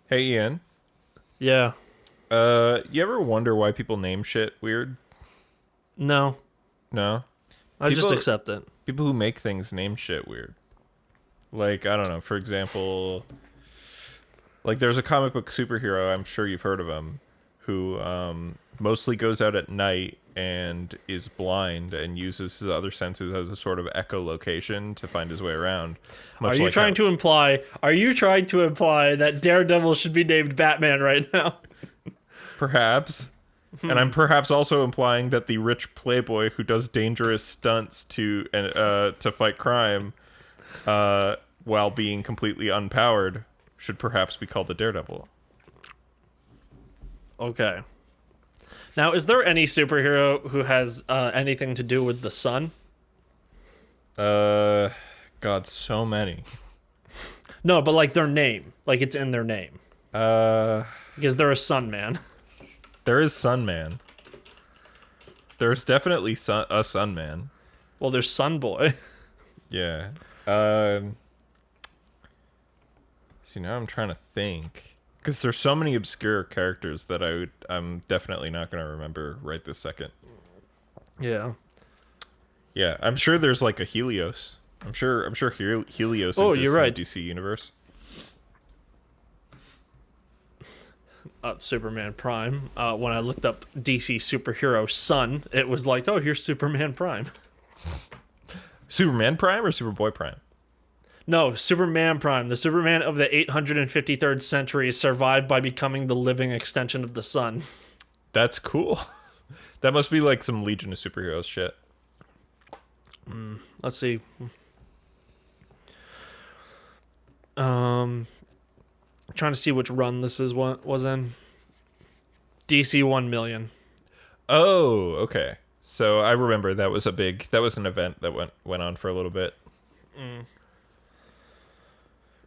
Hey Ian, Yeah. you ever wonder why people name shit weird? No. No? I just People accept it. people who make things name shit weird. Like, I don't know, for example, like there's a comic book superhero, I'm sure you've heard of him, who mostly goes out at night and is blind and uses his other senses as a sort of echolocation to find his way around. Are Much you like trying how to imply that Daredevil should be named Batman right now? perhaps and I'm perhaps also implying that the rich playboy who does dangerous stunts to fight crime while being completely unpowered should perhaps be called the Daredevil. Okay. Now, is there any superhero who has anything to do with the sun? Uh, God, so many. No, but like their name. Like it's in their name. Uh, Because they're a sun man. there is Sunman. There's definitely a Sunman. Well, there's Sun Boy. Yeah. See, now I'm trying to think. Because there's so many obscure characters that I'm definitely not going to remember right this second. Yeah. Yeah, I'm sure there's like a Helios. I'm sure Helios Oh, exists you're right. in the DC universe. Superman Prime. When I looked up DC superhero Sun, it was like, oh, here's Superman Prime. Superman Prime or Superboy Prime? No, Superman Prime. The Superman of the 853rd century survived by becoming the living extension of the sun. That's cool. That must be like some Legion of Superheroes shit. Let's see. I'm trying to see which run this is what was in. DC 1 million. Oh, okay. So I remember that was an event that went on for a little bit.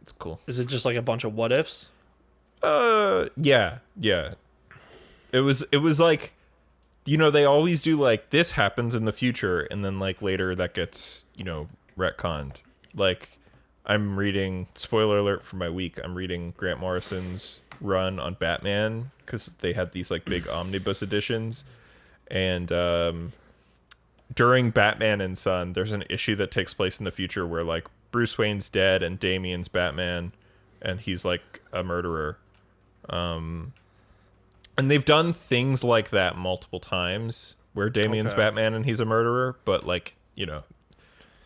It's cool. Is it just like a bunch of what ifs? Yeah. It was like, they always do like this happens in the future and then like later that gets, retconned. Like I'm reading, spoiler alert for my week, I'm reading Grant Morrison's run on Batman because they had these like big omnibus editions, and during Batman and Son there's an issue that takes place in the future where like Bruce Wayne's dead and Damian's Batman and he's like a murderer, and they've done things like that multiple times where Damian's Okay. Batman and he's a murderer, but like,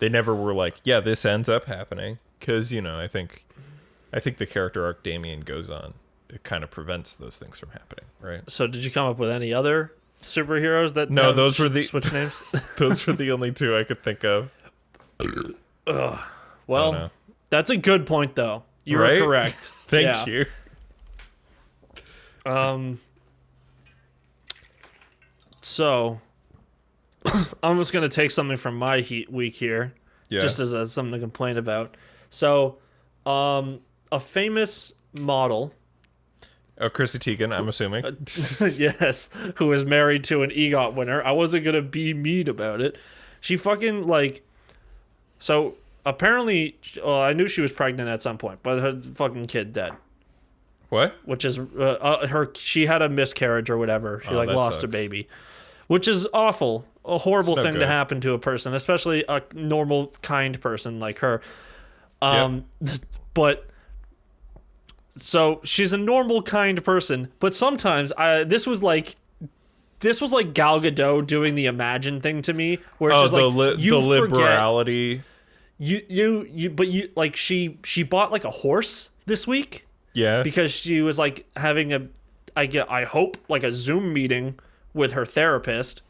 they never were like, yeah, this ends up happening. Because, I think the character arc Damian goes on, it kind of prevents those things from happening, right? So did you come up with any other superheroes that No, have those were the switch names? those were the only two I could think of. Well, know. that's a good point though. You were Right? correct. Thank Yeah. you. So I'm just gonna take something from my week here, Yeah. just as something to complain about. So, a famous model, Oh, Chrissy Teigen, I'm assuming. yes, who is married to an EGOT winner. I wasn't gonna be mean about it. She fucking so apparently, I knew she was pregnant at some point, but her fucking kid dead. What? Which is she had a miscarriage or whatever. She Oh, that lost a sucks. baby, which is awful, a horrible It's no thing to good. happen to a person, especially a normal, kind person like her. But so she's a normal, kind person, but sometimes this was like Gal Gadot doing the Imagine thing to me, where it's Oh, just like the you forget liberality. but you like she bought like a horse this week Yeah. because she was like having I hope like a Zoom meeting with her therapist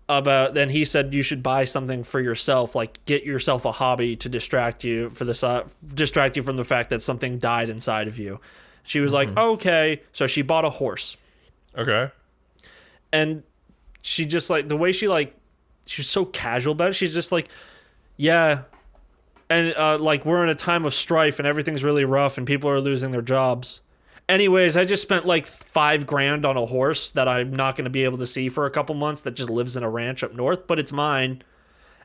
about. Then he said you should buy something for yourself, like get yourself a hobby to distract you from the fact that something died inside of you. She was like, okay, so she bought a horse, Okay. and she just like the way she was so casual about it. She's just like, yeah. And like we're in a time of strife and everything's really rough and people are losing their jobs. Anyways, I just spent like $5,000 on a horse that I'm not going to be able to see for a couple months that just lives in a ranch up north, but it's mine.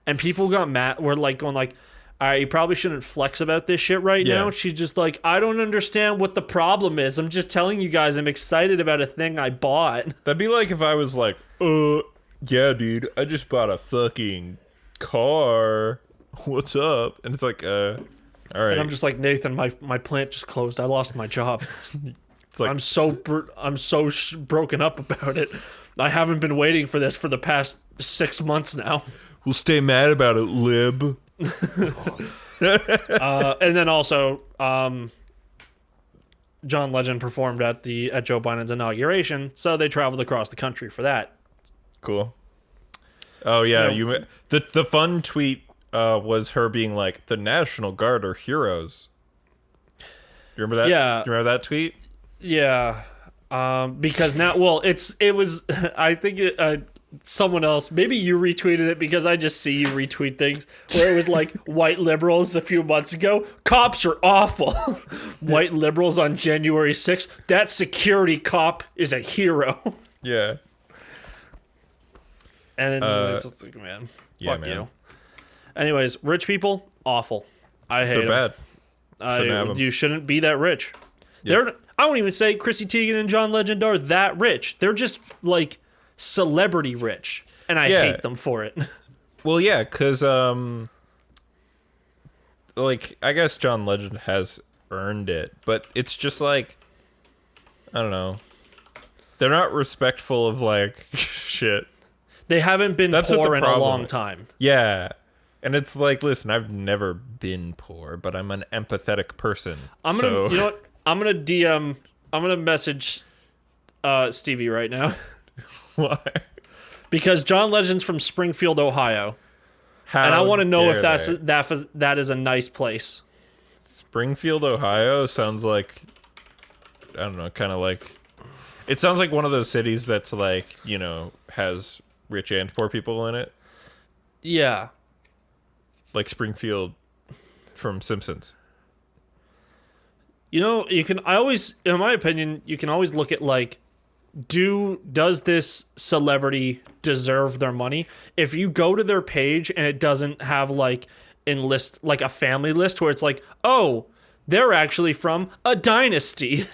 And people got mad. We're like going like, all right, you probably shouldn't flex about this shit right Yeah. now. She's just like, I don't understand what the problem is. I'm just telling you guys I'm excited about a thing I bought. That'd be like if I was like, yeah, dude, I just bought a fucking car. What's up? And it's like, all right. And I'm just like, Nathan, my plant just closed. I lost my job. It's like, I'm so broken up about it. I haven't been waiting for this for the past 6 months now. we'll stay mad about it, lib. And then also, John Legend performed at Joe Biden's inauguration, so they traveled across the country for that. Cool. Oh yeah, You the fun tweet was her being like, the National Guard are heroes. You remember that? Yeah. You remember that tweet? Yeah, because now, well, it was. I think someone else, maybe you retweeted it because I just see you retweet things where it was like white liberals a few months ago. Cops are awful. White liberals on January 6th. That security cop is a hero. Yeah. And it's like, man, yeah, fuck man. you. Anyways, rich people, awful. I hate They're them. bad. Shouldn't have 'em. You shouldn't be that rich. Yeah. I won't even say Chrissy Teigen and John Legend are that rich. They're just like celebrity rich, and I Yeah. hate them for it. Well, yeah, because like, I guess John Legend has earned it, but it's just like, I don't know. They're not respectful of like shit. They haven't been That's what poor the in a problem long is. time. Yeah. And it's like, listen, I've never been poor, but I'm an empathetic person. You know what? I'm gonna message Stevie right now Why? because John Legend's from Springfield, Ohio, How and I want to know if dare they? that is a nice place. Springfield, Ohio sounds like, I don't know, kind of like, it sounds like one of those cities that's like, you know, has rich and poor people in it. Yeah. Like Springfield from Simpsons. You know, in my opinion, you can always look at like, does this celebrity deserve their money? If you go to their page and it doesn't have like like a family list where it's like, oh, they're actually from a dynasty.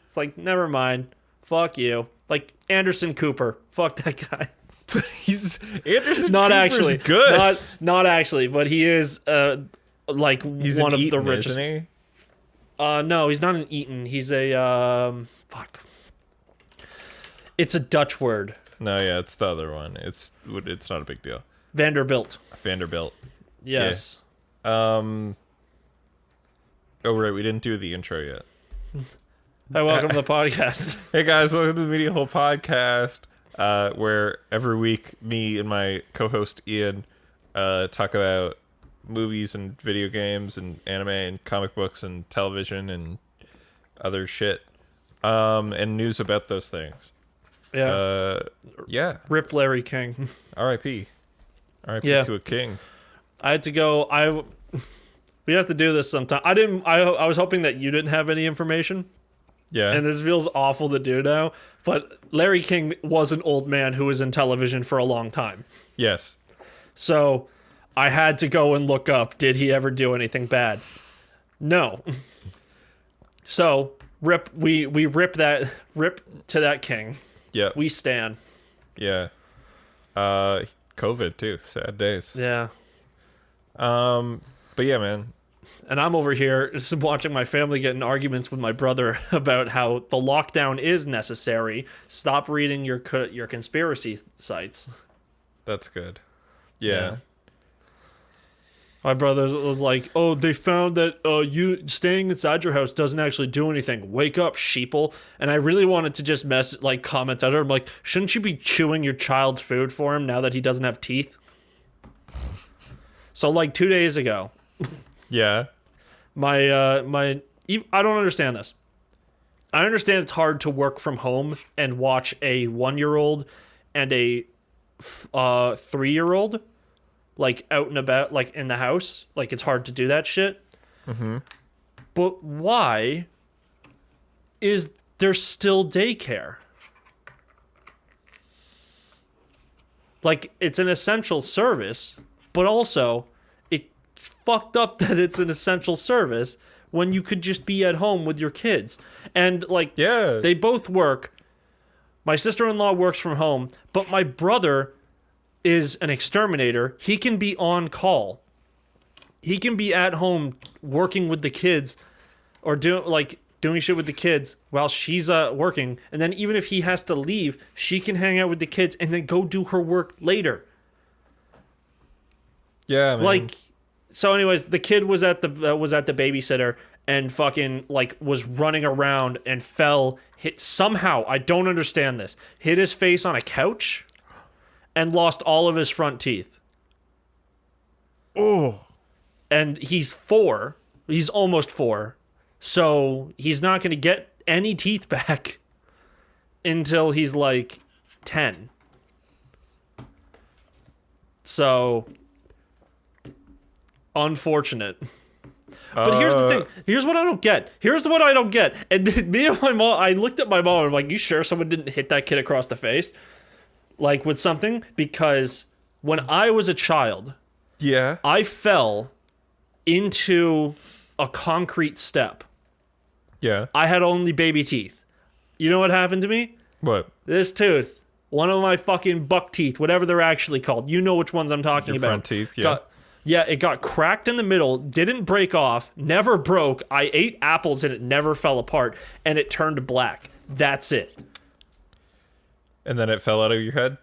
It's like, never mind. Fuck you. Like Anderson Cooper. Fuck that guy. He's Anderson Not Cooper's actually. good. Not actually, but he is like He's one an of Eaton, the richest. isn't he? No, he's not an Eaton. He's a fuck. It's a Dutch word. No, yeah, it's the other one. It's not a big deal. Vanderbilt. Vanderbilt. Yes. Oh right, we didn't do the intro yet. Hi, welcome to the podcast. Hey guys, welcome to the Media Hole Podcast, where every week me and my co-host Ian talk about movies and video games and anime and comic books and television and other shit, and news about those things. Yeah. Yeah. Rip Larry King. R.I.P. R.I.P. Yeah. to a king. I had to go. We have to do this sometime. I was hoping that you didn't have any information, Yeah. and this feels awful to do now. But Larry King was an old man who was in television for a long time. Yes. So I had to go and look up, did he ever do anything bad? No. So we rip to that king. Yeah. We stand. Yeah. COVID too. Sad days. Yeah. But yeah, man. And I'm over here just watching my family get in arguments with my brother about how the lockdown is necessary. Stop reading your conspiracy sites. That's good. Yeah. My brother was like, "Oh, they found that you staying inside your house doesn't actually do anything. Wake up, sheeple." And I really wanted to just comment at her. I'm like, "Shouldn't you be chewing your child's food for him now that he doesn't have teeth?" So like 2 days ago, Yeah. I don't understand this. I understand it's hard to work from home and watch a 1-year-old and a 3-year-old like out and about, like in the house. Like it's hard to do that shit. Mm-hmm. But why is there still daycare? Like it's an essential service, but also it it's fucked up that it's an essential service when you could just be at home with your kids. And like, Yeah. they both work. My sister-in-law works from home, but my brother is an exterminator. He can be on call. He can be at home working with the kids or doing shit with the kids while she's working. And then even if he has to leave, she can hang out with the kids and then go do her work later. Yeah, man. Like, so anyways, the kid was at the babysitter and fucking like was running around and hit somehow, I don't understand this, hit his face on a couch and lost all of his front teeth. Oh. And he's 4. He's almost 4. So he's not going to get any teeth back until he's like 10. So unfortunate. But here's the thing. Here's what I don't get. And then me and my mom, I looked at my mom and I'm like, you sure someone didn't hit that kid across the face? Like with something? Because when I was a child, Yeah. I fell into a concrete step. Yeah. I had only baby teeth. You know what happened to me? What? This tooth. One of my fucking buck teeth, whatever they're actually called. You know which ones I'm talking Your about. front teeth, yeah. It got cracked in the middle, didn't break off, never broke. I ate apples and it never fell apart, and it turned black. That's it. And then it fell out of your head?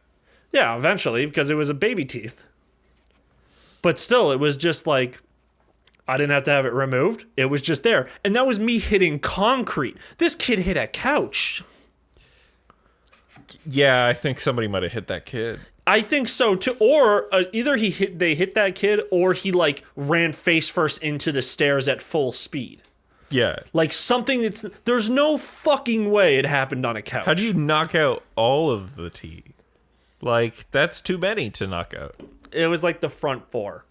Yeah, eventually, because it was a baby teeth. But still, it was just like, I didn't have to have it removed. It was just there. And that was me hitting concrete. This kid hit a couch. Yeah, I think somebody might have hit that kid. I think so too. Or either they hit that kid, or he like ran face first into the stairs at full speed. Yeah. Like something there's no fucking way it happened on a couch. How do you knock out all of the teeth? Like, that's too many to knock out. It was like the front 4.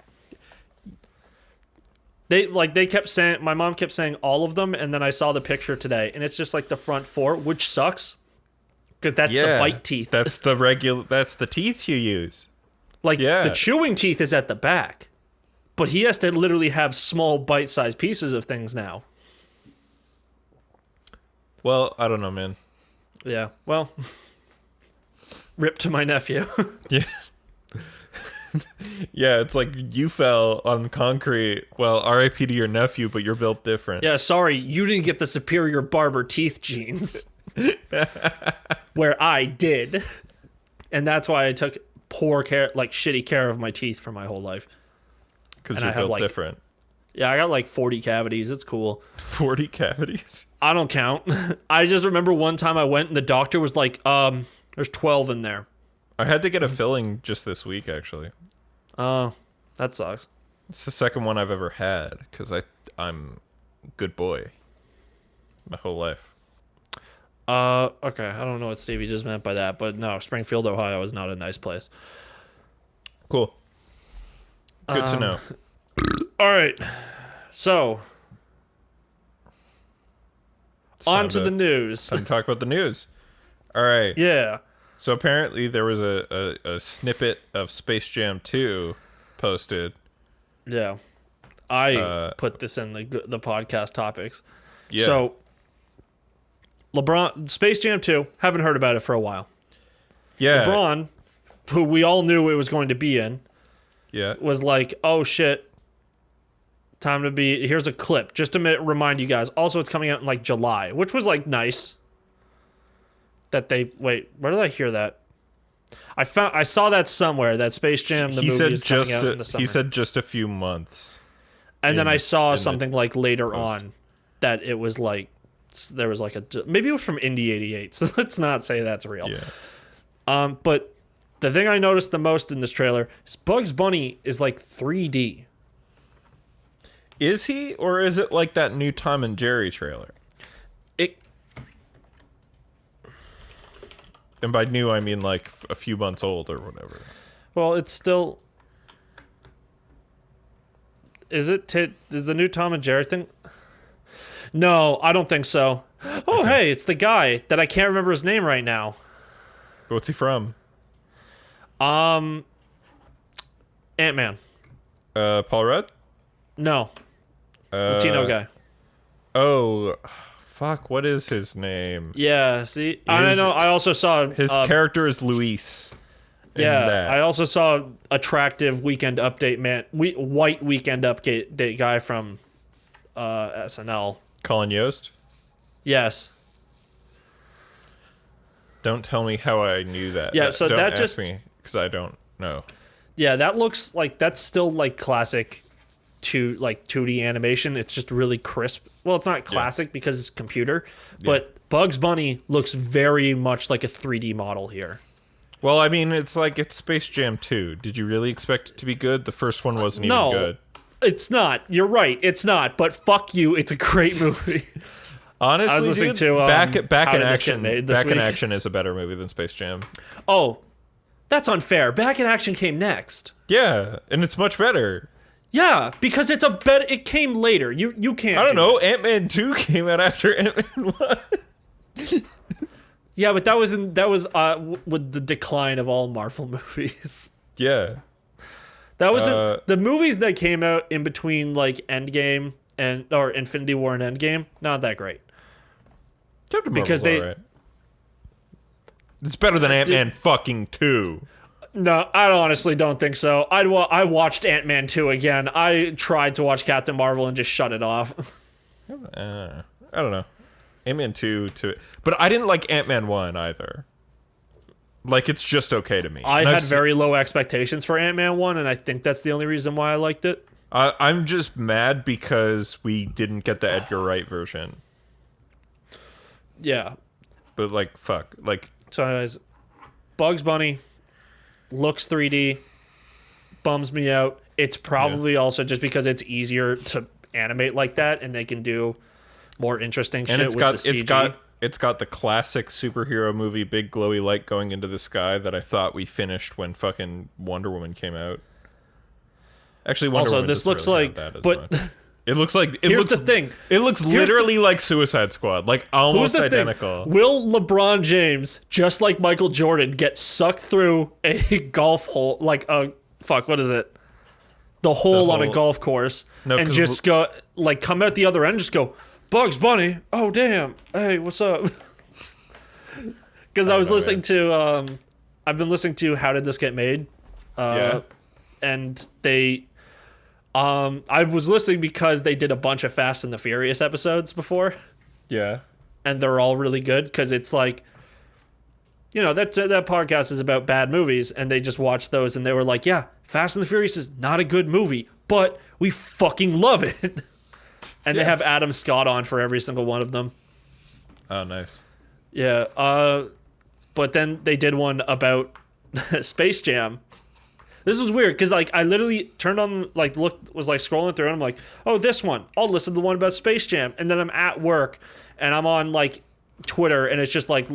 They kept saying, my mom kept saying all of them, and then I saw the picture today, and it's just like the front 4, which sucks. Because that's the bite teeth. That's the teeth you use. Like, Yeah. the chewing teeth is at the back. But he has to literally have small bite-sized pieces of things now. Well, I don't know, man. Yeah, well, rip to my nephew. Yeah. Yeah, it's like you fell on concrete. Well, RIP to your nephew, but you're built different. Yeah, sorry, you didn't get the superior barber teeth genes. Where I did. And that's why I took shitty care of my teeth for my whole life. Because And you're I have, built like- different. Yeah, I got like 40 cavities. It's cool. 40 cavities? I don't count. I just remember one time I went and the doctor was like, there's 12 in there. I had to get a filling just this week, actually. Oh, that sucks. It's the second one I've ever had, because I'm a good boy my whole life. Okay, I don't know what Stevie just meant by that, but no, Springfield, Ohio is not a nice place. Cool. Good to know. All right, so It's on time to the news. Time to talk about the news. All right. Yeah. So apparently there was a snippet of Space Jam 2 posted. Yeah. I put this in the podcast topics. Yeah. So, LeBron, Space Jam 2, haven't heard about it for a while. Yeah. LeBron, who we all knew it was going to be in, Yeah. was like, oh shit, here's a clip. Just to remind you guys. Also, it's coming out in like July, which was like nice. Wait, where did I hear that? I saw that somewhere, that Space Jam, the movie is coming out in the summer. He said just a few months. And then I saw something like later on that it was like, there was like maybe it was from Indie 88, so let's not say that's real. Yeah. But the thing I noticed the most in this trailer is Bugs Bunny is like 3D. Is he, or is it like that new Tom and Jerry trailer? And by new, I mean like a few months old or whatever. Well, it's still... Is the new Tom and Jerry thing? No, I don't think so. Oh, okay. Hey, it's the guy that I can't remember his name right now. What's he from? Ant-Man. Paul Rudd? No, Latino guy. Oh, fuck! What is his name? Yeah, see, I know. I also saw His character is Luis. Yeah, I also saw attractive Weekend Update man, white Weekend Update guy from SNL. Colin Yost. Yes. Don't tell me how I knew that. Yeah, so don't that ask just me because I don't know. Yeah, that looks like that's still like classic to like 2D animation. It's just really crisp. Well, it's not classic because it's computer, but Bugs Bunny looks very much like a 3D model here. Well, I mean, it's Space Jam 2. Did you really expect it to be good? The first one wasn't even good. It's not. You're right. It's not. But fuck you. It's a great movie. Honestly, I was listening to Back in Action Action is a better movie than Space Jam. Oh, that's unfair. Back in Action came next. Yeah, and it's much better. Yeah, because it's a better. It came later. You can't. I don't know. Ant-Man 2 came out after Ant-Man 1. Yeah, but that was with the decline of all Marvel movies. Yeah. That was the movies that came out in between like Endgame or Infinity War and Endgame. Not that great. Captain Marvel's alright. It's better than Ant-Man fucking 2. No, I honestly don't think so. I watched Ant-Man 2 again. I tried to watch Captain Marvel and just shut it off. I don't know. Ant-Man 2 but I didn't like Ant-Man 1 either. Like, it's just okay to me. I had very low expectations for Ant-Man 1, and I think that's the only reason why I liked it. I'm just mad because we didn't get the Edgar Wright version. Yeah. But, like, fuck. Like, so anyways, Bugs Bunny looks 3D, bums me out. It's probably also just because it's easier to animate like that, and they can do more interesting shit with the CG. It's got the classic superhero movie big glowy light going into the sky that I thought we finished when fucking Wonder Woman came out. Actually, Wonder Woman this looks really like, but much. It looks like here's the thing. It looks literally like Suicide Squad, like almost identical. Will LeBron James, just like Michael Jordan, get sucked through a golf hole, like a what is it? The hole on a golf course, and just go like come out the other end, and just go Bugs Bunny. Oh damn! Hey, what's up? Because I was listening to I've been listening to How Did This Get Made? And they. I was listening because they did a bunch of Fast and the Furious episodes before. Yeah. And they're all really good because it's like, you know, that podcast is about bad movies, and they just watched those and they were like, yeah, Fast and the Furious is not a good movie, but we fucking love it. And they have Adam Scott on for every single one of them. Oh, nice. Yeah. But then they did one about Space Jam. This was weird because like I literally turned on was scrolling through and I'm like, oh, this one. I'll listen to the one about Space Jam. And then I'm at work and I'm on like Twitter and it's just like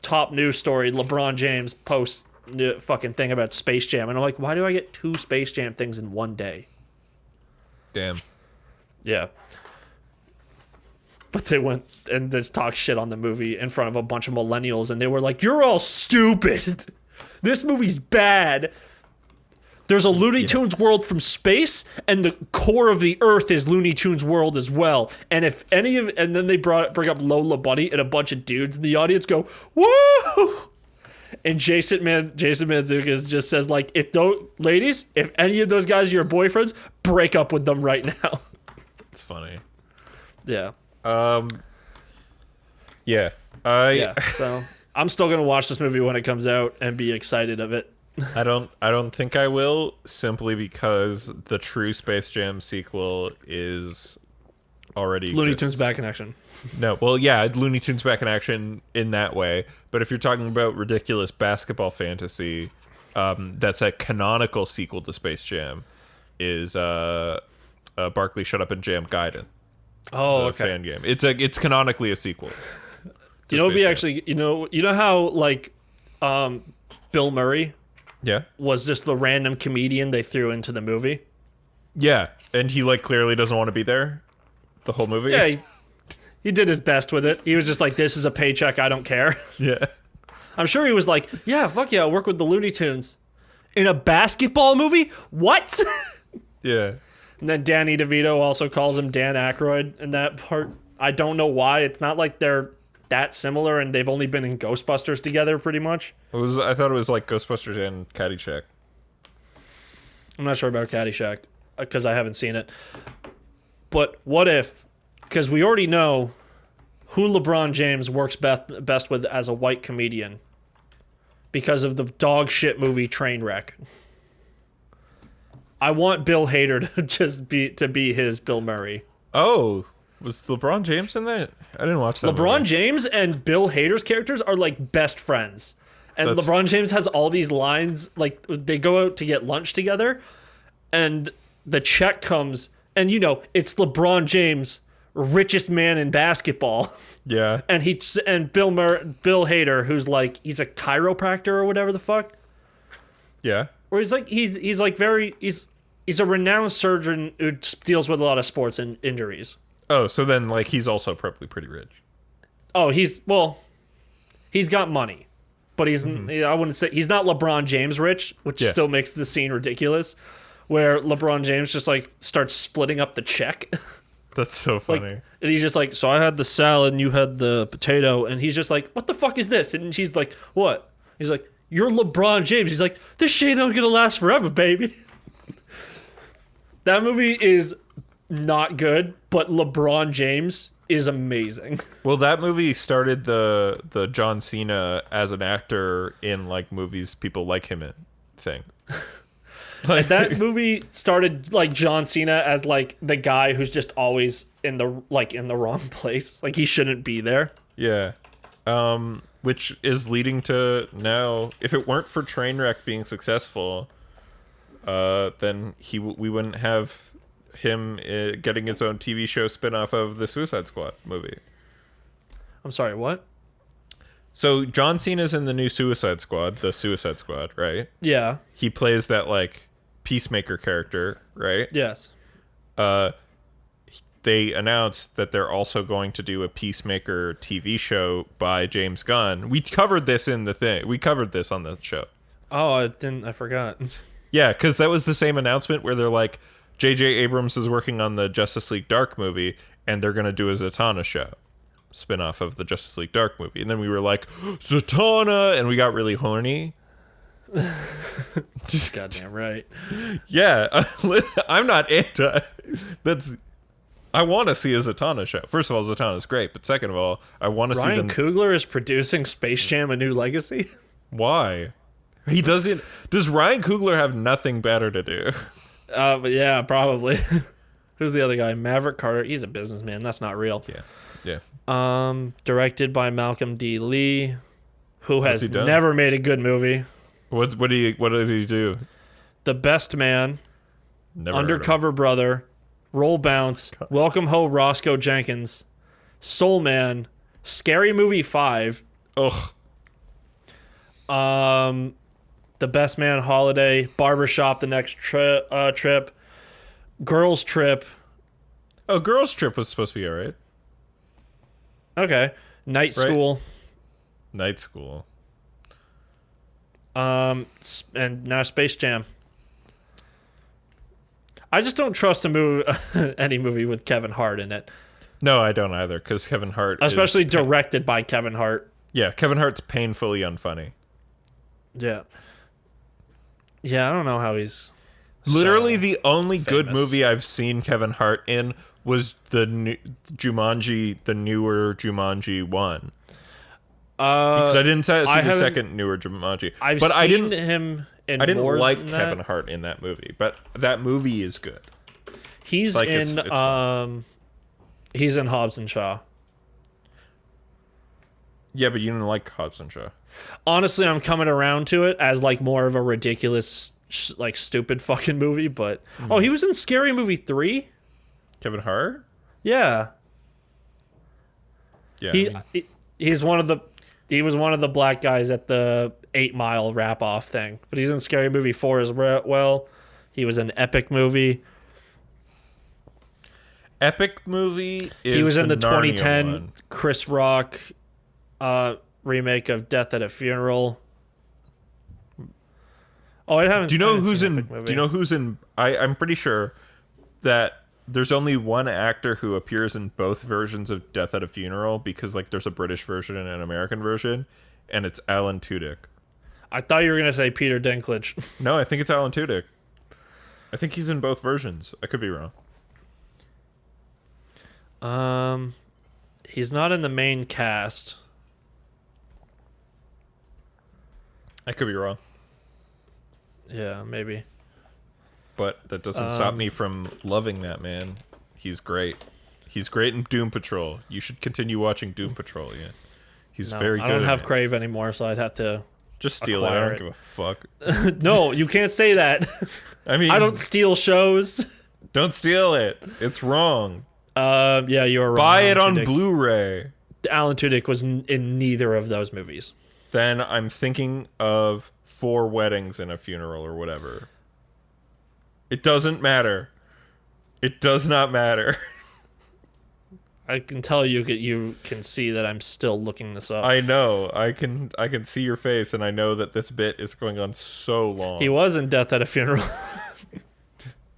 top news story. LeBron James posts fucking thing about Space Jam. And I'm like, why do I get 2 Space Jam things in one day? Damn. Yeah. But they went and just talked shit on the movie in front of a bunch of millennials and they were like, you're all stupid. This movie's bad. There's a Looney Tunes world from space, and the core of the Earth is Looney Tunes world as well. And if any of, and then they bring up Lola Bunny, and a bunch of dudes in the audience go, "Woo!" And Jason Mantzoukas just says like, ladies, if any of those guys are your boyfriends, break up with them right now. It's funny. Yeah. Yeah. So I'm still gonna watch this movie when it comes out and be excited of it. I don't think I will, simply because the true Space Jam sequel is already Looney exists. Tunes Back in Action. No, well, yeah, Looney Tunes Back in Action in that way. But if you're talking about ridiculous basketball fantasy, that's a canonical sequel to Space Jam, is Barkley Shut Up and Jam Gaiden. Oh, okay. Fan game. It's canonically a sequel. You know, you know how like Bill Murray. Yeah. Was just the random comedian they threw into the movie. Yeah, and he like clearly doesn't want to be there the whole movie. Yeah, he did his best with it. He was just like, this is a paycheck, I don't care. Yeah. I'm sure he was like, yeah, fuck yeah, I'll work with the Looney Tunes. In a basketball movie? What? Yeah. And then Danny DeVito also calls him Dan Aykroyd in that part. I don't know why. It's not like they're that similar, and they've only been in Ghostbusters together pretty much. I thought it was like Ghostbusters and Caddyshack. I'm not sure about Caddyshack because I haven't seen it. But what if, because we already know who LeBron James works best with as a white comedian because of the dog shit movie Trainwreck. I want Bill Hader to just be his Bill Murray. Oh, was LeBron James in that? I didn't watch that. LeBron movie. James and Bill Hader's characters are like best friends. And LeBron James has all these lines, like they go out to get lunch together and the check comes and it's LeBron James, richest man in basketball. Yeah. And Bill Hader, who's like he's a chiropractor or whatever the fuck. Yeah. Or he's a renowned surgeon who deals with a lot of sports and injuries. Oh, so then like he's also probably pretty rich. Oh, he's got money, but I wouldn't say he's not LeBron James rich, which still makes the scene ridiculous, where LeBron James just like starts splitting up the check. That's so funny. And he's just like, so I had the salad and you had the potato, and he's just like, what the fuck is this? And she's like, what? He's like, you're LeBron James. He's like, this shit ain't gonna last forever, baby. That movie is not good, but LeBron James is amazing. Well, that movie started the John Cena as an actor in like movies people like him in thing. Like that movie started like John Cena as like the guy who's just always in the wrong place. Like he shouldn't be there. Yeah. Which is leading to now, if it weren't for Trainwreck being successful, then we wouldn't have him getting his own TV show spin-off of the Suicide Squad movie. I'm sorry, what? So John Cena's in the new Suicide Squad, the Suicide Squad, right? Yeah. He plays that like peacemaker character, right? Yes. They announced that they're also going to do a Peacemaker TV show by James Gunn. We covered this in the thing. We covered this on the show. Oh, I forgot. Yeah, because that was the same announcement where they're like, J.J. Abrams is working on the Justice League Dark movie, and they're going to do a Zatanna show. Spin-off of the Justice League Dark movie. And then we were like, Zatanna! And we got really horny. Goddamn right. Yeah, I'm not anti. I want to see a Zatanna show. First of all, Zatanna's great, but second of all, I want to see them. Ryan Coogler is producing Space Jam: A New Legacy. Why? He doesn't. Does Ryan Coogler have nothing better to do? But yeah, probably. Who's the other guy? Maverick Carter. He's a businessman. That's not real. Yeah. Directed by Malcolm D. Lee, who has never made a good movie. What did he do? The Best Man, Never Undercover Brother, Roll Bounce, Welcome Ho Roscoe Jenkins, Soul Man, Scary Movie 5. Ugh. The Best Man Holiday, Barbershop The Next Trip, Girls Trip. Oh, Girls Trip was supposed to be alright. Okay. Night School. Night School. And now Space Jam. I just don't trust any movie with Kevin Hart in it. No, I don't either, because Kevin Hart especially directed by Kevin Hart. Yeah, Kevin Hart's painfully unfunny. Yeah. Yeah, I don't know how he's literally the only famous. Good movie I've seen Kevin Hart in was the new Jumanji, the newer Jumanji 1. Because I didn't see the second newer Jumanji. I didn't like Kevin Hart in that movie, but that movie is good. He's like in he's in Hobbs and Shaw. Yeah, but you didn't like Hobbs and Shaw. Honestly, I'm coming around to it as like more of a ridiculous, like stupid fucking movie. But oh, he was in Scary Movie 3. Kevin Hart? Yeah. Yeah. He was one of the black guys at the 8 Mile wrap off thing. But he's in Scary Movie 4 as well. He was in Epic Movie. Epic Movie is he was in the Narnia 2010 one. Chris Rock remake of Death at a Funeral. Oh, I haven't. Do you know who's in? Do you know who's in? I'm pretty sure that there's only one actor who appears in both versions of Death at a Funeral, because like there's a British version and an American version, and it's Alan Tudyk. I thought you were gonna say Peter Dinklage. No, I think it's Alan Tudyk. I think he's in both versions. I could be wrong. He's not in the main cast. I could be wrong. Yeah, maybe. But that doesn't stop me from loving that man. He's great. He's great in Doom Patrol. You should continue watching Doom Patrol, yeah. He's very good. I don't have it. Crave anymore, so I'd have to just steal it. I don't give a fuck. No, you can't say that. I mean, I don't steal shows. Don't steal it. It's wrong. Yeah, you are wrong. Buy it on Blu-ray. Alan Tudyk was in neither of those movies. Then I'm thinking of 4 Weddings and a Funeral or whatever. It doesn't matter. It does not matter. I can tell you can see that I'm still looking this up. I know. I can see your face, and I know that this bit is going on so long. He was in Death at a Funeral.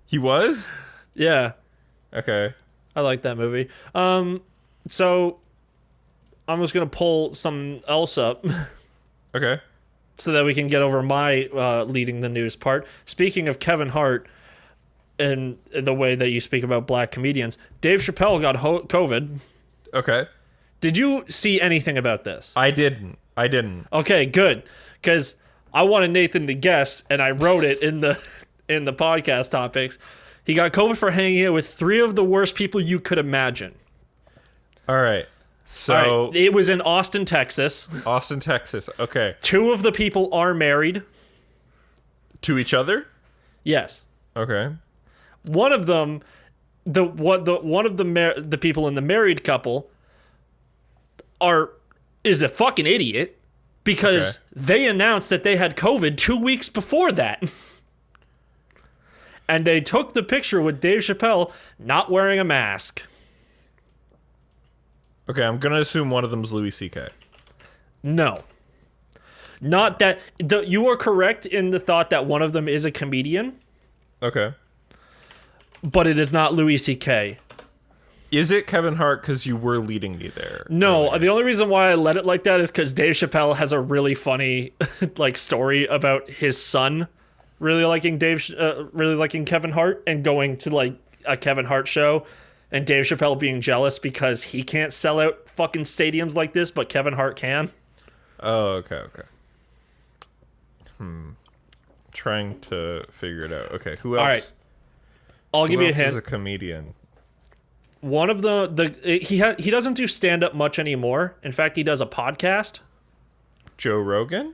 He was? Yeah. Okay. I like that movie. So I'm just gonna pull something else up. Okay. So that we can get over my leading the news part. Speaking of Kevin Hart and the way that you speak about black comedians, Dave Chappelle got COVID. Okay. Did you see anything about this? I didn't. Okay, good. Because I wanted Nathan to guess, and I wrote it in the podcast topics. He got COVID for hanging out with 3 of the worst people you could imagine. All right. So All right. It was in Austin, Texas. Austin, Texas. Okay. 2 of the people are married. To each other? Yes. Okay. One of them, the people in the married couple is a fucking idiot because they announced that they had COVID 2 weeks before that. And they took the picture with Dave Chappelle not wearing a mask. Okay, I'm going to assume one of them's Louis C.K. No. Not that... You are correct in the thought that one of them is a comedian. Okay. But it is not Louis C.K. Is it Kevin Hart? Because you were leading me there. No, earlier. the only reason why I let it like that is because Dave Chappelle has a really funny story about his son really liking Kevin Hart and going to a Kevin Hart show, and Dave Chappelle being jealous because he can't sell out fucking stadiums like this, but Kevin Hart can. Oh, okay. Trying to figure it out. Okay, who else? All right. I'll give you a hint. Is a comedian. One of he doesn't do stand up much anymore. In fact, he does a podcast. Joe Rogan?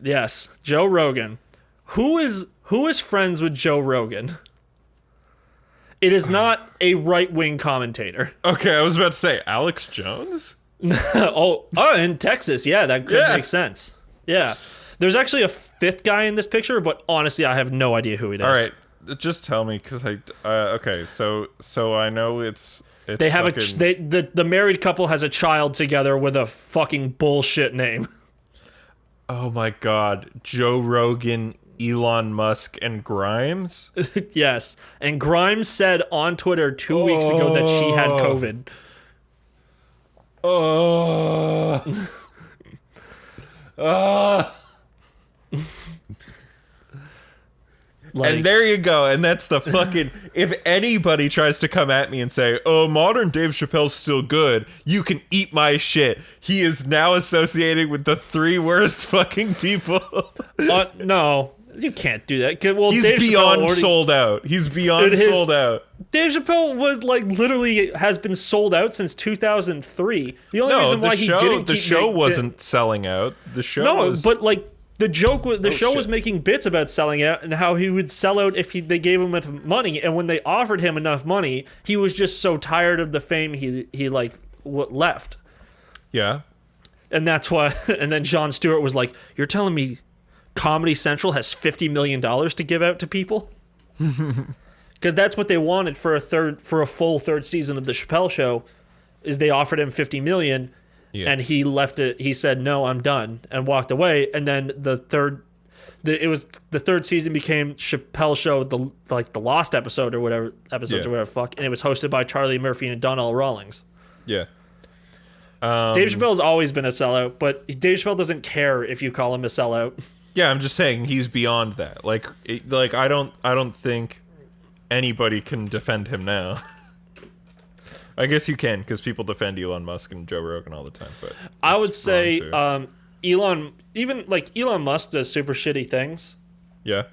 Yes, Joe Rogan. Who is friends with Joe Rogan? It is not a right-wing commentator. Okay, I was about to say Alex Jones? oh, in Texas. Yeah, that could make sense. Yeah. There's actually a 5th guy in this picture, but honestly, I have no idea who it is. All right. Just tell me, because okay, so I know it's they have fucking... the married couple has a child together with a fucking bullshit name. Oh my god, Joe Rogan, Elon Musk, and Grimes? Yes, and Grimes said on Twitter 2 weeks ago that she had COVID. And there you go. And that's the fucking... If anybody tries to come at me and say, oh, modern Dave Chappelle's still good, you can eat my shit. He is now associated with the 3 worst fucking people. No, you can't do that. Well, he's Dave beyond sold out. He's beyond sold out. Dave Chappelle was literally has been sold out since 2003. The only reason why he didn't the show wasn't selling out. The show was... but the joke was the show was making bits about selling out and how he would sell out if they gave him enough money, and when they offered him enough money, he was just so tired of the fame he left. Yeah. And that's why. And then Jon Stewart was like, "You're telling me Comedy Central has $50 million to give out to people?" Because that's what they wanted for a full third season of the Chappelle Show, is they offered him $50 million. Yeah. And he left it. He said, "No, I'm done," and walked away. And then the third, the third season became Chappelle Show, the Lost episode or whatever episodes or whatever fuck, and it was hosted by Charlie Murphy and Donnell Rawlings. Yeah. Dave Chappelle's always been a sellout, but Dave Chappelle doesn't care if you call him a sellout. Yeah, I'm just saying he's beyond that. Like I don't think anybody can defend him now. I guess you can, because people defend Elon Musk and Joe Rogan all the time. But I would say Elon Musk does super shitty things. Yeah.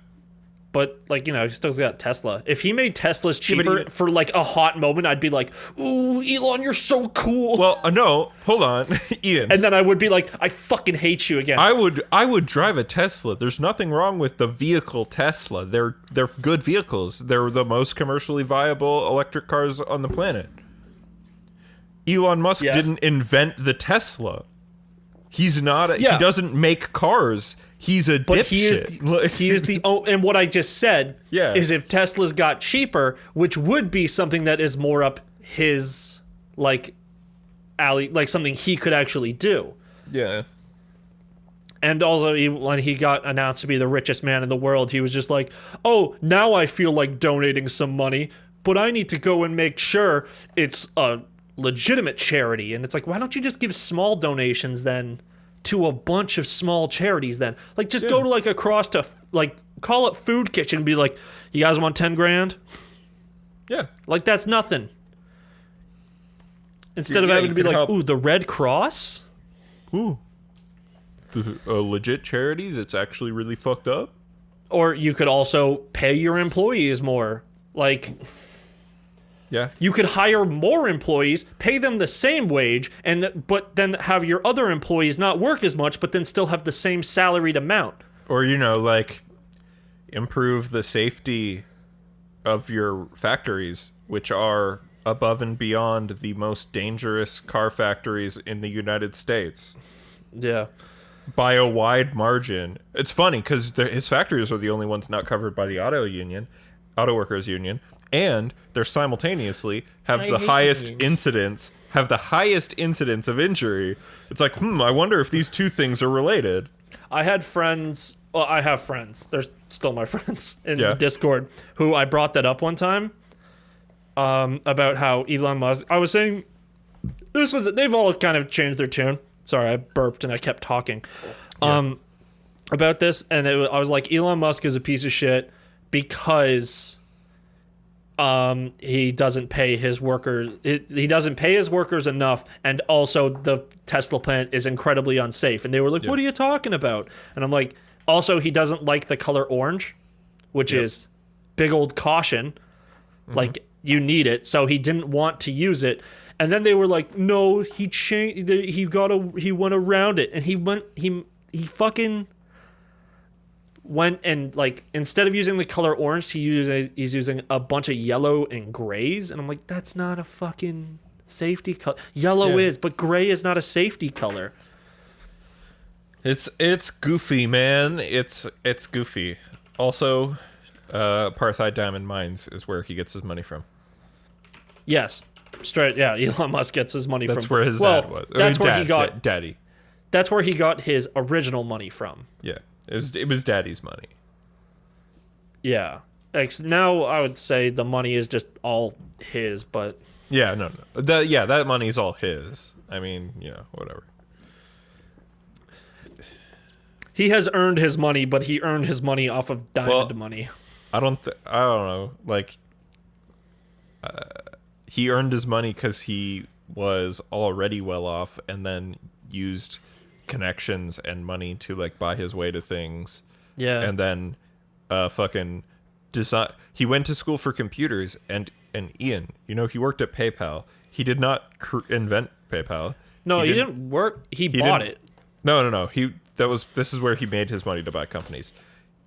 But, like, you know, he still got Tesla. If he made Teslas cheaper for, like, a hot moment, I'd be like, ooh, Elon, you're so cool. Well, no, hold on, Ian. And then I would be like, I fucking hate you again. I would drive a Tesla. There's nothing wrong with the vehicle Tesla. They're good vehicles. They're the most commercially viable electric cars on the planet. Elon Musk didn't invent the Tesla. He's not. He doesn't make cars. He's a dipshit. He is the and what I just said is if Teslas got cheaper, which would be something that is more up his alley, like something he could actually do. Yeah. And also, when he got announced to be the richest man in the world, he was just like, "Oh, now I feel like donating some money, but I need to go and make sure it's a legitimate charity." And it's like, why don't you just give small donations then? To a bunch of small charities then. Like, just go to, like, across to, like, call it Food Kitchen and be like, you guys want 10 grand? Yeah. Like, that's nothing. Instead of having to be like, ooh, the Red Cross? Ooh. A legit charity that's actually really fucked up? Or you could also pay your employees more. Like... Yeah. You could hire more employees, pay them the same wage, but then have your other employees not work as much, but then still have the same salaried amount. Or, you know, like, improve the safety of your factories, which are above and beyond the most dangerous car factories in the United States. Yeah. By a wide margin. It's funny, because his factories are the only ones not covered by the auto workers union. And they're simultaneously have the highest incidence of injury. It's like, I wonder if these two things are related. I have friends. They're still my friends in the Discord who I brought that up one time about how Elon Musk. I was saying they've all kind of changed their tune. Sorry, I burped and I kept talking about this, and I was like, Elon Musk is a piece of shit because. He doesn't pay his workers. He doesn't pay his workers enough, and also the Tesla plant is incredibly unsafe. And they were like, "What are you talking about?" And I'm like, "Also, he doesn't like the color orange, which is big old caution. Like you need it, so he didn't want to use it." And then they were like, "No, he changed. He went around it, and he fucking." Went and, like, instead of using the color orange, he's using a bunch of yellow and grays, and I'm like, that's not a fucking safety color. Yellow is, but gray is not a safety color. It's goofy, man. It's goofy. Also, Parthide Diamond Mines is where he gets his money from. Yes, straight. Yeah, Elon Musk gets his money from. That's where his dad was. That's where he got daddy. That's where he got his original money from. Yeah. It was daddy's money. Yeah. Now I would say the money is just all his, but... Yeah, no. That money's all his. I mean, whatever. He has earned his money, but he earned his money off of diamond money. I don't know. Like, he earned his money because he was already well off and then used... connections and money to like buy his way to things. Yeah. And then fucking design. He went to school for computers and Ian, he worked at PayPal. He did not invent PayPal. No, he didn't work. He bought it. No. This is where he made his money to buy companies.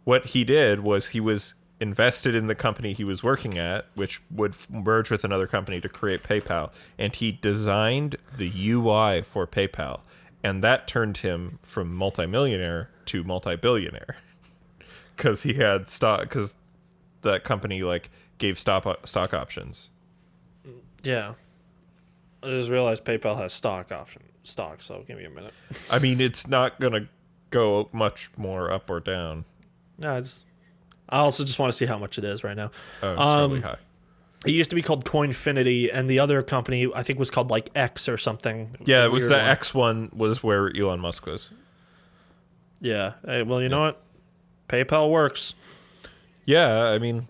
What he did was he was invested in the company he was working at, which would merge with another company to create PayPal, and he designed the UI for PayPal. And that turned him from multimillionaire to multi-billionaire because he had stock. Because that company like gave stock options. Yeah, I just realized PayPal has stock. So give me a minute. I mean, it's not gonna go much more up or down. No, I also just want to see how much it is right now. Oh, it's really high. It used to be called Coinfinity, and the other company I think was called like X or something. Yeah, it was the one. X one was where Elon Musk was. Yeah. Hey, well, you know what? PayPal works. Yeah, I mean,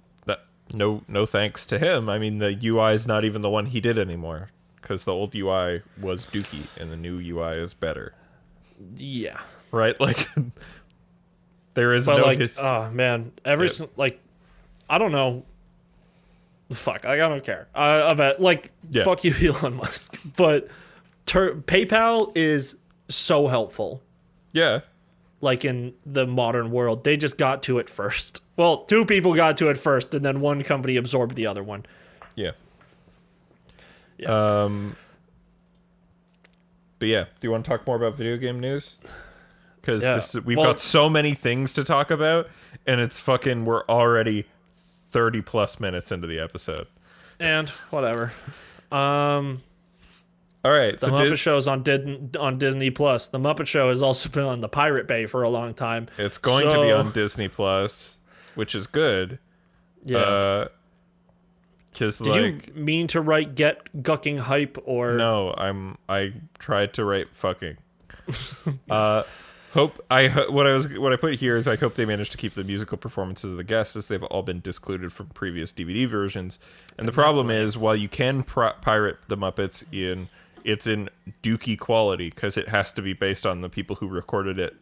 no thanks to him. I mean, the UI is not even the one he did anymore because the old UI was dookie and the new UI is better. Yeah. Right? Like, there is But no... like, oh man, like, I don't know. Fuck, I don't care. About like, fuck you, Elon Musk. But PayPal is so helpful. Yeah. Like in the modern world, they just got to it first. Well, two people got to it first, and then one company absorbed the other one. Yeah. Yeah. But yeah, do you want to talk more about video game news? Because we've got so many things to talk about, and we're already 30 plus minutes into the episode. And whatever. All right, the Muppet Show's on Disney Plus. The Muppet Show has also been on the Pirate Bay for a long time. It's going to be on Disney Plus, which is good. Yeah. Because Did you mean to write "get gucking hype" or no? I tried to write "fucking." What I put here is I hope they managed to keep the musical performances of the guests as they've all been discluded from previous DVD versions. And the problem is, while you can pirate the Muppets it's in dookie quality because it has to be based on the people who recorded it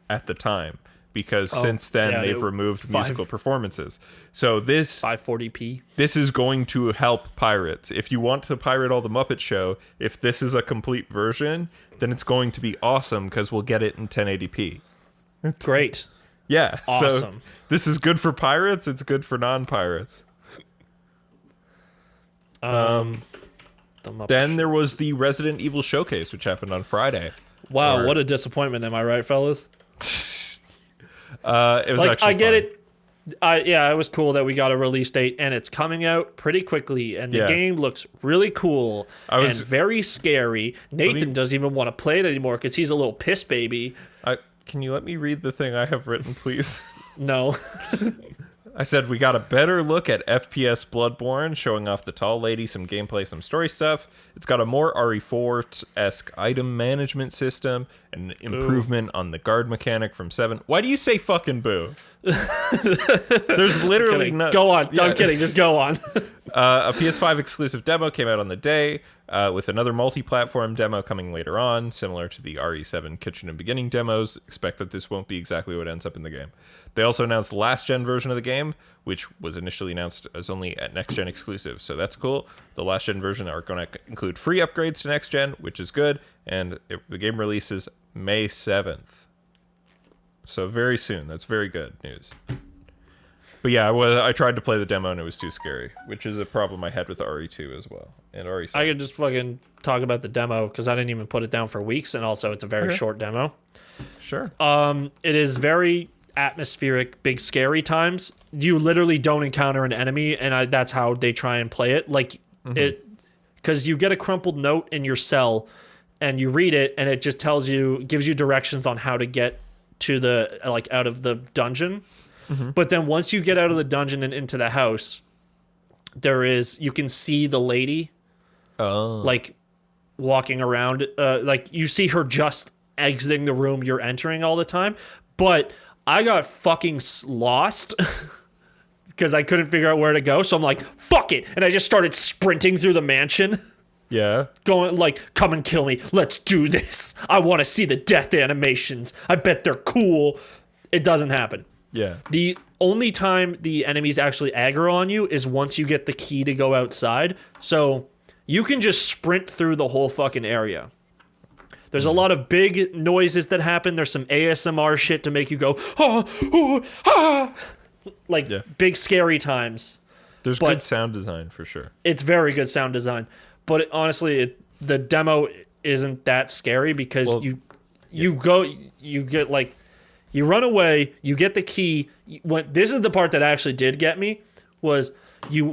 at the time. Because since then they've removed musical performances. So this 540p. This is going to help pirates. If you want to pirate all the Muppet Show, if this is a complete version, then it's going to be awesome because we'll get it in 1080p. Great. Yeah. Awesome. So this is good for pirates. It's good for non-pirates. Then there was the Resident Evil Showcase, which happened on Friday. Wow, what a disappointment. Am I right, fellas? It was actually I get fun. it. It was cool that we got a release date, and it's coming out pretty quickly, and the game looks really cool and very scary. Nathan doesn't even want to play it anymore because he's a little piss baby. Can you let me read the thing I have written, please? No. I said we got a better look at FPS Bloodborne, showing off the tall lady, some gameplay, some story stuff. It's got a more RE4-esque item management system, and an improvement on the guard mechanic from 7. Why do you say fucking boo? There's literally no... Go on. Yeah. I'm kidding. Just go on. A PS5 exclusive demo came out on the day, with another multi-platform demo coming later on, similar to the RE7 Kitchen and Beginning demos. Expect that this won't be exactly what ends up in the game. They also announced the last-gen version of the game, which was initially announced as only at next-gen exclusive, so that's cool. The last-gen version are going to include free upgrades to next-gen, which is good, and the game releases May 7th. So very soon. That's very good news. But yeah, I tried to play the demo and it was too scary, which is a problem I had with RE2 as well, and RE7. I could just fucking talk about the demo because I didn't even put it down for weeks, and also it's a very short demo. Sure. It is very atmospheric, big scary times. You literally don't encounter an enemy, and that's how they try and play it. Like it, because you get a crumpled note in your cell, and you read it, and it just gives you directions on how to get to the out of the dungeon. But then once you get out of the dungeon and into the house, you can see the lady like walking around, like you see her just exiting the room you're entering all the time. But I got fucking lost because I couldn't figure out where to go, so I'm like, fuck it, and I just started sprinting through the mansion. Yeah. Going like, come and kill me, let's do this, I want to see the death animations, I bet they're cool. It doesn't happen. Yeah. The only time the enemies actually aggro on you is once you get the key to go outside. So you can just sprint through the whole fucking area. There's a lot of big noises that happen. There's some ASMR shit to make you go, ah, ooh, ah. Like big scary times. There's good sound design for sure. It's very good sound design. But honestly, the demo isn't that scary because you run away, you get the key. This is the part that actually did get me, was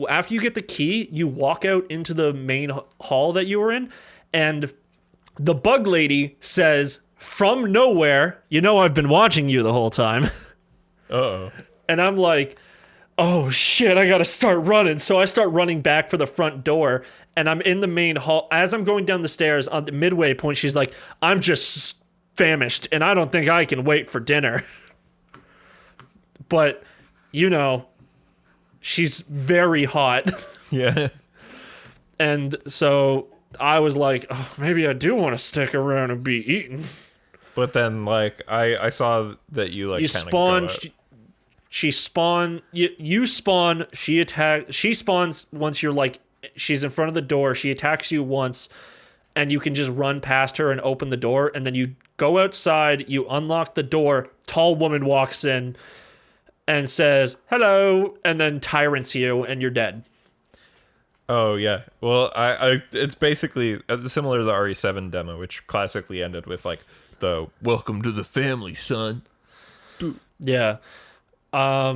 after you get the key, you walk out into the main hall that you were in, and the bug lady says, from nowhere, I've been watching you the whole time. Uh-oh. And I'm like, oh shit, I gotta start running. So I start running back for the front door, and I'm in the main hall. As I'm going down the stairs on the midway point, she's like, I'm just famished, and I don't think I can wait for dinner. But, she's very hot. Yeah. And so I was like, oh, maybe I do want to stick around and be eaten. But then, like, I saw that you, like, You kind of spawn, she spawn, you spawn, she spawns once you're, like, she's in front of the door, she attacks you once, and you can just run past her and open the door, and then you go outside, you unlock the door, tall woman walks in and says, hello, and then tyrants you, and you're dead. Oh, yeah. Well, I it's basically similar to the RE7 demo, which classically ended with, like, the welcome to the family, son. Yeah. I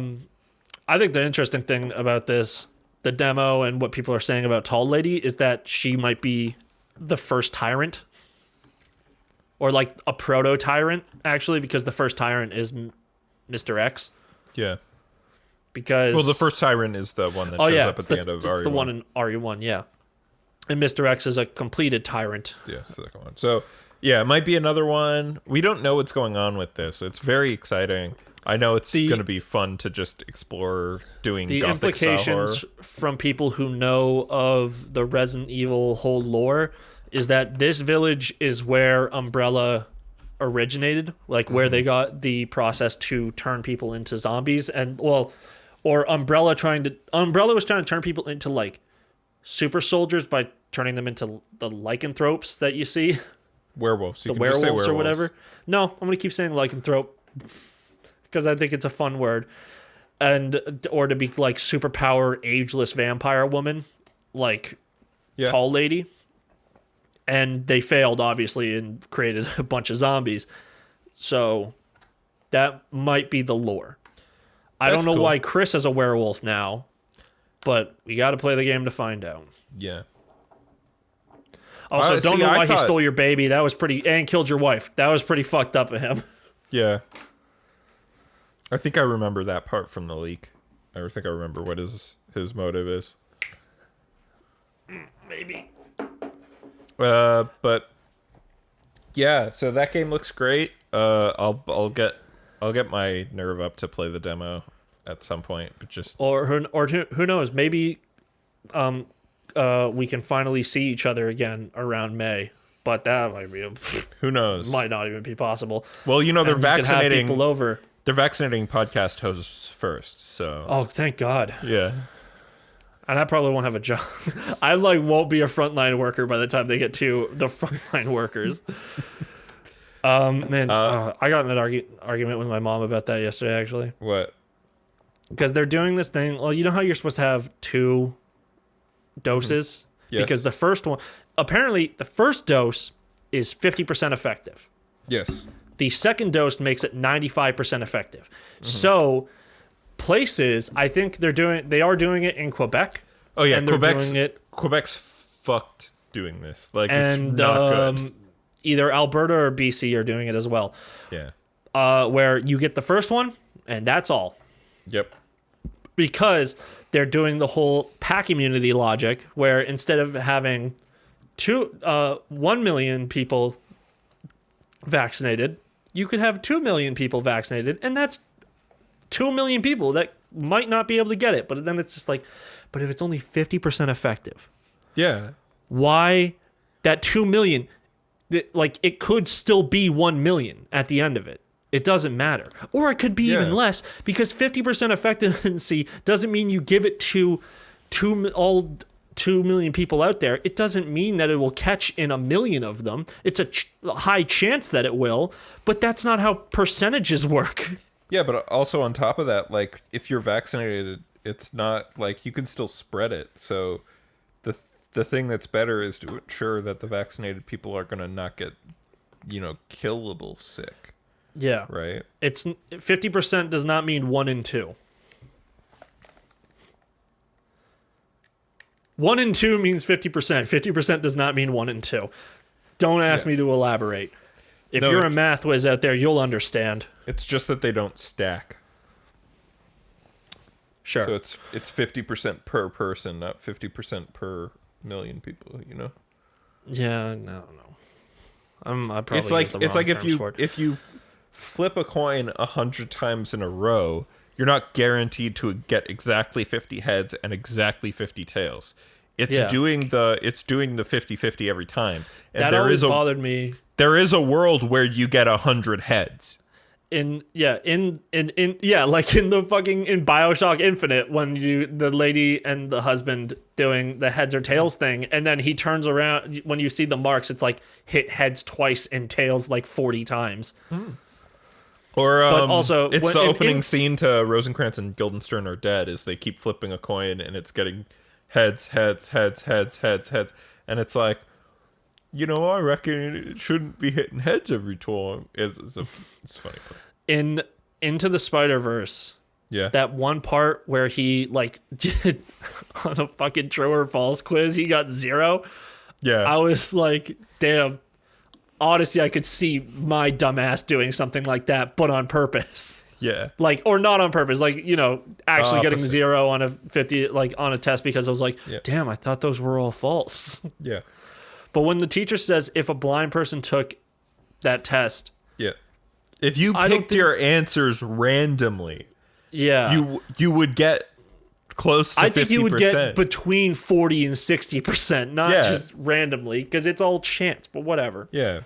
think the interesting thing about this, the demo and what people are saying about Tall Lady, is that she might be the first tyrant. Or like a proto-tyrant, actually, because the first tyrant is Mr. X. Yeah. Because... Well, the first tyrant is the one that shows up at the end of RE1. It's the one in RE1, yeah. And Mr. X is a completed tyrant. Yeah, it's the second one. So... yeah, it might be another one. We don't know what's going on with this. It's very exciting. I know it's going to be fun to just explore doing the Gothic style horror. implications from people who know of the Resident Evil whole lore is that this village is where Umbrella originated, like where they got the process to turn people into zombies, and or Umbrella was trying to turn people into like super soldiers by turning them into the lycanthropes that you see. Werewolves. You the can werewolves, just say werewolves or whatever. No, I'm gonna keep saying lycanthrope because I think it's a fun word, or to be like superpower ageless vampire woman, like Tall Lady. And they failed obviously and created a bunch of zombies. So that might be the lore. I don't know why Chris is a werewolf now, but we got to play the game to find out. Yeah. Also, don't know why he stole your baby. That was and killed your wife. That was pretty fucked up of him. Yeah. I think I remember that part from the leak. I think I remember what his motive is. Maybe. But yeah, so that game looks great. I'll get my nerve up to play the demo at some point, but just who knows? Maybe we can finally see each other again around May, but that might be who knows? Might not even be possible. Well, they're vaccinating people over. They're vaccinating podcast hosts first, so oh, thank God. Yeah. And I probably won't have a job. I won't be a frontline worker by the time they get to the frontline workers. Man, I got in an argument with my mom about that yesterday, actually. What? Because they're doing this thing. Well, you know how you're supposed to have 2 doses? Yes. Because the first one, apparently the first dose is 50% effective. Yes. The second dose makes it 95% effective. So places, I think they are doing it in Quebec. Oh yeah, and they're doing it. Quebec's fucked doing this. Like, it's not good. Either Alberta or BC are doing it as well. Yeah. Where you get the first one and that's all. Yep. Because they're doing the whole pack immunity logic, where instead of having 1 million people vaccinated, you could have 2 million people vaccinated, and that's 2 million people that might not be able to get it. But then it's just like, but if it's only 50% effective, yeah, why that 2 million? Like, it could still be 1 million at the end of it. It doesn't matter. Or it could be even less, because 50% effectiveness doesn't mean you give it to all 2 million people out there. It doesn't mean that it will catch in 1 million of them. It's a high chance that it will, but that's not how percentages work. Yeah, but also on top of that, like, if you're vaccinated, it's not like you can still spread it. So the thing that's better is to ensure that the vaccinated people are going to not get, killable sick. Yeah. Right? It's 50% does not mean 1 in 2. 1 in 2 means 50%. 50% does not mean 1 in 2. Don't ask me to elaborate. If you're a math whiz out there, you'll understand. It's just that they don't stack. Sure. So it's 50% per person, not 50% per million people. You know. Yeah, no. I probably It's like use the wrong terms for it. if you flip a coin 100 times in a row, you're not guaranteed to get exactly 50 heads and exactly 50 tails. It's Yeah. doing the 50-50 every time. And That always bothered me. There is a world where you get 100 heads. Like in the fucking in BioShock Infinite, when the lady and the husband doing the heads or tails thing, and then he turns around when you see the marks, it's like hit heads twice and tails like 40 times. Or But also, it's when- the in- opening in- scene to Rosencrantz and Guildenstern Are Dead is they keep flipping a coin and it's getting heads, and it's like, I reckon it shouldn't be hitting heads every time. It's funny. In Into the Spider-Verse, Yeah. that one part where he like on a fucking true or false quiz, he got 0. Yeah. I was like, damn. Honestly, I could see my dumbass doing something like that, but on purpose. Yeah. Like, or not on purpose, like, actually getting Opposite. 0 on a 50, like on a test, because I was like, Yeah. damn, I thought those were all false. Yeah. But when the teacher says if a blind person took that test, Yeah. If you I don't picked think- your answers randomly, yeah, you would get close to 50%. I think you would get between 40 and 60%, not Yeah. just randomly, because it's all chance, but whatever. Yeah.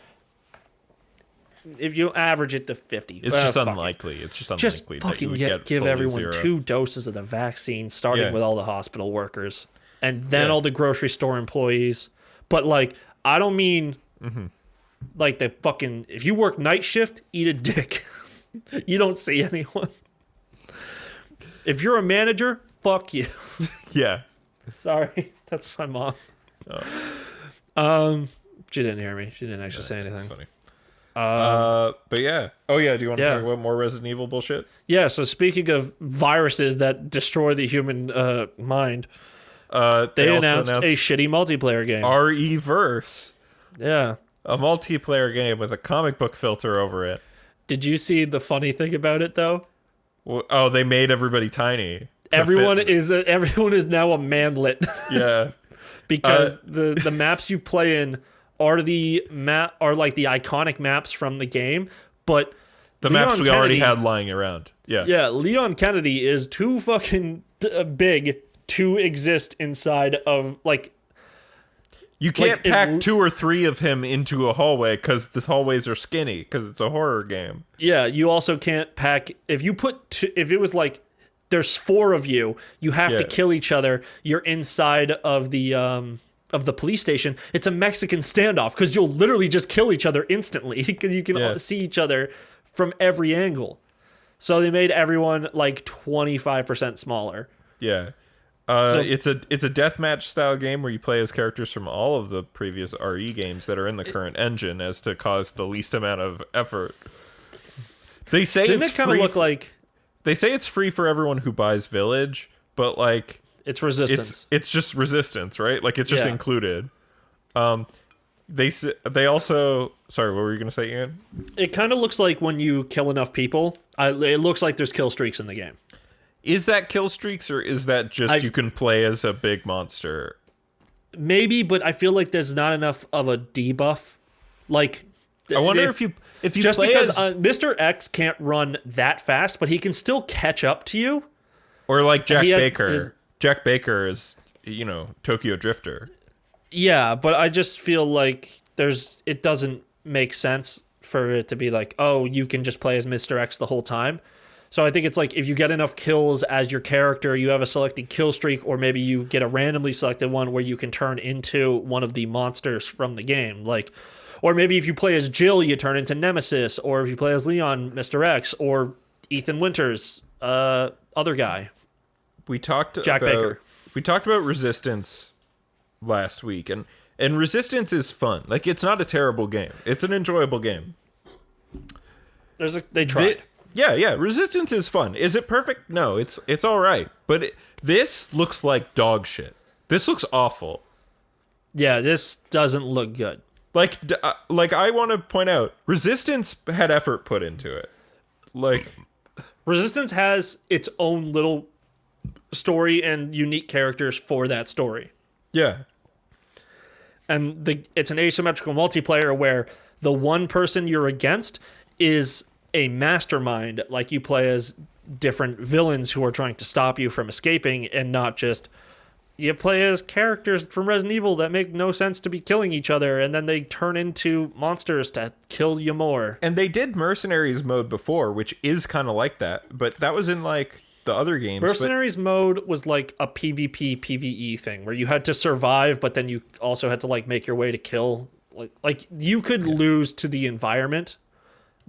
If you average it to 50. It's just fuck it. unlikely. It's just Just unlikely that you fucking would get give fully everyone 0. 2 doses of the vaccine, starting Yeah. with all the hospital workers, and then Yeah. all the grocery store employees. But like, I don't mean like the fucking. If you work night shift, eat a dick. You don't see anyone. If you're a manager, fuck you. Yeah. Sorry, that's my mom. Oh. She didn't hear me. She didn't actually say That's anything. funny. But yeah. Oh yeah. Do you want to Yeah. talk about more Resident Evil bullshit? Yeah. So speaking of viruses that destroy the human mind, they also announced a shitty multiplayer game. RE-verse, Yeah. a multiplayer game with a comic book filter over it. Did you see the funny thing about it though? Oh, they made everybody tiny. to Everyone fit- is now a manlet Yeah. because the maps you play in are like the iconic maps from the game, but The Leon maps we already Kennedy- had lying around. Yeah. Yeah, Leon Kennedy is too fucking big to exist inside of like. You can't Like, it- pack 2 or 3 of him into a hallway because the hallways are skinny because it's a horror game. Yeah, you also can't pack if you put if it was like there's 4 of you, you have to Yeah. kill each other. You're inside of the police station. It's a Mexican standoff because you'll literally just kill each other instantly because you can Yeah. see each other from every angle. So they made everyone like 25% smaller. Yeah. So- It's a deathmatch style game where you play as characters from all of the previous RE games that are in the current engine as to cause the least amount of effort. They say Didn't it's it kind of free. look like They say it's free for everyone who buys Village, but like it's Resistance? it's just Resistance, right? Like it's just Yeah. included. They also sorry, what were you gonna say, Ian? It kind of looks like when you kill enough people, it looks like there's kill streaks in the game. Is that kill streaks or is that just you can play as a big monster? Maybe, but I feel like there's not enough of a debuff. Like, I wonder if you just play because as Mr. X can't run that fast, but he can still catch up to you. or like Jack he has Baker. his- Jack Baker is Tokyo Drifter. Yeah, but I just feel like it doesn't make sense for it to be like, oh, you can just play as Mr. X the whole time. So I think it's like if you get enough kills as your character, you have a selected kill streak, or maybe you get a randomly selected one where you can turn into one of the monsters from the game. Like, or maybe if you play as Jill, you turn into Nemesis, or if you play as Leon, Mr. X, or Ethan Winters, other guy. Jack Baker. We talked about Resistance last week, and Resistance is fun. Like, it's not a terrible game. It's an enjoyable game. They tried. Yeah. Resistance is fun. Is it perfect? No, it's all right. But this looks like dog shit. This looks awful. Yeah, this doesn't look good. Like I want to point out, Resistance had effort put into it. Like, Resistance has its own little story and unique characters for that story. Yeah. And it's an asymmetrical multiplayer where the one person you're against is a mastermind. Like, you play as different villains who are trying to stop you from escaping, and not just you play as characters from Resident Evil that make no sense to be killing each other, and then they turn into monsters to kill you more. And they did Mercenaries mode before, which is kind of like that, but that was in like the other games. Mercenaries mode was like a PvP PvE thing where you had to survive, but then you also had to like make your way to kill. Like you could lose to the environment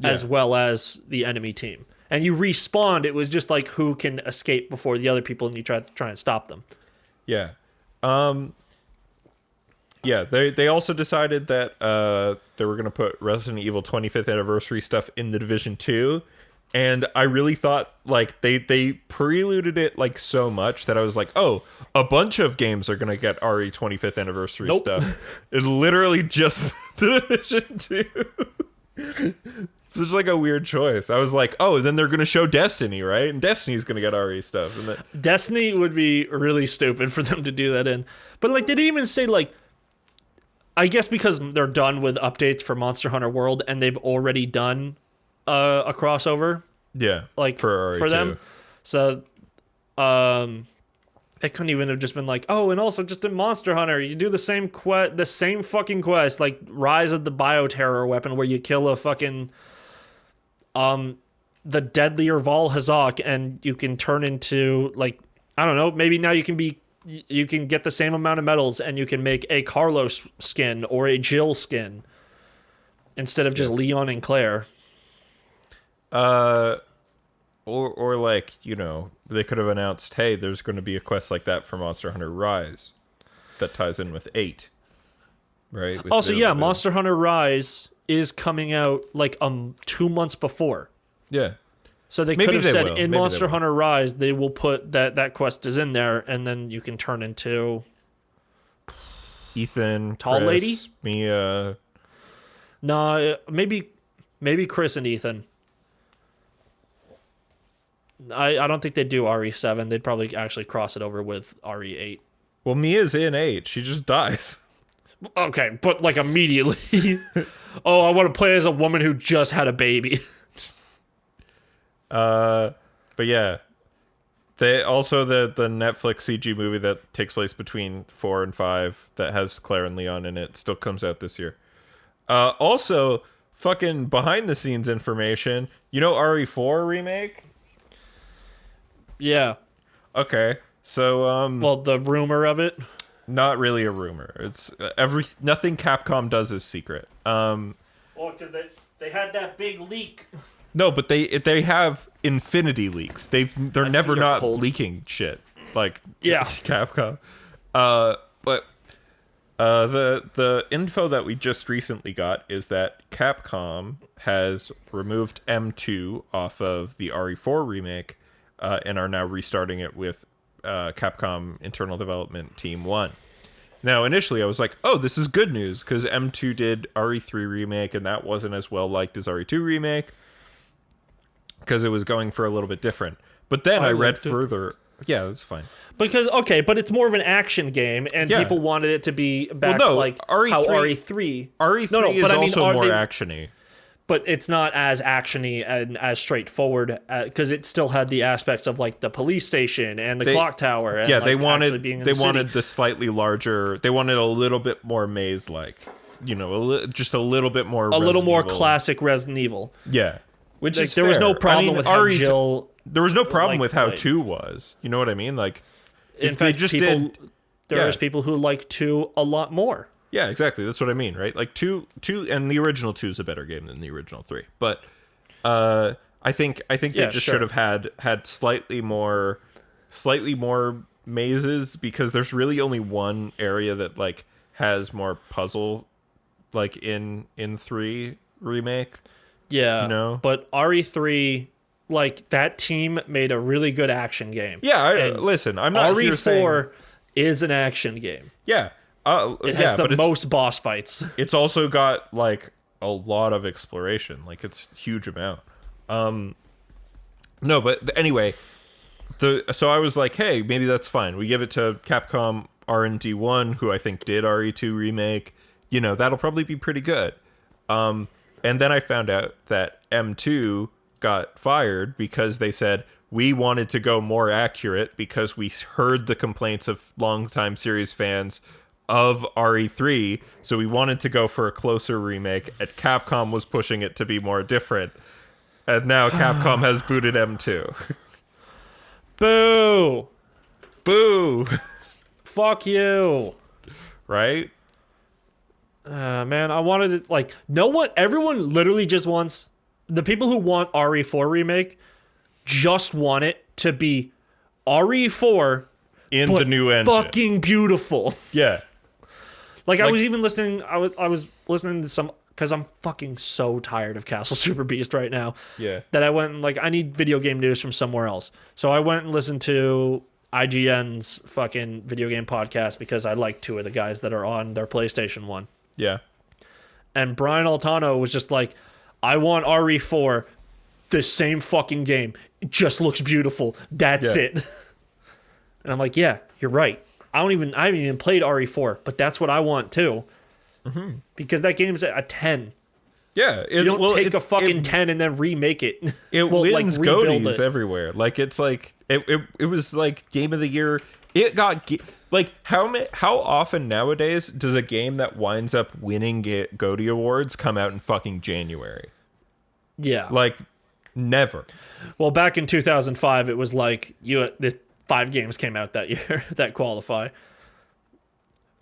as well as the enemy team. And you respawned, it was just like who can escape before the other people, and you try and stop them. Yeah. Yeah, they also decided that they were going to put Resident Evil 25th anniversary stuff in the Division 2, and I really thought like they preluded it like so much that I was like, "Oh, a bunch of games are going to get RE 25th anniversary stuff." It's literally just the Division 2. So it's like a weird choice. I was like, "Oh, then they're going to show Destiny, right? And Destiny's going to get RE stuff." And then Destiny would be really stupid for them to do that in. But like, they didn't even say like, I guess because they're done with updates for Monster Hunter World and they've already done a crossover. Yeah, like for them. So they couldn't even have just been like, oh, and also just in Monster Hunter, you do the same fucking quest, like Rise of the Bioterror Weapon, where you kill a fucking the deadlier Val Hazak, and you can turn into, like, I don't know, maybe now you can get the same amount of medals and you can make a Carlos skin or a Jill skin instead of just Leon and Claire. Or like, you know, they could have announced, hey, there's going to be a quest like that for Monster Hunter Rise that ties in with 8. Right? With Also, yeah, Monster Hunter Rise is coming out like 2 months before. Yeah. So they could have said in Monster Hunter Rise they will put that quest is in there, and then you can turn into Ethan, Tall Chris, Mia. Nah, maybe Chris and Ethan. I don't think they'd do RE7. They'd probably actually cross it over with RE8. Well, Mia's in 8. She just dies. Okay, but like immediately. Oh, I want to play as a woman who just had a baby. But yeah. They also the Netflix CG movie that takes place between 4 and 5 that has Claire and Leon in it still comes out this year. Also, fucking behind the scenes information. You know RE4 remake? Yeah. Okay. So well, the rumor of it. Not really a rumor. It's nothing Capcom does is secret. Well, because they had that big leak. No, but they have infinity leaks. They're never not leaking shit like Capcom. But the info that we just recently got is that Capcom has removed M2 off of the RE4 remake and are now restarting it with Capcom Internal Development Team 1. Now, initially, I was like, oh, this is good news, because M2 did RE3 remake, and that wasn't as well liked as RE2 remake, because it was going for a little bit different. But then I read further. Yeah, that's fine. Because, okay, but it's more of an action game, and people wanted it to be back like RE3, how RE3... RE3 is also more action-y. But it's not as actiony and as straightforward because it still had the aspects of like the police station and the clock tower. And, yeah, like, they wanted the slightly larger. They wanted a little bit more maze-like, you know, just a little bit more. A little more classic Resident Evil. Yeah, which like, is there fair. was no problem with how Jill. There was no problem with how 2 was. You know what I mean? Like, in fact, there's people who like 2 a lot more. Yeah, exactly. That's what I mean, right? Like 2 and the original 2 is a better game than the original 3. But I think they just should have had slightly more mazes, because there's really only one area that like has more puzzle, like in 3 remake. Yeah, you know? But RE3, like, that team made a really good action game. Yeah, listen, I'm not RE4 here saying... is an action game. Yeah. It has the most boss fights. It's also got like a lot of exploration. Like, it's a huge amount. No, but anyway, So I was like, hey, maybe that's fine. We give it to Capcom R&D1, who I think did RE2 remake. You know, that'll probably be pretty good. And then I found out that M2 got fired because they said we wanted to go more accurate because we heard the complaints of longtime series fans of RE3, so we wanted to go for a closer remake, and Capcom was pushing it to be more different. And now Capcom has booted M2. Boo! Boo! Fuck you. Right? Man, I wanted it, like, no one, everyone literally just wants, the people who want RE4 remake just want it to be RE4 In the new engine. fucking beautiful. Yeah. Like, I was even listening, I was listening to some, because I'm fucking so tired of Castle Super Beast right now. Yeah. That I went and, like, I need video game news from somewhere else. So I went and listened to IGN's fucking video game podcast because I like two of the guys that are on their PlayStation one. Yeah. And Brian Altano was just like, I want RE4, the same fucking game. It just looks beautiful. That's it. And I'm like, yeah, you're right. I haven't even played RE4, but that's what I want too. Mm-hmm. Because that game's a 10. Yeah. You don't take a fucking 10 and then remake it. It wins like, rebuild GOTYs it. everywhere. Like, it's like, it was like Game of the Year. It got, like, how often nowadays does a game that winds up winning GOTY awards come out in fucking January? Yeah. Like, never. Well, back in 2005, it was like the 5 games came out that year that qualify.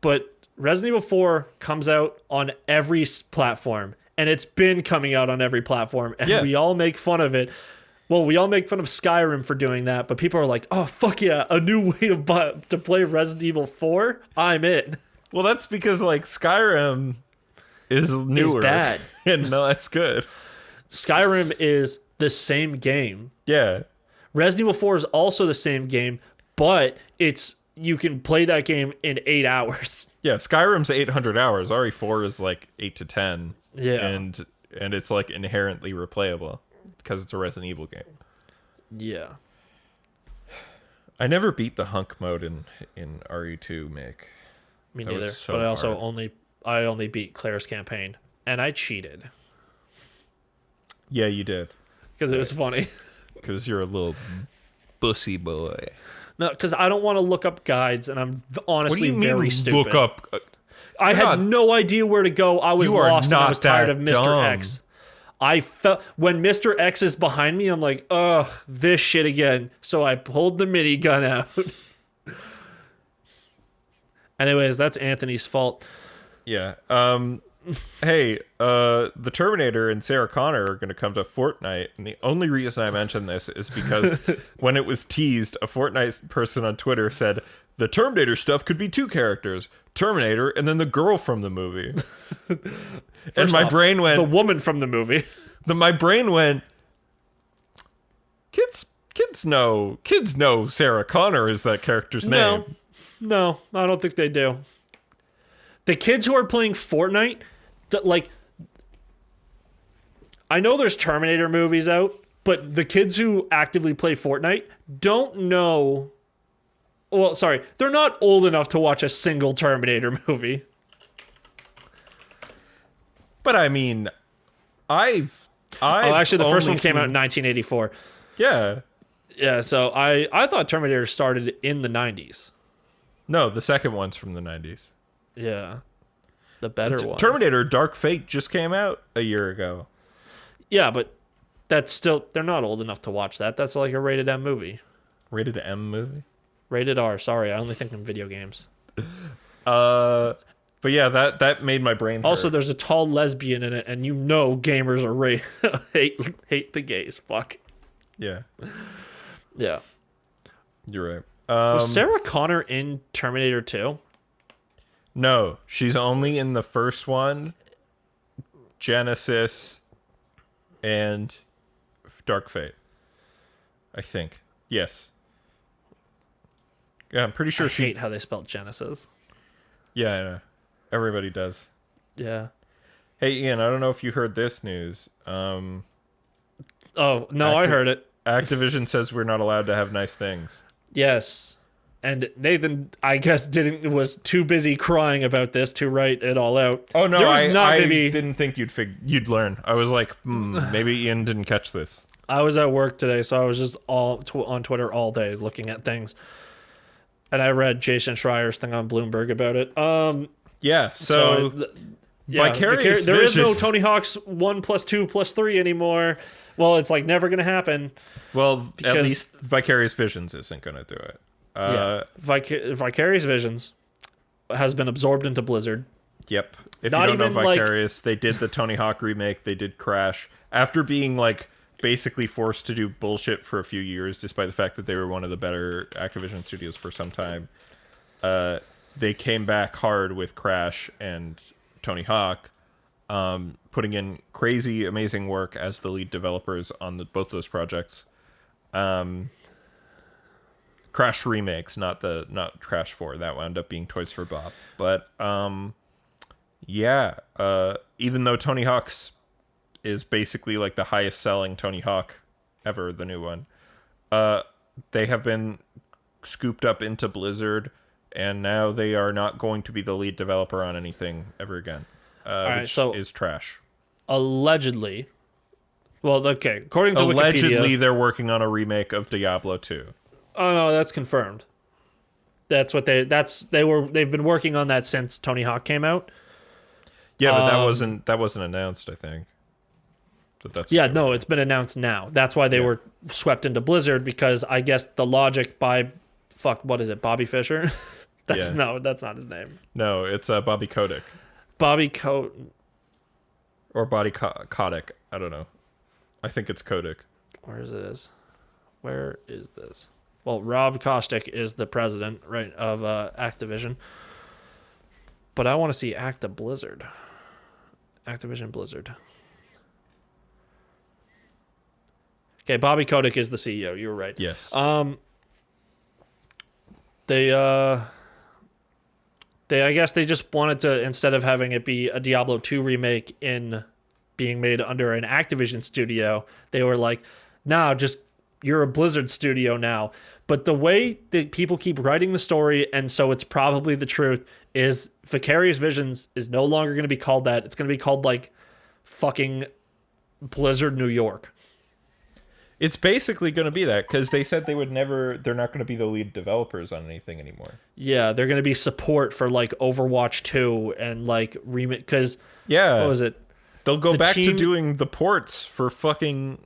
But Resident Evil 4 comes out on every platform, and it's been coming out on every platform, and we all make fun of it. Well, we all make fun of Skyrim for doing that, but people are like, oh, fuck yeah, a new way to play Resident Evil 4? I'm in. Well, that's because, like, Skyrim is newer. It's bad. And no, that's good. Skyrim is the same game. Yeah. Resident Evil 4 is also the same game, but you can play that game in 8 hours. Yeah, Skyrim's 800 hours. RE4 is like 8 to 10. Yeah. And it's like inherently replayable because it's a Resident Evil game. Yeah. I never beat the hunk mode in RE2, Mick. Me That neither. was so But I also hard. only beat Claire's campaign, and I cheated Yeah, you did. because it was funny. Because you're a little bussy boy. No, because I don't want to look up guides, and I'm honestly What do you mean very stupid. look up? I had no idea where to go. I was You are lost, and I was not tired that of Mr. dumb. X. I felt when Mr. X is behind me, I'm like, ugh, this shit again. So I pulled the minigun out. Anyways, that's Anthony's fault. Yeah. Hey, the Terminator and Sarah Connor are going to come to Fortnite, and the only reason I mention this is because when it was teased, a Fortnite person on Twitter said the Terminator stuff could be 2 characters, Terminator, and then the girl from the movie. And my brain went, the woman from the movie. my brain went, kids know Sarah Connor is that character's name. No, I don't think they do. The kids who are playing Fortnite, I know there's Terminator movies out, but the kids who actively play Fortnite don't know. Well, sorry, they're not old enough to watch a single Terminator movie. But I mean, I've actually, the first only one came out in seen- 1984. Yeah. Yeah, so I thought Terminator started in the 90s. No, the second one's from the 90s. Yeah. The better one. Terminator Dark Fate just came out a year ago. Yeah, but that's still, they're not old enough to watch that. That's like a rated M movie. Rated M movie? Rated R, sorry. I only think in video games. But yeah, that made my brain hurt. Also, there's a tall lesbian in it, and you know gamers are hate the gays. Fuck. Yeah, Yeah. you're right. Was Sarah Connor in Terminator 2? No, she's only in the first one, Genesis, and Dark Fate. I think. Yes. Yeah, I'm pretty sure I hate how they spelled Genesis. Yeah, I know. Everybody does. Yeah. Hey, Ian, I don't know if you heard this news. Oh, no, I heard it. Activision says we're not allowed to have nice things. Yes. And Nathan, I guess, was too busy crying about this to write it all out. Oh no, There was I maybe, didn't think you'd learn. I was like, maybe Ian didn't catch this. I was at work today, so I was just on Twitter all day looking at things. And I read Jason Schreier's thing on Bloomberg about it. Yeah, so Vicarious there is no Visions. Tony Hawk's 1+2+3 anymore. Well, it's like never going to happen. Well, at because- least Vicarious Visions isn't going to do it. Vicarious Visions has been absorbed into Blizzard. Yep. If Not you don't know even, like- Vicarious, they did the Tony Hawk remake. They did Crash. After being like basically forced to do bullshit for a few years, despite the fact that they were one of the better Activision studios for some time, they came back hard with Crash and Tony Hawk, putting in crazy, amazing work as the lead developers on both those projects. Crash remakes, not Crash 4. That wound up being Toys for Bob. But even though Tony Hawk's is basically like the highest selling Tony Hawk ever, the new one, they have been scooped up into Blizzard, and now they are not going to be the lead developer on anything ever again, which is trash. Allegedly, according to Allegedly, Wikipedia, they're working on a remake of Diablo 2. Oh no, that's confirmed. That's what they've been working on that since Tony Hawk came out. Yeah, but that wasn't announced, I think. But that's it's been announced now. That's why they were swept into Blizzard, because I guess the logic by what is it, Bobby Fischer? That's not his name. No, it's Bobby Kotick. Bobby Or Bobby Kotick. I don't know. I think it's Kotick. Where is this? Well, Rob Kostick is the president, right, of Activision. But I want to see Activision Blizzard. Okay, Bobby Kotick is the CEO. You were right. Yes. They I guess they just wanted to, instead of having it be a Diablo 2 remake in being made under an Activision studio, they were like, nah, just you're a Blizzard studio now. But the way that people keep writing the story, and so it's probably the truth, is Vicarious Visions is no longer going to be called that. It's going to be called like fucking Blizzard New York. It's basically going to be that, because they said they're not going to be the lead developers on anything anymore. Yeah, they're going to be support for like Overwatch 2 and like remake, because what was it? They'll go back to doing the ports for fucking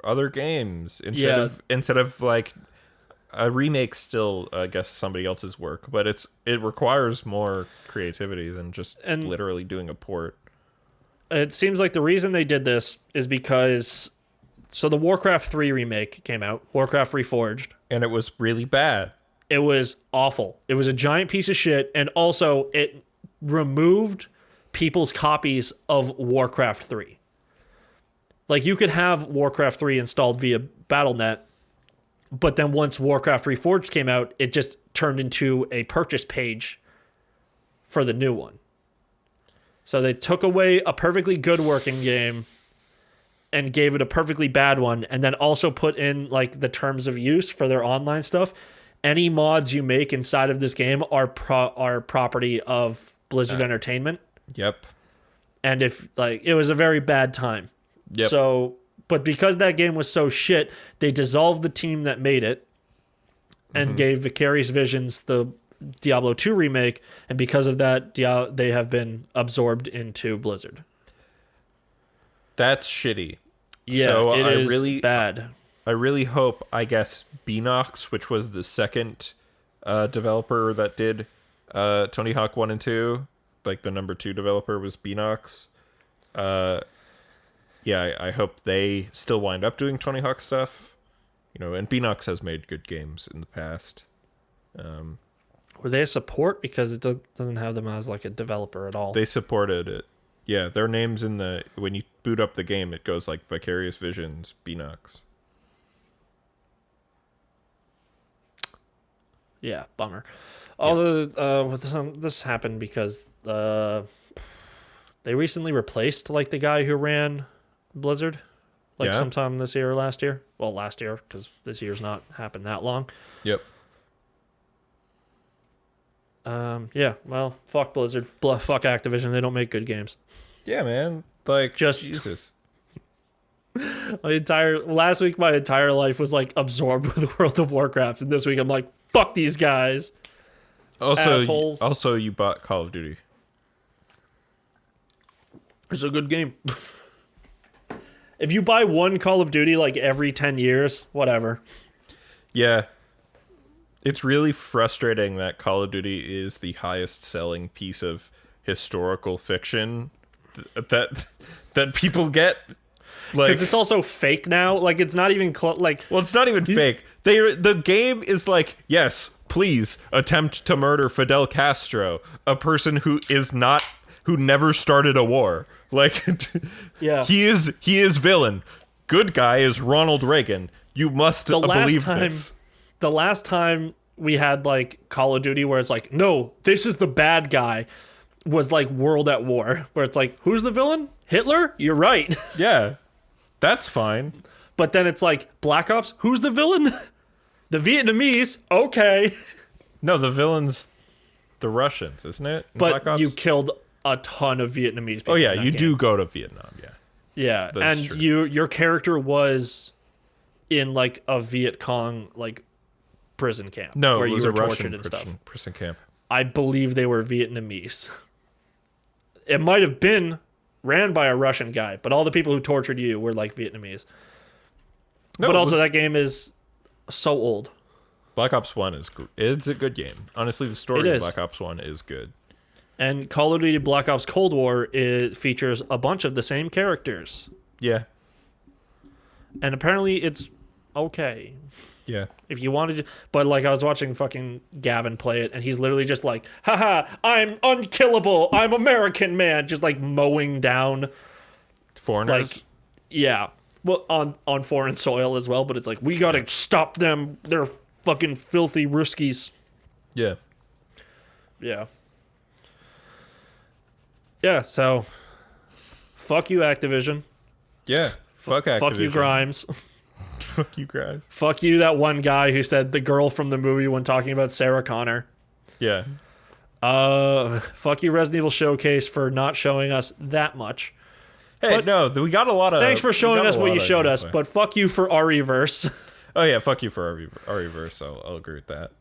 other games instead of like a remake. Still, I guess somebody else's work, but it requires more creativity than just literally doing a port. It seems like the reason they did this is because the Warcraft 3 remake came out, Warcraft Reforged, and it was really bad. It was awful. It was a giant piece of shit, and also it removed people's copies of Warcraft 3. Like, you could have Warcraft 3 installed via Battle.net, but then once Warcraft Reforged came out, it just turned into a purchase page for the new one. So they took away a perfectly good working game and gave it a perfectly bad one, and then also put in like the terms of use for their online stuff. Any mods you make inside of this game are property of Blizzard Entertainment. Yep. And if like it was a very bad time. Yep. So, but because that game was so shit, they dissolved the team that made it and gave Vicarious Visions the Diablo 2 remake, and because of that, they have been absorbed into Blizzard. That's shitty. Yeah, so it is bad. I really hope, I guess, Beanox, which was the second developer that did Tony Hawk 1 and 2, like the number 2 developer was Beanox. I hope they still wind up doing Tony Hawk stuff. And Beanox has made good games in the past. Were they a support? Because it doesn't have them as like a developer at all. They supported it. Yeah, their names when you boot up the game, it goes like Vicarious Visions, Beanox. Yeah, bummer. Also, this happened because they recently replaced like the guy who ran Blizzard. like Yeah. sometime this year or last year. Well, last year, because this year's not happened that long. Yep. Yeah, well, fuck Blizzard. Fuck Activision. They don't make good games. Yeah, man. Like, Just- Jesus. Last week, my entire life was like absorbed with World of Warcraft, and this week I'm like, fuck these guys. Assholes. Also, you bought Call of Duty. It's a good game. If you buy one Call of Duty like every 10 years, whatever. Yeah. It's really frustrating that Call of Duty is the highest selling piece of historical fiction that people get. Like, Because it's also fake now. Like, it's not even well, it's not even fake. The game is like, yes, please attempt to murder Fidel Castro, a person who never started a war. Like, Yeah. he is villain. Good guy is Ronald Reagan. You must believe this. The last time we had like Call of Duty where it's like, no, this is the bad guy, was like World at War, where it's like, who's the villain? Hitler? You're right. Yeah, that's fine. But then it's like, Black Ops? Who's the villain? The Vietnamese? Okay. No, the villain's the Russians, isn't it? in Black But Ops? you killed a ton of Vietnamese people. Oh yeah, in that you game. do go to Vietnam. Yeah. Yeah, That's and true. your character was in like a Viet Cong like prison camp. No, where it was you a were Russian tortured and stuff. prison camp. I believe they were Vietnamese. It might have been ran by a Russian guy, but all the people who tortured you were like Vietnamese. No, But it also, was- that game is so old. Black Ops 1 it's a good game. Honestly, the story It of is. Black Ops 1 is good. And Call of Duty Black Ops Cold War, it features a bunch of the same characters. Yeah. And apparently it's okay. Yeah. If you wanted to, but like I was watching fucking Gavin play it, and he's literally just like, haha, I'm unkillable, I'm American man, just like mowing down, Foreigners? like, yeah, well, on foreign soil as well, but it's like, we gotta stop them, they're fucking filthy Ruskies. Yeah. Yeah. Yeah, so, fuck you, Activision. Yeah. Fuck Activision. Fuck you, Grimes. Fuck you, Grimes. Fuck you, that one guy who said the girl from the movie when talking about Sarah Connor. Yeah. Fuck you, Resident Evil Showcase, for not showing us that much. Hey, But- no, we got a lot of... Thanks for showing we got us a what lot you of showed us, gameplay. but fuck you for RE-verse. Oh, yeah, fuck you for RE-verse. I'll agree with that.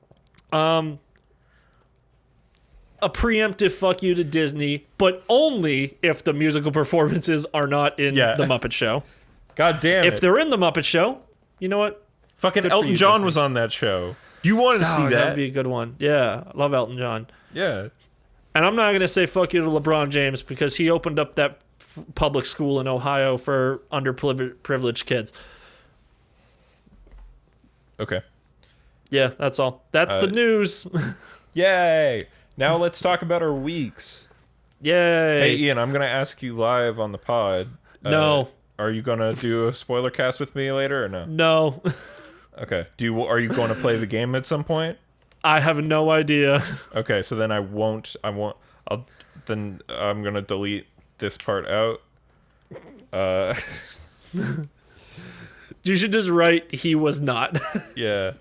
A preemptive fuck you to Disney, but only if the musical performances are not in Yeah. The Muppet Show. God damn If it. they're in The Muppet Show, you know what? Fucking good for Elton you, John Disney. was on that show. You wanted to see That'd that. be a good one. Yeah, I love Elton John. Yeah. And I'm not going to say fuck you to LeBron James because he opened up that public school in Ohio for underprivileged kids. Okay. Yeah, that's all. That's the news. Yay. Now let's talk about our weeks. Yay. Hey, Ian, I'm going to ask you live on the pod. No. Are you going to do a spoiler cast with me later or no? No. Okay. Are you going to play the game at some point? I have no idea. Okay, so then I'm going to delete this part out. You should just write he was not. Yeah.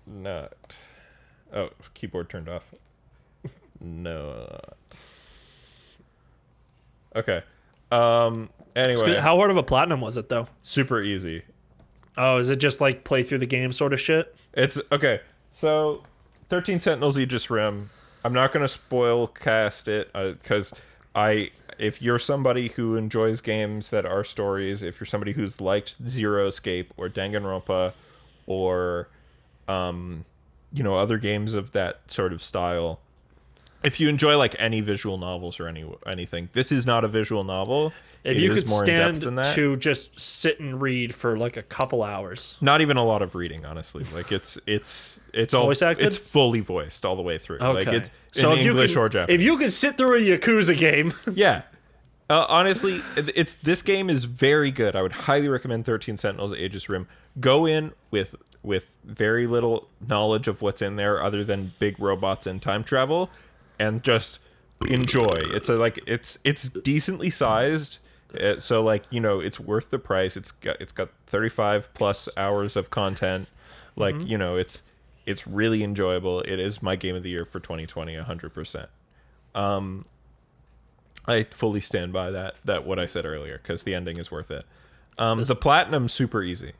Not. Oh, keyboard turned off. No. Okay. Anyway, How hard of a platinum was it though? super easy. Oh, is it just like play through the game sort of shit? It's okay. So, 13 Sentinels Aegis Rim. I'm not going to spoil cast it because if you're somebody who enjoys games that are stories, if you're somebody who's liked Zero Escape or Danganronpa or other games of that sort of style, if you enjoy like any visual novels or anything, this is not a visual novel. If It you is could more stand in-depth than that. to just sit and read for like a couple hours. Not even a lot of reading, honestly. Like it's all Voice acted? It's fully voiced all the way through. Okay. Like it's So in if you English can- or Japanese. If you can sit through a Yakuza game, Yeah. Honestly, this game is very good. I would highly recommend 13 Sentinels Aegis Rim. Go in with very little knowledge of what's in there other than big robots and time travel, and just enjoy. It's decently sized. So like, it's worth the price. It's got 35 plus hours of content. Like, it's really enjoyable. It is my game of the year for 2020, 100%. I fully stand by that what I said earlier, because the ending is worth it. The platinum's super easy.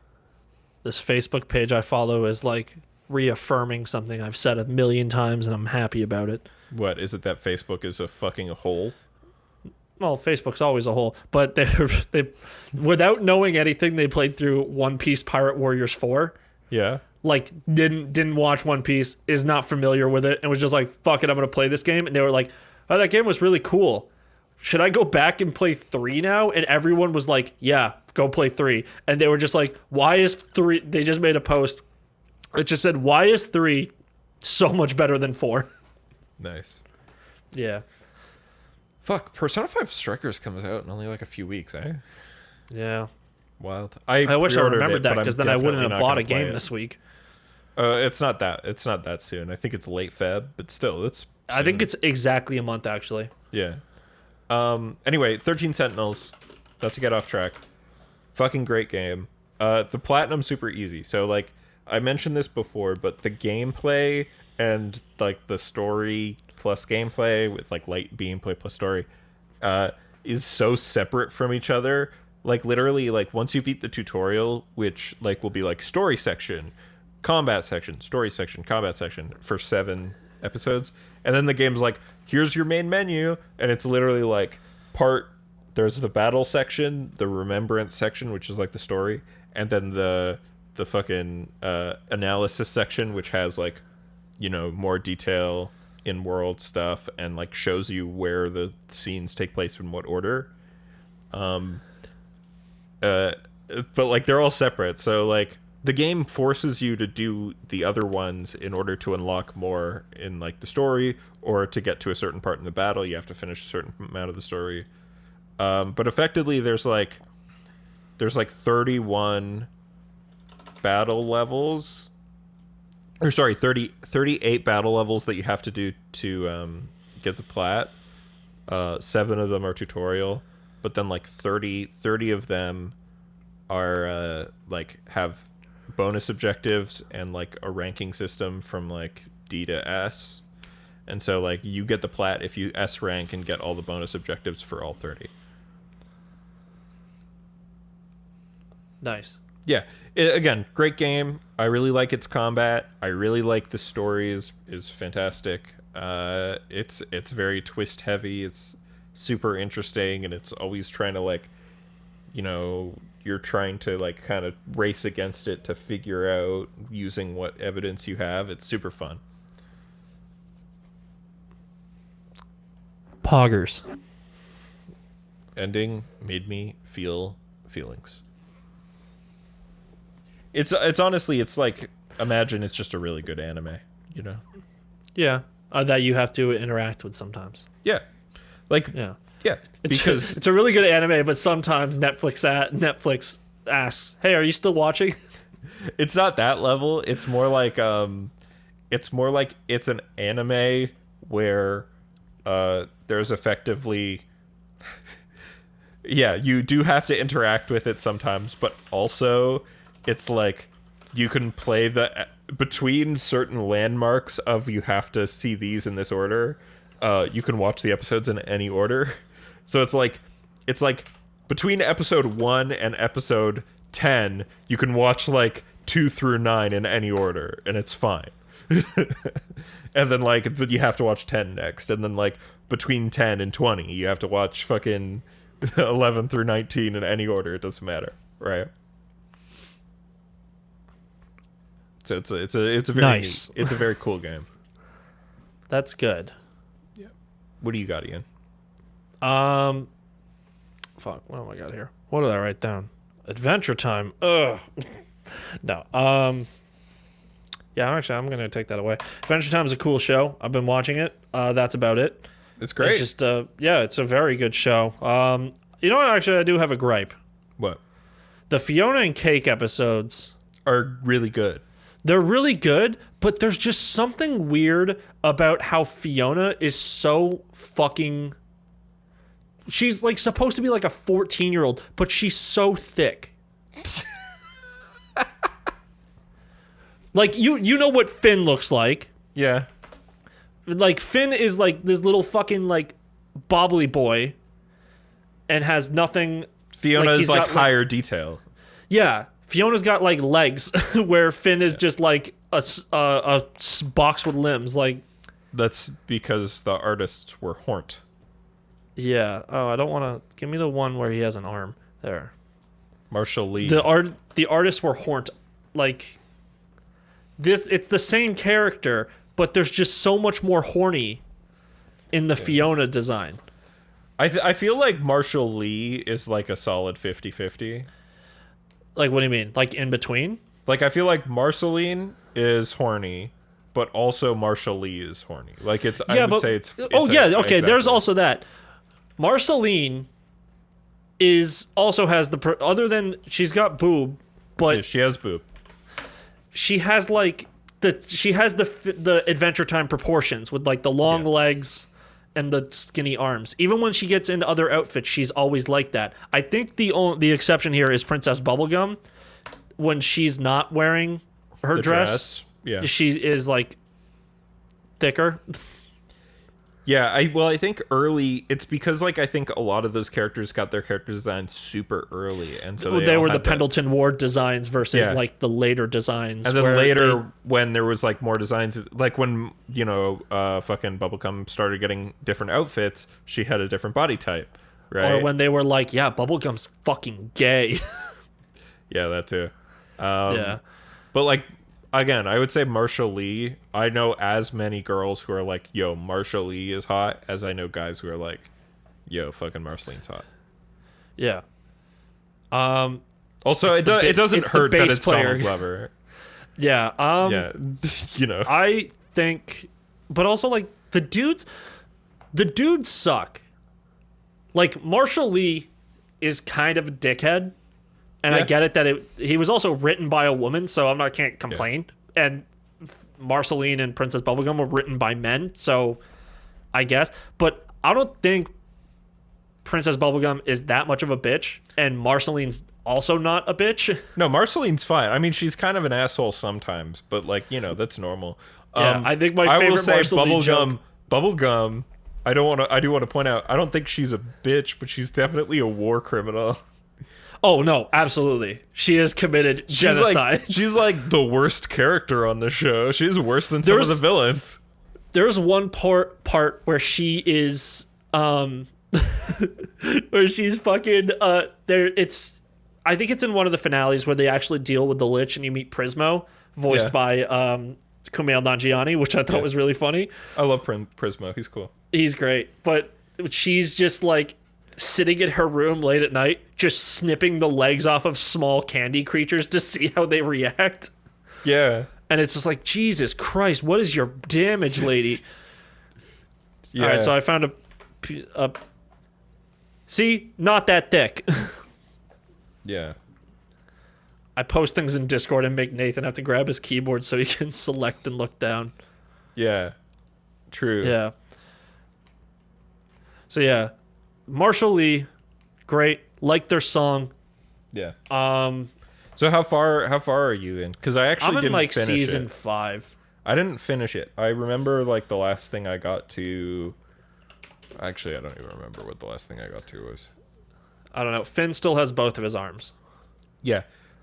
This Facebook page I follow is like reaffirming something I've said a million times, and I'm happy about it. What is it, that Facebook is a fucking hole? Well, Facebook's always a hole, but they without knowing anything, they played through One Piece Pirate Warriors 4. Yeah. Like didn't watch One Piece, is not familiar with it, and was just like, fuck it, I'm gonna play this game. And they were like, oh, that game was really cool. Should I go back and play 3 now? And everyone was like, yeah, go play 3. And they were just like, why is 3? They just made a post. It just said, why is 3 so much better than 4? Nice. Yeah. Fuck, Persona 5 Strikers comes out in only like a few weeks, eh? Yeah. Wild. I wish I remembered that, because then I wouldn't have bought a game it this week. It's not that soon. I think it's late Feb, but still, it's soon. I think it's exactly a month, actually. Yeah. Anyway, 13 Sentinels. Not to get off track. Fucking great game. The platinum super easy. So like I mentioned this before, but the gameplay and like the story plus gameplay with like light gameplay plus story is so separate from each other. Like literally, like once you beat the tutorial, which like will be like story section, combat section, story section, combat section for 7 episodes, and then the game's like, here's your main menu, and it's literally like there's the battle section, the remembrance section, which is like the story, and then the fucking analysis section, which has like, more detail in world stuff and like shows you where the scenes take place in what order. But like they're all separate, so like the game forces you to do the other ones in order to unlock more in like the story, or to get to a certain part in the battle you have to finish a certain amount of the story. But effectively there's like 31 battle levels, or sorry, 38 battle levels that you have to do to get the plat. 7 of them are tutorial, but then like 30 of them are like have bonus objectives and like a ranking system from like D to S. And so like you get the plat if you S rank and get all the bonus objectives for all 30. Nice. Yeah. Again, great game. I really like its combat. I really like the story is fantastic. It's very twist heavy. It's super interesting, and it's always trying to like, you're trying to like kind of race against it to figure out using what evidence you have. It's super fun. Poggers. Ending made me feel feelings. It's honestly, it's like, imagine it's just a really good anime, Yeah. That you have to interact with sometimes. Yeah. Like, Yeah. yeah, because it's a really good anime, but sometimes Netflix asks, "Hey, are you still watching?" it's not that level. It's more like it's an anime where there's effectively yeah, you do have to interact with it sometimes, but also it's like you can play between certain landmarks of you have to see these in this order. You can watch the episodes in any order. So it's like between episode 1 and episode 10, you can watch like 2 through 9 in any order, and it's fine. And then like you have to watch 10 next, and then like between 10 and 20, you have to watch fucking 11 through 19 in any order. It doesn't matter, right? So it's a very nice. It's a very cool game. That's good. Yeah. What do you got, Ian? Fuck. What have I got here? What did I write down? Adventure Time. Ugh. No. Yeah, actually, I'm gonna take that away. Adventure Time is a cool show. I've been watching it. That's about it. It's great. It's just it's a very good show. You know what? Actually, I do have a gripe. What? The Fiona and Cake episodes are really good. They're really good, but there's just something weird about how Fiona is so fucking she's like supposed to be like a 14-year-old, but she's so thick. Like you know what Finn looks like. Yeah. Like Finn is like this little fucking like bobbly boy and has nothing. Fiona's like got, higher detail. Yeah. Fiona's got like legs where Finn is just like a box with limbs. Like, that's because the artists were horned. Yeah. Oh, I don't want to. Give me the one where he has an arm. There. Marshall Lee. The artists were horned. Like this, it's the same character, but there's just so much more horny in the Fiona design. I feel like Marshall Lee is like a solid 50-50. Like, what do you mean? Like in between? Like, I feel like Marceline is horny, but also Marshall Lee is horny. Like, it's, Yeah, I would but say it's oh yeah, okay. exactly. There's also that. Marceline is also has other than she's got boob, but Yeah, she has boob. she has like the Adventure Time proportions with like the long legs and the skinny arms. Even when she gets into other outfits, she's always like that. I think the exception here is Princess Bubblegum. When she's not wearing her The dress. Yeah. she is like thicker. Yeah, I think early, it's because, like, I think a lot of those characters got their character designs super early, and so They all were the had that. Pendleton Ward designs versus Yeah. like the later designs. And then where later, when there was like more designs, like when fucking Bubblegum started getting different outfits, she had a different body type, right? or when they were like, yeah, Bubblegum's fucking gay. Yeah, that too. Yeah. But like, again, I would say Marshall Lee. I know as many girls who are like, "Yo, Marshall Lee is hot," as I know guys who are like, "Yo, fucking Marceline's hot." Yeah. Also, it doesn't it's the hurt that bass it's player. Donald Glover. Yeah. Yeah, I think, but also like the dudes suck. Like Marshall Lee is kind of a dickhead, and I Yeah. get it that he was also written by a woman, so can't complain. And Marceline and Princess Bubblegum were written by men, so I guess. But I don't think Princess Bubblegum is that much of a bitch, and Marceline's also not a bitch. No, Marceline's fine. I mean, she's kind of an asshole sometimes, but like, that's normal. Yeah, I think my favorite I will say Marceline joke. Bubblegum. I do want to point out. I don't think she's a bitch, but she's definitely a war criminal. Oh no, absolutely. She has committed genocide. She's like the worst character on the show. She's worse than some of the villains. There's one part where she is where she's fucking I think it's in one of the finales where they actually deal with the Lich and you meet Prismo, voiced by Kumail Nanjiani, which I thought was really funny. I love Prismo. He's cool. He's great. But she's just like sitting in her room late at night, just snipping the legs off of small candy creatures to see how they react. Yeah. And it's just like, Jesus Christ, what is your damage, lady? Yeah. All right, so I found a see, not that thick. Yeah. I post things in Discord and make Nathan have to grab his keyboard so he can select and look down. Yeah. True. Yeah. So yeah, Marshall Lee, great. Like their song. Yeah. So how far are you in? Because I actually I'm in didn't like finish season it. 5. I didn't finish it. I remember like the last thing I got to. Actually, I don't even remember what the last thing I got to was. I don't know. Finn still has both of his arms. Yeah.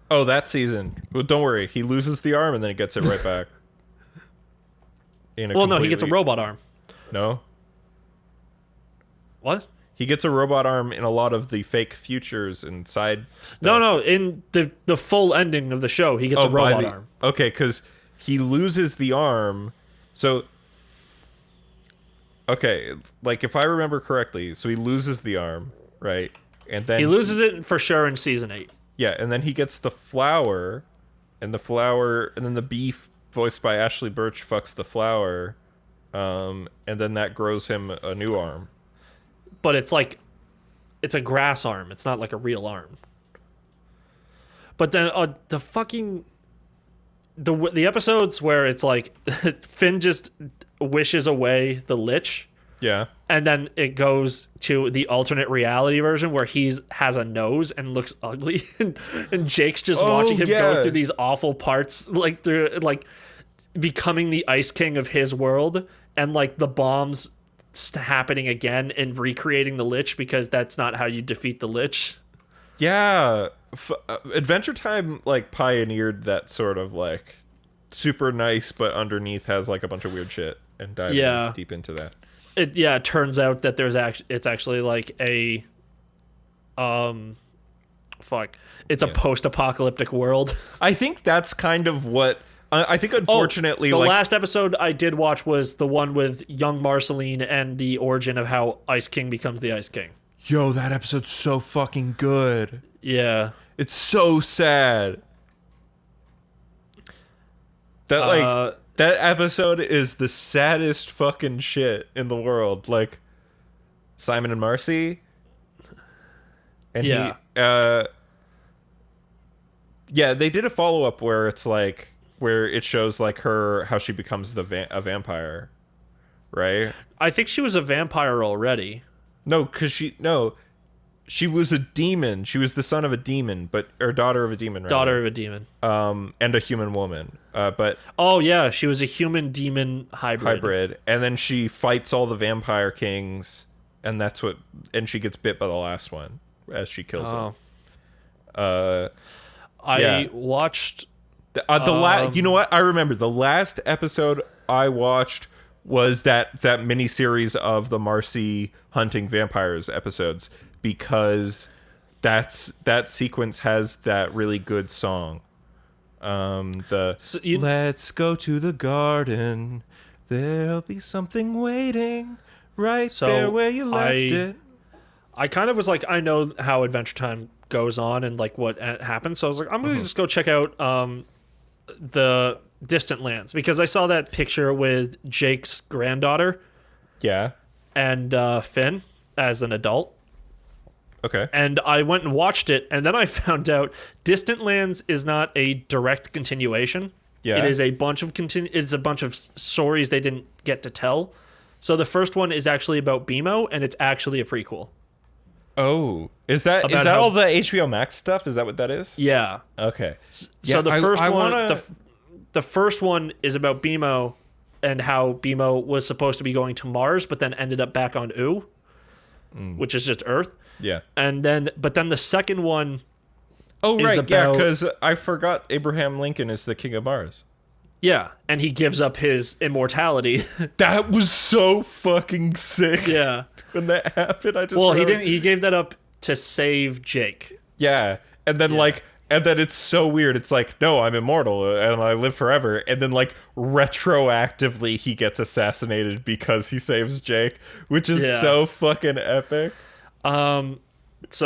Oh, that season. Well, don't worry. He loses the arm and then he gets it right back. Well, no, he gets a robot arm. No. What? He gets a robot arm in a lot of the fake futures and side stuff. No. In the full ending of the show, he gets a robot arm. Okay, because he loses the arm. So, okay, like if I remember correctly, so he loses the arm, right? And then He loses it for sure in season 8. Yeah, and then he gets the flower, and then the bee voiced by Ashley Birch fucks the flower, and then that grows him a new arm. But it's a grass arm. It's not like a real arm. But then the episodes where it's like Finn just wishes away the Lich Yeah. And then it goes to the alternate reality version where has a nose and looks ugly, and Jake's just watching him go through these awful parts, like through like becoming the Ice King of his world, and like the bombs happening again and recreating the Lich, because that's not how you defeat the Lich. Yeah. Adventure Time like pioneered that sort of like super nice, but underneath has like a bunch of weird shit, and diving deep into that. It turns out that it's actually like a it's a post-apocalyptic world. I think that's kind of what I think, unfortunately. The last episode I did watch was the one with young Marceline and the origin of how Ice King becomes the Ice King. Yo, that episode's so fucking good. Yeah. It's so sad. That that episode is the saddest fucking shit in the world. Like, Simon and Marcy. And they did a follow-up where it's like, where it shows like how she becomes a vampire, right? I think she was a vampire already. No, because she was a demon. She was the son of a demon, or daughter of a demon, right? Daughter of a demon. And a human woman. But oh yeah, she was a human demon hybrid. And then she fights all the vampire kings, and she gets bit by the last one as she kills him. I watched you know what? I remember the last episode I watched was that mini series of the Marcy hunting vampires episodes, because that sequence has that really good song. Let's go to the garden. There'll be something waiting right there where you left it. I kind of was like, I know how Adventure Time goes on and like what happens, so I was like, I'm gonna just go check out the Distant Lands, because I saw that picture with Jake's granddaughter. Yeah. And Finn as an adult. Okay. And I went and watched it, and then I found out Distant Lands is not a direct continuation. Yeah. It is a bunch of stories they didn't get to tell. So the first one is actually about BMO, and it's actually a prequel. Oh, is that all the HBO Max stuff? Is that what that is? Yeah. Okay. So the first one is about BMO and how BMO was supposed to be going to Mars, but then ended up back on Ooo, which is just Earth. Yeah. But then the second one. Oh right, because I forgot Abraham Lincoln is the king of Mars. Yeah, and he gives up his immortality. That was so fucking sick. Yeah. When that happened, he didn't. He gave that up to save Jake. Yeah, and then and then it's so weird. It's like, no, I'm immortal and I live forever. And then like retroactively, he gets assassinated because he saves Jake, which is so fucking epic. So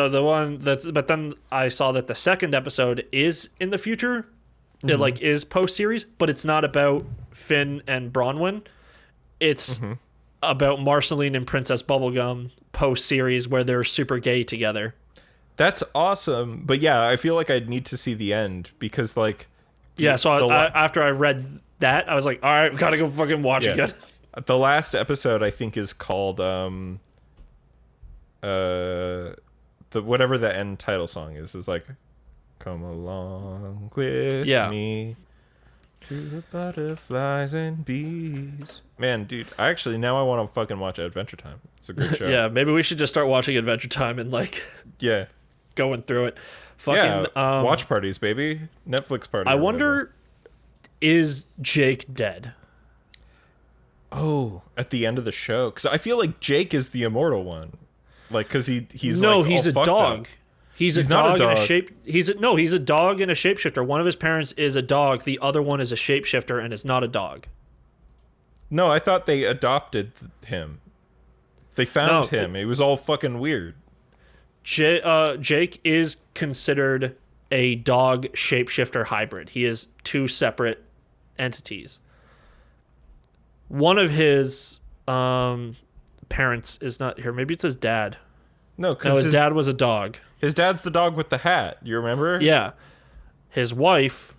but then I saw that the second episode is in the future. It like is post series, but it's not about Finn and Bronwyn. It's about Marceline and Princess Bubblegum post series, where they're super gay together. That's awesome. But yeah, I feel like I'd need to see the end, because like after I read that, I was like, all right, we gotta go fucking watch it again. The last episode I think is called whatever the end title song is like, come along with me to the butterflies and bees. Man, dude, I want to fucking watch Adventure Time. It's a great show. Yeah, maybe we should just start watching Adventure Time and like going through it. Fucking watch parties, baby. Netflix party. I wonder, is Jake dead? Oh, at the end of the show, because I feel like Jake is the immortal one. Like, because he's a dog. Up. He's a dog in a shape. He's a dog and a shapeshifter. One of his parents is a dog. The other one is a shapeshifter and is not a dog. No, I thought they adopted him. They found him. It was all fucking weird. Jake is considered a dog shapeshifter hybrid. He is two separate entities. One of his parents is not here. Maybe it's his dad. No, because his dad was a dog. His dad's the dog with the hat. You remember? Yeah. His wife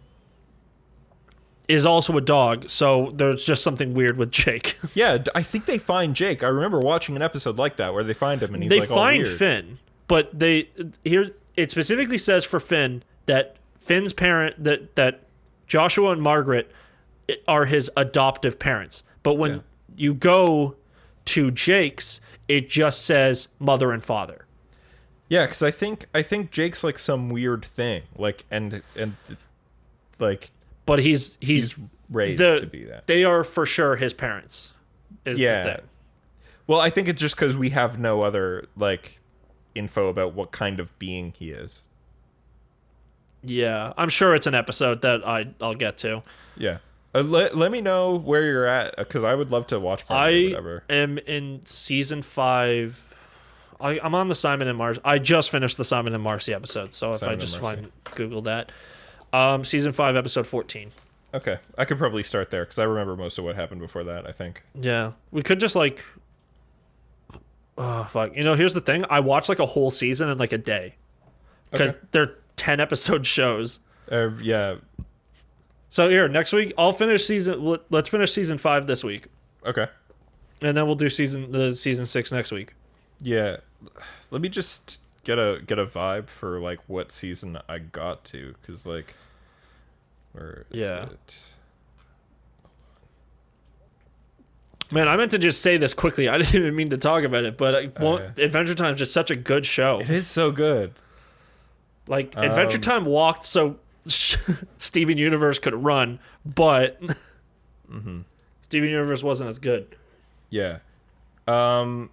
is also a dog, so there's just something weird with Jake. Yeah, I think they find Jake. I remember watching an episode like that where they find him and he's They like all find weird. Finn, but it specifically says for Finn that Finn's parent that Joshua and Margaret are his adoptive parents. But when you go to Jake's, it just says mother and father. Yeah, because I think Jake's like some weird thing, like and like. But he's raised to be that. They are for sure his parents. Is the thing. Well, I think it's just because we have no other like info about what kind of being he is. Yeah, I'm sure it's an episode that I'll get to. Yeah. Let me know where you're at, because I would love to watch part of it or whatever. I am in season 5. I'm on the Simon and Marcy. I just finished the Simon and Marcy episode, so if Simon I just and Marcy. find Google that. Season 5, episode 14. Okay, I could probably start there because I remember most of what happened before that. I think. Yeah, we could just like. Oh fuck! Here's the thing. I watched like a whole season in like a day, because they're 10-episode shows. Yeah. So here, next week I'll finish season. Let's finish season 5 this week. Okay. And then we'll do season 6 next week. Yeah. Let me just get a vibe for like what season I got to, because like. Where is it? Man, I meant to just say this quickly. I didn't even mean to talk about it, but Adventure Time is just such a good show. It is so good. Like, Adventure Time walked so Steven Universe could run, but Steven Universe wasn't as good. Yeah. I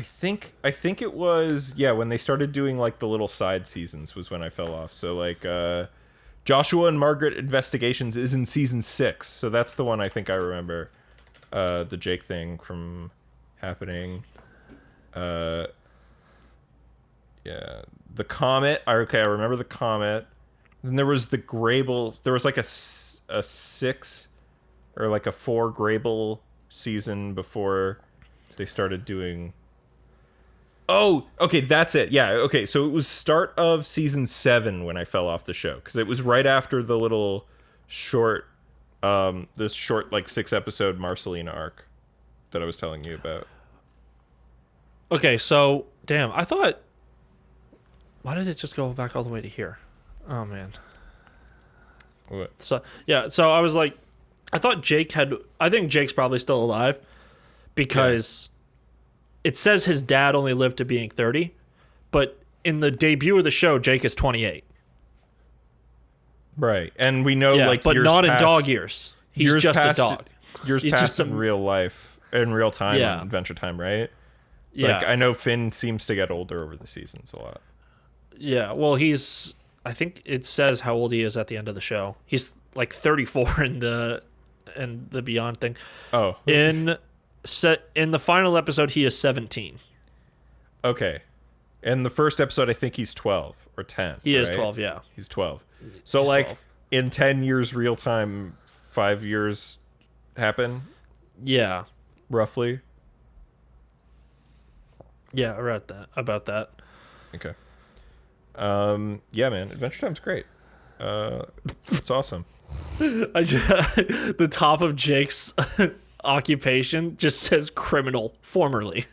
think it was, when they started doing like the little side seasons was when I fell off. So like Joshua and Margaret Investigations is in season 6. So that's the one I think I remember the Jake thing from happening. The comet. I remember the comet. Then there was the Grable. There was like a 6 or like a 4 Grable season before they started doing. Oh, okay, that's it. Yeah, okay, so it was start of season 7 when I fell off the show, because it was right after the little short, this short like 6-episode Marceline arc that I was telling you about. Okay, so damn, I thought. Why did it just go back all the way to here? Oh man. What? So I was like, I thought Jake had. I think Jake's probably still alive, because. It says his dad only lived to being 30, but in the debut of the show, Jake is 28. Right, and we know but years not past, in dog years. He's just a dog. Years He's past just in real life, in real time, on Adventure Time, right? Yeah. Like, I know Finn seems to get older over the seasons a lot. Yeah, well, I think it says how old he is at the end of the show. He's like 34 in the Beyond thing. Oh. In the final episode, he is 17. Okay. In the first episode, I think he's 12 or 10. He is 12, yeah. He's 12. So, He's like, 12. in 10 years real time, 5 years happen? Yeah. Roughly? Yeah, about that. Okay. Yeah, man. Adventure Time's great. It's awesome. The top of Jake's occupation just says criminal formerly.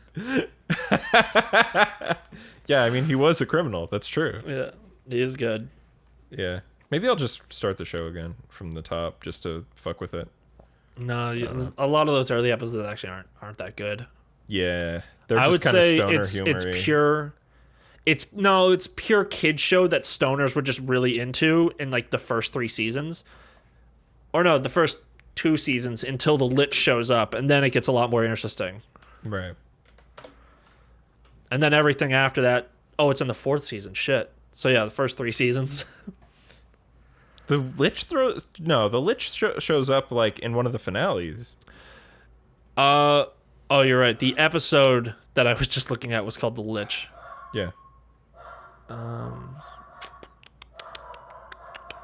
Yeah, I mean, he was a criminal. That's true. Yeah, he is good. Yeah. Maybe I'll just start the show again from the top just to fuck with it. No, a lot of those early episodes actually aren't that good. Yeah. They're I just would kind of say stoner it's humory. pure. It's pure kid show that stoners were just really into in like the first 3 seasons. Or no, the first 2 seasons until the Lich shows up, and then it gets a lot more interesting. Right. And then everything after that, it's in the 4th season. Shit. So yeah, the first 3 seasons. The Lich shows up like in one of the finales. Oh, you're right. The episode that I was just looking at was called The Lich. Yeah.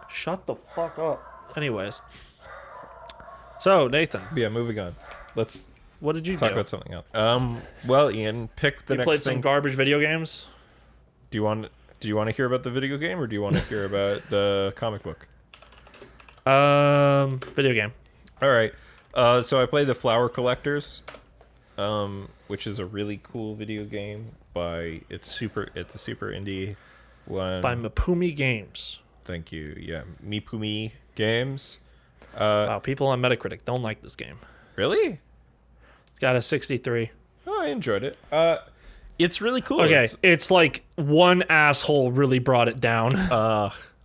Shut the fuck up. Anyways. So, Nathan. Yeah, moving on. Let's what did you talk do? about something else. Well, Ian, pick the You next played thing. some garbage video games? Do you want to hear about the video game, or do you want to hear about the comic book? Video game. All right. So I play the Flower Collectors, which is a really cool video game. It's a super indie one. By Mapumi Games. Thank you. Yeah, Mipumi Games. Wow, people on Metacritic don't like this game. Really? It's got a 63. Oh, I enjoyed it. It's really cool. Okay, it's like one asshole really brought it down.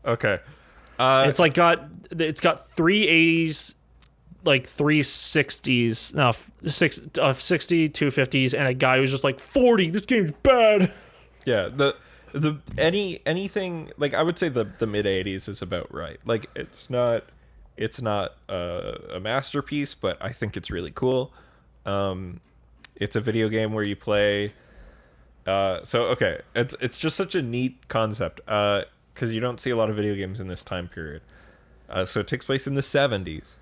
Okay. It's got 380s, like 360s, no, 60, 250s, and a guy who's just like 40. This game's bad. Yeah, anything like I would say the mid 80s is about right. Like it's not a masterpiece, but I think it's really cool. It's a video game where you play. It's just such a neat concept because you don't see a lot of video games in this time period. So it takes place in the 70s,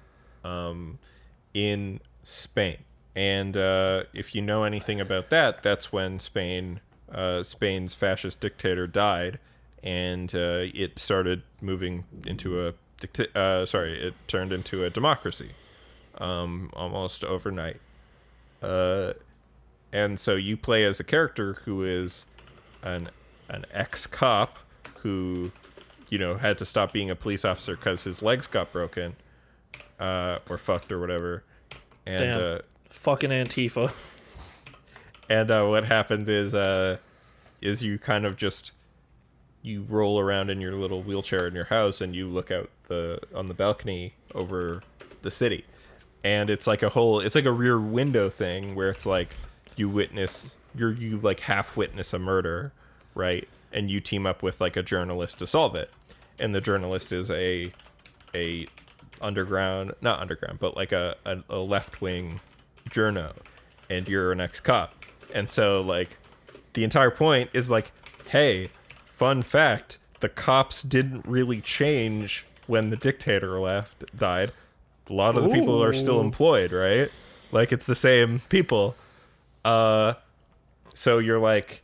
in Spain, and if you know anything about that, that's when Spain's fascist dictator died, and it started moving into it turned into a democracy, almost overnight. And so you play as a character who is an ex-cop who, had to stop being a police officer because his legs got broken, or fucked or whatever. And damn. Fucking Antifa. And what happened is you kind of just you roll around in your little wheelchair in your house and you look out on the balcony over the city, and it's like a rear window thing where it's like you like half witness a murder, right? And you team up with like a journalist to solve it, and the journalist is a not underground, but like a left wing journo, and you're an ex-cop. And so, like, the entire point is, like, hey, fun fact, the cops didn't really change when the dictator died. A lot of the people are still employed, right? Like, it's the same people. So you're, like,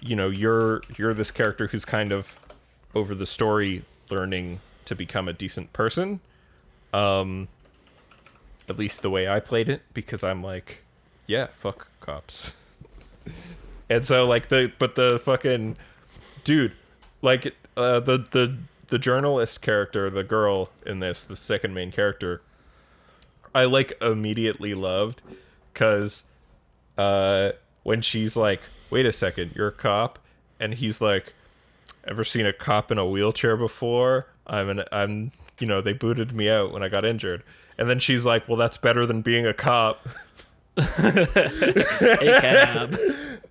you're this character who's kind of, over the story, learning to become a decent person. At least the way I played it, because I'm like, yeah, fuck cops. And so like the fucking dude, like the journalist character, the girl in this, the second main character, I like immediately loved, because when she's like, wait a second, you're a cop, and he's like, ever seen a cop in a wheelchair before? I'm they booted me out when I got injured. And then she's like, well, that's better than being a cop. A cab.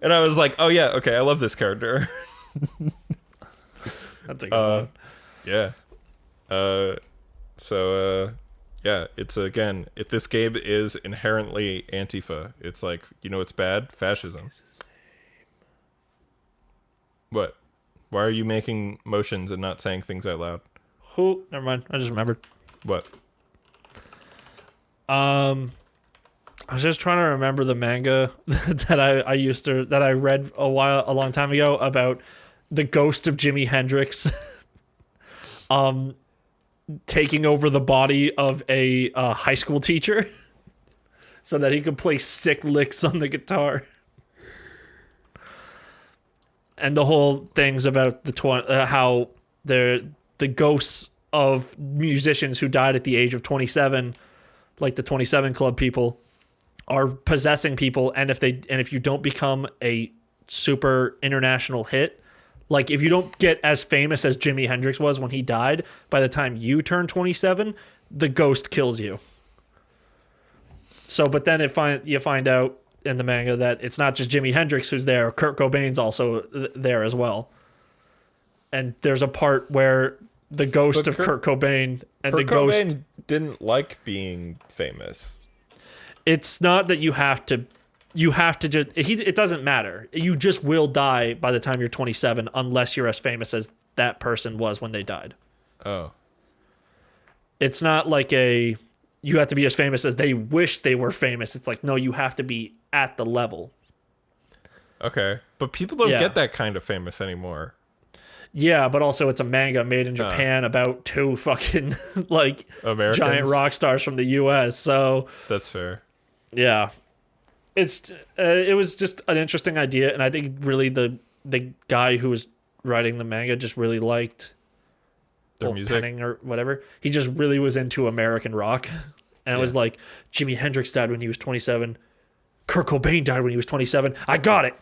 And I was like, oh yeah, okay, I love this character. That's a good one. Yeah. Yeah, it's this game is inherently Antifa. It's like, it's bad? Fascism. What? Why are you making motions and not saying things out loud? Who? Never mind. I just remembered. What? I was just trying to remember the manga that I read a long time ago about the ghost of Jimi Hendrix taking over the body of a high school teacher so that he could play sick licks on the guitar. And the whole thing's about how the ghosts of musicians who died at the age of 27, like the 27 Club people, are possessing people, and if you don't become a super international hit, like if you don't get as famous as Jimi Hendrix was when he died, by the time you turn 27, the ghost kills you. So, but then you find out in the manga that it's not just Jimi Hendrix who's there. Kurt Cobain's also there as well. And there's a part where the ghost of Kurt Cobain and the ghost Cobain didn't like being famous. It's not that you have to just it doesn't matter. You just will die by the time you're 27 unless you're as famous as that person was when they died. Oh. It's not like you have to be as famous as they wish they were famous. It's like, no, you have to be at the level. Okay. But people don't get that kind of famous anymore. Yeah, but also it's a manga made in Japan about two fucking like Americans? giant rock stars from the U.S. So That's fair. yeah, it was just an interesting idea, and I think really the guy who was writing the manga just really liked Their music? Penning or whatever. He just really was into American rock, and it was like Jimi Hendrix died when he was 27, Kurt Cobain died when he was 27. I got it.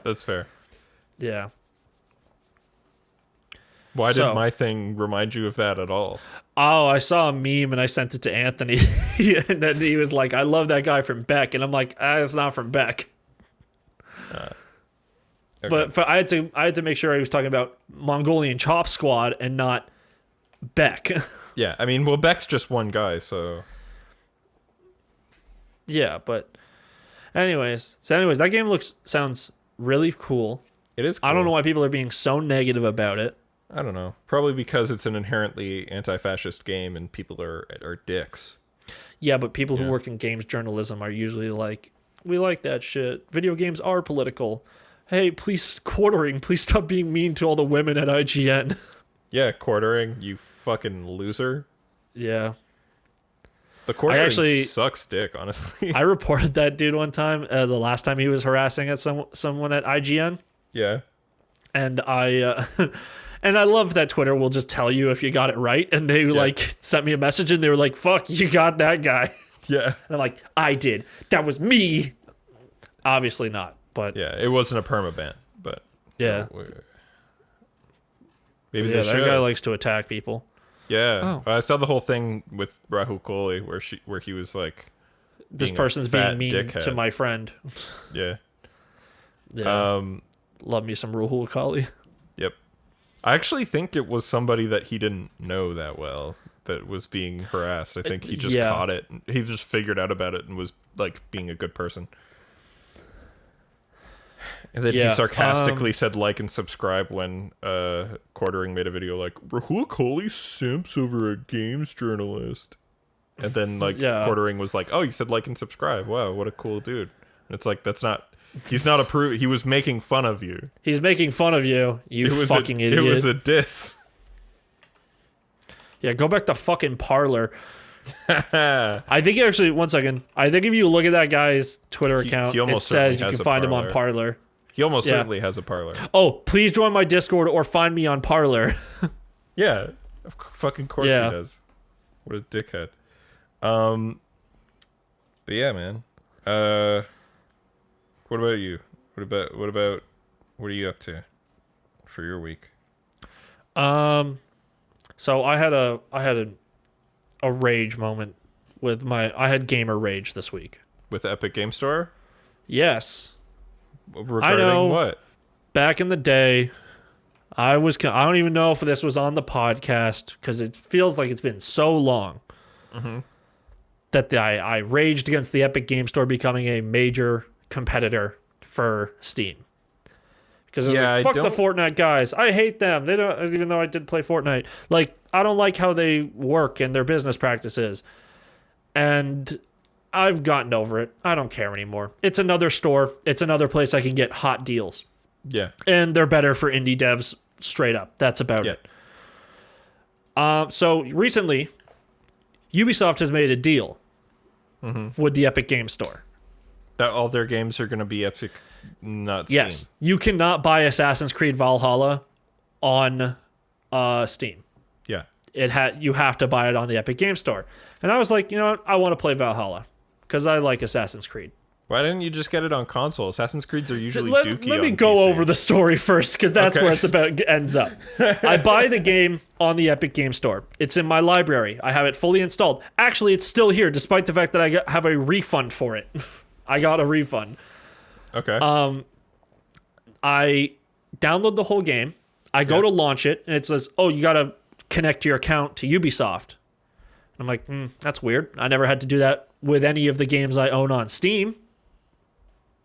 That's fair. Yeah. Why did my thing remind you of that at all? Oh, I saw a meme and I sent it to Anthony, and then he was like, "I love that guy from Beck," and I'm like, "It's not from Beck." Okay. But I had to make sure I was talking about Mongolian Chop Squad and not Beck. Yeah, I mean, well, Beck's just one guy, so Yeah, but anyways, that game sounds really cool. it is cool. I don't know why people are being so negative about it. I don't know. Probably because it's an inherently anti-fascist game and people are dicks. Yeah, but people who work in games journalism are usually like, we like that shit. Video games are political. Hey, please, quartering, please stop being mean to all the women at IGN. Yeah, quartering, you fucking loser. Yeah. The quartering sucks dick, honestly. I reported that dude one time, the last time he was harassing at someone at IGN. Yeah. And I and I love that Twitter will just tell you if you got it right. And they like sent me a message and they were like, "Fuck, you got that guy." Yeah. And I'm like, "I did. That was me." Obviously not, but yeah, it wasn't a permaban, but yeah. Maybe Yeah, they that should. guy likes to attack people. Yeah. Oh. I saw the whole thing with Rahul Kohli where he was like, This being person's a fat being mean dickhead. to my friend. Yeah. Yeah. Love me some Rahul Kohli. Yep. I actually think it was somebody that he didn't know that well that was being harassed. I think he just caught it. He just figured out about it and was like being a good person. And then he sarcastically said like and subscribe when Quartering made a video like, Rahul Kohli simps over a games journalist. And then like Quartering was like, oh, you said like and subscribe. Wow, what a cool dude. And it's like, he's not he was making fun of you. He's making fun of you, fucking idiot. It was a diss. Yeah, go back to fucking Parlor. I think actually, one second. I think if you look at that guy's Twitter account, it says you can find him on Parlor. He almost certainly has a Parlor. Oh, please join my Discord or find me on Parlor. Yeah, of fucking course he does. What a dickhead. But yeah, man. What about you? What are you up to for your week? So I had a rage moment with I had gamer rage this week. With Epic Game Store? Yes. Regarding I know, what? Back in the day, I don't even know if this was on the podcast because it feels like it's been so long that I raged against the Epic Game Store becoming a major competitor for Steam. Because fuck the Fortnite guys. I hate them. They don't, even though I did play Fortnite. Like, I don't like how they work and their business practices. And I've gotten over it. I don't care anymore. It's another store. It's another place I can get hot deals. Yeah. And they're better for indie devs, straight up. That's about it. So recently, Ubisoft has made a deal with the Epic Game Store. That all their games are going to be Epic, not Steam. Yes. You cannot buy Assassin's Creed Valhalla on Steam. Yeah. You have to buy it on the Epic Game Store. And I was like, you know what? I want to play Valhalla because I like Assassin's Creed. Why didn't you just get it on console? Assassin's Creeds are usually dookie Let me on go PC. over the story first because that's where it's ends up. I buy the game on the Epic Game Store. It's in my library. I have it fully installed. Actually, it's still here despite the fact that I have a refund for it. I got a refund. Okay. I download the whole game. I go to launch it, and it says, oh, you got to connect your account to Ubisoft. I'm like, that's weird. I never had to do that with any of the games I own on Steam.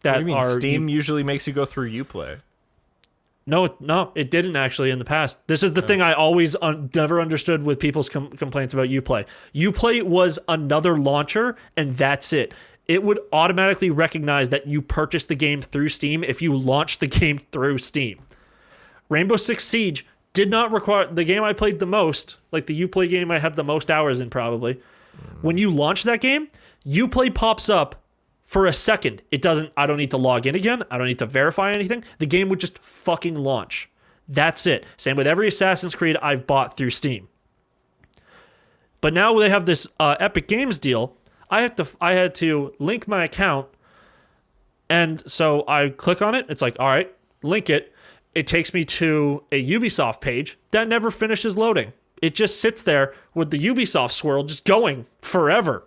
What do you mean? Steam usually makes you go through Uplay. No, it didn't actually in the past. This is the thing I always never understood with people's complaints about Uplay. Uplay was another launcher, and that's it. It would automatically recognize that you purchased the game through Steam if you launched the game through Steam. Rainbow Six Siege did not require the game I played the most, like the Uplay game I have the most hours in probably. When you launch that game, Uplay pops up for a second. It doesn't, I don't need to log in again. I don't need to verify anything. The game would just fucking launch. That's it. Same with every Assassin's Creed I've bought through Steam. But now they have this Epic Games deal. I had to link my account, and so I click on it. It's like, all right, link it. It takes me to a Ubisoft page that never finishes loading. It just sits there with the Ubisoft swirl just going forever.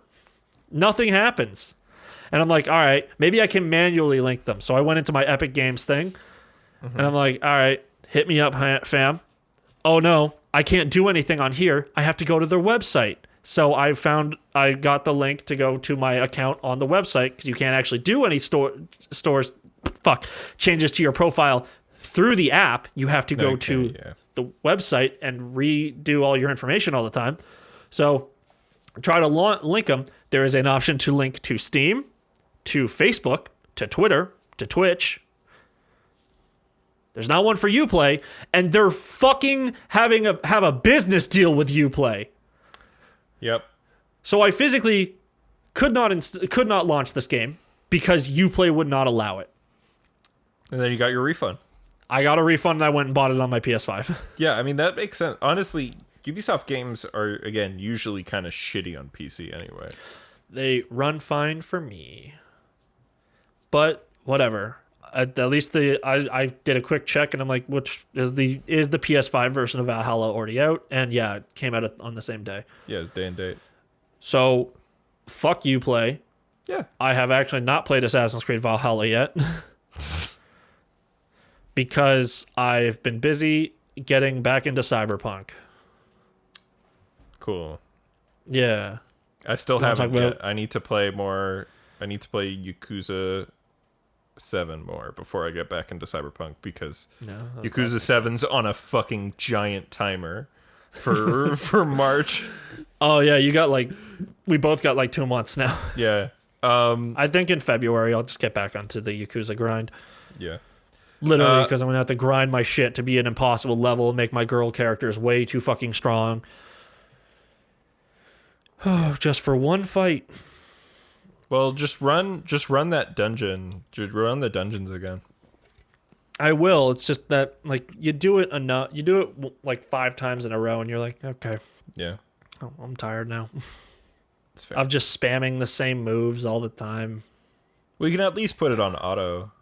Nothing happens. And I'm like, all right, maybe I can manually link them. So I went into my Epic Games thing, and I'm like, all right, hit me up, fam. Oh no, I can't do anything on here. I have to go to their website. So I got the link to go to my account on the website, because you can't actually do any changes to your profile through the app. You have to go to the website and redo all your information all the time. So try to link them. There is an option to link to Steam, to Facebook, to Twitter, to Twitch. There's not one for Uplay, and they're fucking have a business deal with Uplay. Yep. So I physically could not launch this game because Uplay would not allow it. And then you got your refund. I got a refund and I went and bought it on my PS5. Yeah, I mean, that makes sense. Honestly, Ubisoft games are, again, usually kind of shitty on PC anyway. They run fine for me. But whatever. At least I did a quick check and I'm like, which is the PS5 version of Valhalla already out? And yeah, it came out on the same day. Yeah, day and date. So fuck Uplay. Yeah. I have actually not played Assassin's Creed Valhalla yet. Because I've been busy getting back into Cyberpunk. Cool. Yeah. I still haven't yet. I need to play more. I need to play Yakuza 7 more before I get back into Cyberpunk, because Yakuza 7's on a fucking giant timer for March. Oh yeah, we both got like 2 months now. Yeah. I think in February I'll just get back onto the Yakuza grind. Yeah. Literally, because I'm gonna have to grind my shit to be an impossible level, make my girl characters way too fucking strong. Oh, just for one fight. Well, just run that dungeon. Just run the dungeons again. I will. It's just that like you do it enough. You do it like 5 times in a row, and you're like, okay. Yeah. Oh, I'm tired now. It's fair. Of just spamming the same moves all the time. Well, you can at least put it on auto.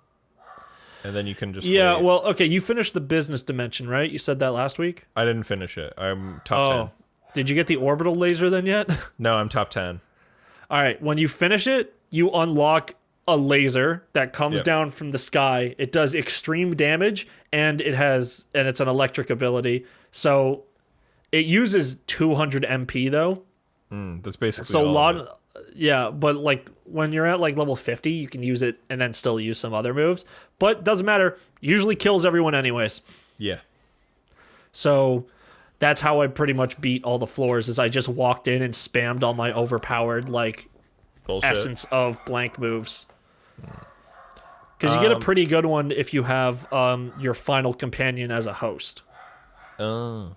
And then you can just wait. Well, okay, you finished the business dimension, right? You said that last week? I didn't finish it. I'm top 10. Did you get the orbital laser then yet? No, I'm top 10. All right, when you finish it, you unlock a laser that comes down from the sky. It does extreme damage, and it's an electric ability. So it uses 200 MP though. That's basically so all a lot of it. Yeah, but like when you're at like level 50, you can use it and then still use some other moves. But doesn't matter. Usually kills everyone anyways. Yeah. So that's how I pretty much beat all the floors, is I just walked in and spammed all my overpowered like Bullshit. essence of blank moves. Because you get a pretty good one if you have your final companion as a host. Oh.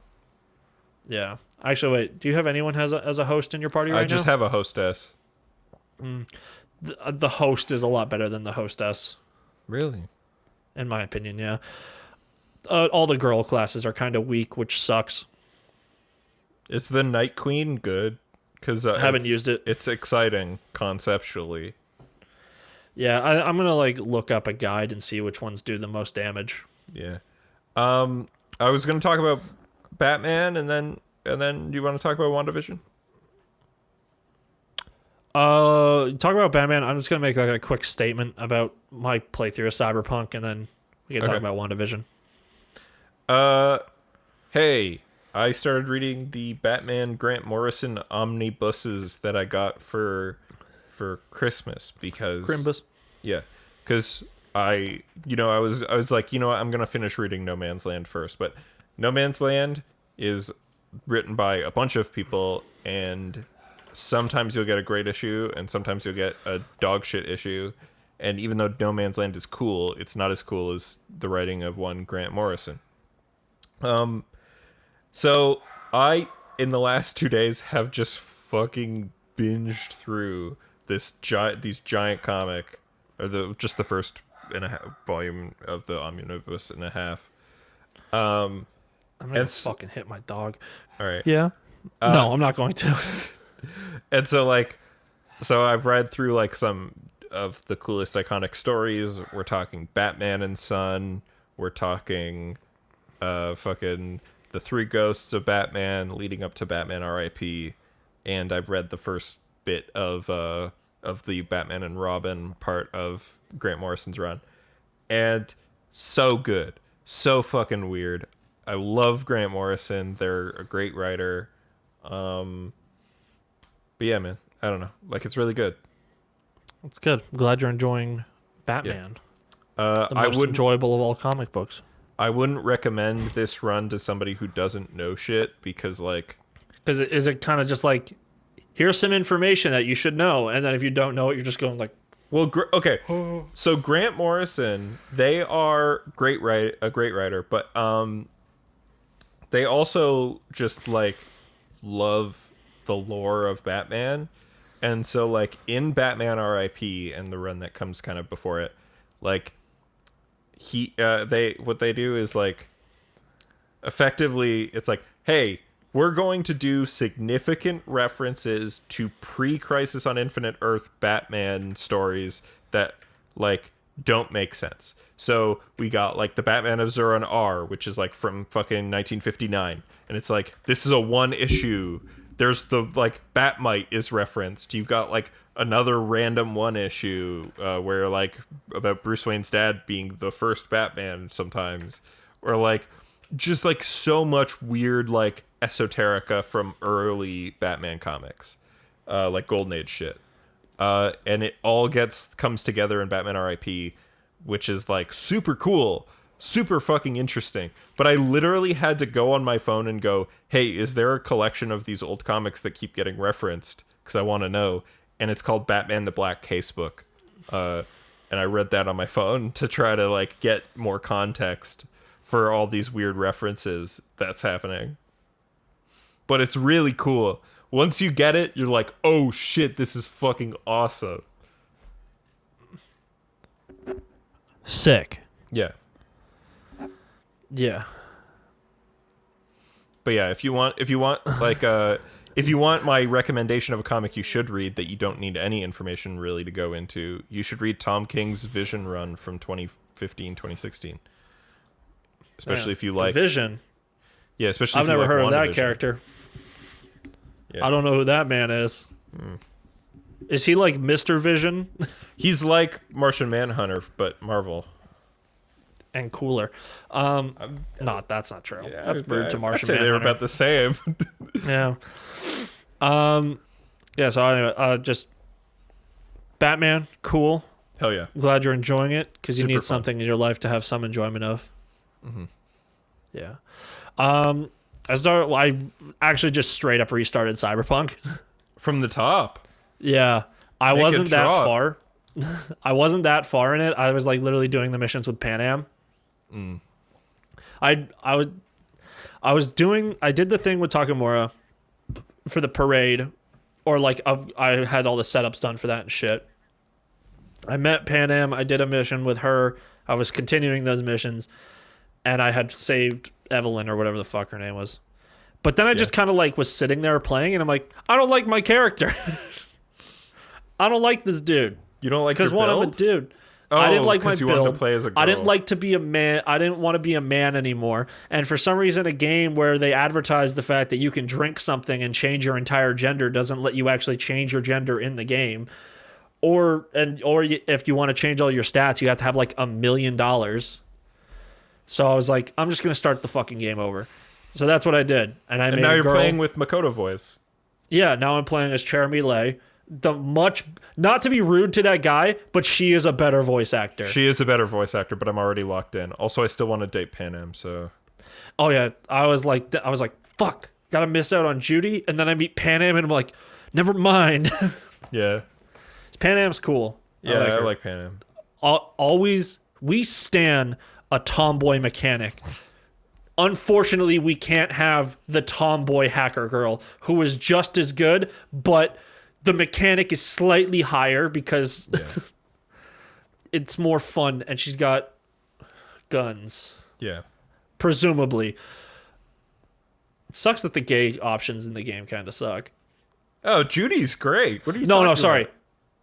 Yeah. Actually, wait. Do you have anyone as a host in your party right now? I just have a hostess. The host is a lot better than the hostess. Really? In my opinion, yeah. All the girl classes are kind of weak, which sucks. Is the Night Queen good? Because I haven't used it. It's exciting conceptually. Yeah, I'm gonna like look up a guide and see which ones do the most damage. Yeah. I was gonna talk about Batman, and then do you want to talk about WandaVision? Talk about Batman. I'm just gonna make like a quick statement about my playthrough of Cyberpunk, and then we can talk about WandaVision. Hey, I started reading the Batman Grant Morrison omnibuses that I got for Christmas because Crimbus. Yeah, because I was like, I'm gonna finish reading No Man's Land first, but No Man's Land is written by a bunch of people, and sometimes you'll get a great issue and sometimes you'll get a dog shit issue, and even though No Man's Land is cool, it's not as cool as the writing of one Grant Morrison. So I, in the last 2 days, have just fucking binged through these giant comic, or just the first and a half volume of the omnibus and a half. I'm gonna And fucking hit my dog. all right. Yeah. No, I'm not going to. And so like, so I've read through like some of the coolest iconic stories. We're talking Batman and Son. We're talking fucking the three ghosts of Batman leading up to Batman R.I.P. And I've read the first bit of the Batman and Robin part of Grant Morrison's run. And so good. So fucking weird. I love Grant Morrison. They're a great writer. But yeah, man, I don't know. Like, it's really good. It's good. I'm glad you're enjoying Batman. Yeah. The most enjoyable of all comic books. I wouldn't recommend this run to somebody who doesn't know shit because, like... Because is it kind of just like, here's some information that you should know, and then if you don't know it, you're just going like... Well, okay. So Grant Morrison, they are a great writer, but they also just, like, love the lore of Batman. And so, like, in Batman R.I.P. and the run that comes kind of before it, like... what they do is, like, effectively it's like, hey, we're going to do significant references to pre-Crisis on Infinite Earth Batman stories that, like, don't make sense. So we got, like, the Batman of Zuran R, which is, like, from fucking 1959, and it's like, this is a one issue. There's the, like, Batmite is referenced. You've got, like, another random one issue where, like, about Bruce Wayne's dad being the first Batman sometimes, or, like, just, like, so much weird, like, esoterica from early Batman comics, like Golden Age shit, and it all comes together in Batman R.I.P., which is, like, super cool, super fucking interesting. But I literally had to go on my phone and go, hey, is there a collection of these old comics that keep getting referenced? Because I want to know. And it's called Batman the Black Casebook. And I read that on my phone to try to, like, get more context for all these weird references that's happening. But it's really cool. Once you get it, you're like, oh shit, this is fucking awesome. Sick. Yeah. Yeah. But yeah, if you want like if you want my recommendation of a comic you should read that you don't need any information really to go into, you should read Tom King's Vision run from 2015, 2016. Especially if you like Vision. Yeah, especially I've if you never like heard of that WandaVision. character. Yeah. I don't know who that man is. Is he like Mr. Vision? He's like Martian Manhunter, but Marvel. And cooler. No, that's not true. Yeah, That's rude to Martian I'd say Manhunter. they're about the same. Yeah. Yeah, so anyway, just Batman, cool. Hell yeah. Glad you're enjoying it because you Super need fun. something in your life to have some enjoyment of. Mm-hmm. Yeah. I actually just straight up restarted Cyberpunk. From the top. Yeah. I Make it wasn't that drop. far. I wasn't that far in it. I was like literally doing the missions with Pan Am. I did the thing with Takamura for the parade, or like I had all the setups done for that and shit. I met Pan Am. I did a mission with her. I was continuing those missions, and I had saved Evelyn or whatever the fuck her name was. But then I just kind of like was sitting there playing, and I'm like, I don't like my character. I don't like this dude. You don't like your Because one, I'm a build? dude. Oh, I didn't like my 'cause you build. wanted to play as a I didn't girl. like to be a man. I didn't want to be a man anymore. And for some reason, a game where they advertise the fact that you can drink something and change your entire gender doesn't let you actually change your gender in the game. Or if you want to change all your stats, you have to have like $1 million. So I was like, I'm just gonna start the fucking game over. So that's what I did, and made now a you're girl. playing with Makoto voice. Yeah, now I'm playing as Cherami Lay. Not to be rude to that guy, but she is a better voice actor. She is a better voice actor, but I'm already locked in. Also, I still want to date Pan Am, so Oh yeah, I was like, fuck, gotta miss out on Judy, and then I meet Pan Am, and I'm like, never mind. yeah. Pan Am's cool. Yeah, I her. like Pan Am. Always, we stan a tomboy mechanic Unfortunately, we can't have the tomboy hacker girl who is just as good, but the mechanic is slightly higher because it's more fun and she's got guns. Yeah. Presumably. It sucks that the gay options in the game kind of suck. Oh, Judy's great. What are you No, talking no, sorry. about?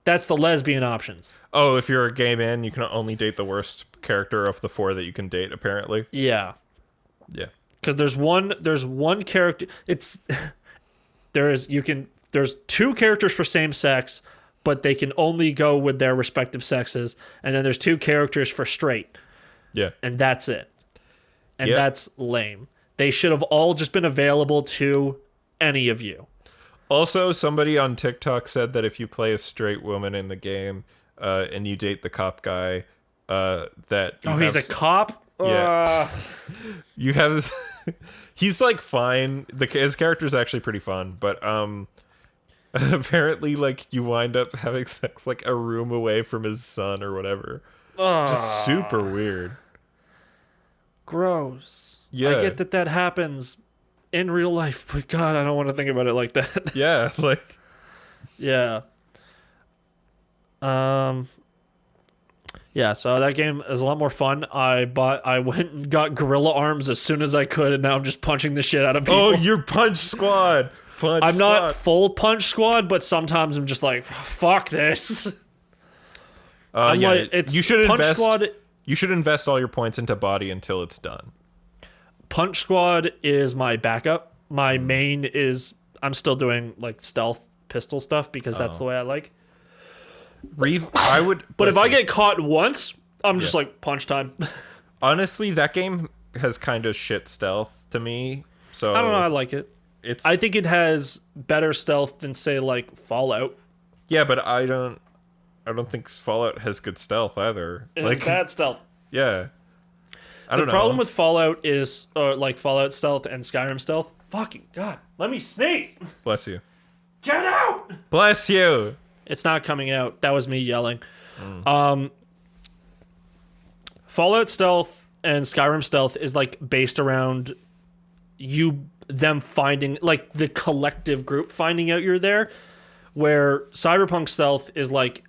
That's the lesbian options. Oh, if you're a gay man, you can only date the worst character of the 4 that you can date, apparently. Yeah. Yeah. Because there's one character. There's 2 characters for same sex, but they can only go with their respective sexes, and then there's 2 characters for straight, Yeah. and that's it. And Yep. that's lame. They should have all just been available to any of you. Also, somebody on TikTok said that if you play a straight woman in the game and you date the cop guy, that you He's a cop? Yeah. You have this... He's like fine. His character's actually pretty fun, but apparently like you wind up having sex like a room away from his son or whatever. Just super weird. Gross. Yeah. I get that happens in real life, but God, I don't want to think about it like that. Yeah, like... Yeah. Yeah, so that game is a lot more fun. I went and got gorilla arms as soon as I could, and now I'm just punching the shit out of people. Oh, you're Punch Squad. I'm not full punch squad, but sometimes I'm just like, fuck this. I'm yeah, like, it's you should punch invest. squad. You should invest all your points into body until it's done. Punch squad is my backup. My main is I'm still doing like stealth pistol stuff because that's the way I like. I would, But if I get caught once, I'm just like punch time. honestly, that game has kind of shit stealth to me. So I don't know. I like it. I think it has better stealth than say like Fallout. Yeah, but I don't think Fallout has good stealth either. It like has bad stealth. Yeah. The problem with Fallout is like Fallout stealth and Skyrim stealth. Fucking God, let me sneeze. Bless you. Get out. Bless you. It's not coming out. That was me yelling. Fallout stealth and Skyrim stealth is like based around them finding, like the collective group finding out you're there, where Cyberpunk stealth is like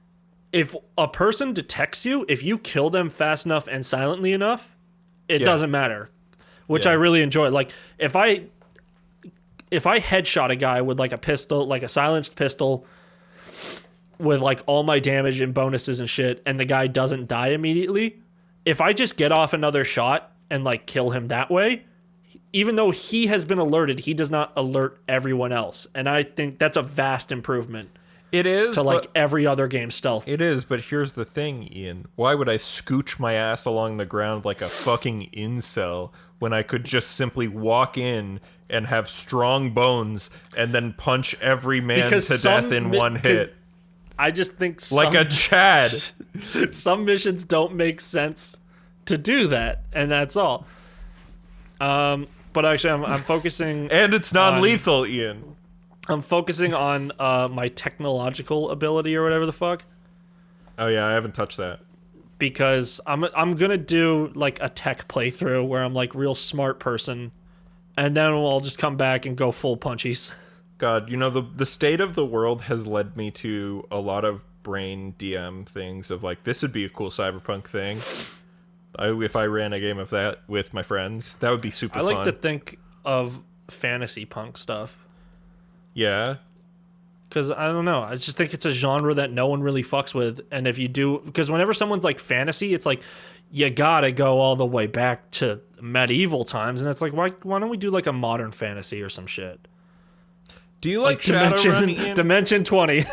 if a person detects you, if you kill them fast enough and silently enough, it doesn't matter, which I really enjoy. Like if I headshot a guy with like a pistol, like a silenced pistol with like all my damage and bonuses and shit, and the guy doesn't die immediately, if I just get off another shot and like kill him that way, even though he has been alerted, he does not alert everyone else. And I think that's a vast improvement. It is to like every other game stealth. It is, but here's the thing, Ian. Why would I scooch my ass along the ground like a fucking incel when I could just simply walk in and have strong bones and then punch every man to death in one hit? I just think like a Chad. Some missions don't make sense to do that, and that's all. But actually, I'm focusing, and it's non-lethal, Ian. I'm focusing on my technological ability or whatever the fuck. Oh yeah, I haven't touched that. Because I'm gonna do like a tech playthrough where I'm like real smart person, and then I'll just come back and go full punchies. God, you know, the state of the world has led me to a lot of brain DM things of like, this would be a cool cyberpunk thing. If I ran a game of that with my friends, that would be super fun. I like to think of fantasy punk stuff. Yeah. Because I don't know. I just think it's a genre that no one really fucks with. And if you do, because whenever someone's like fantasy, it's like, you gotta go all the way back to medieval times. And it's like, why don't we do like a modern fantasy or some shit? Do you like Shadowrun, Ian? Dimension 20.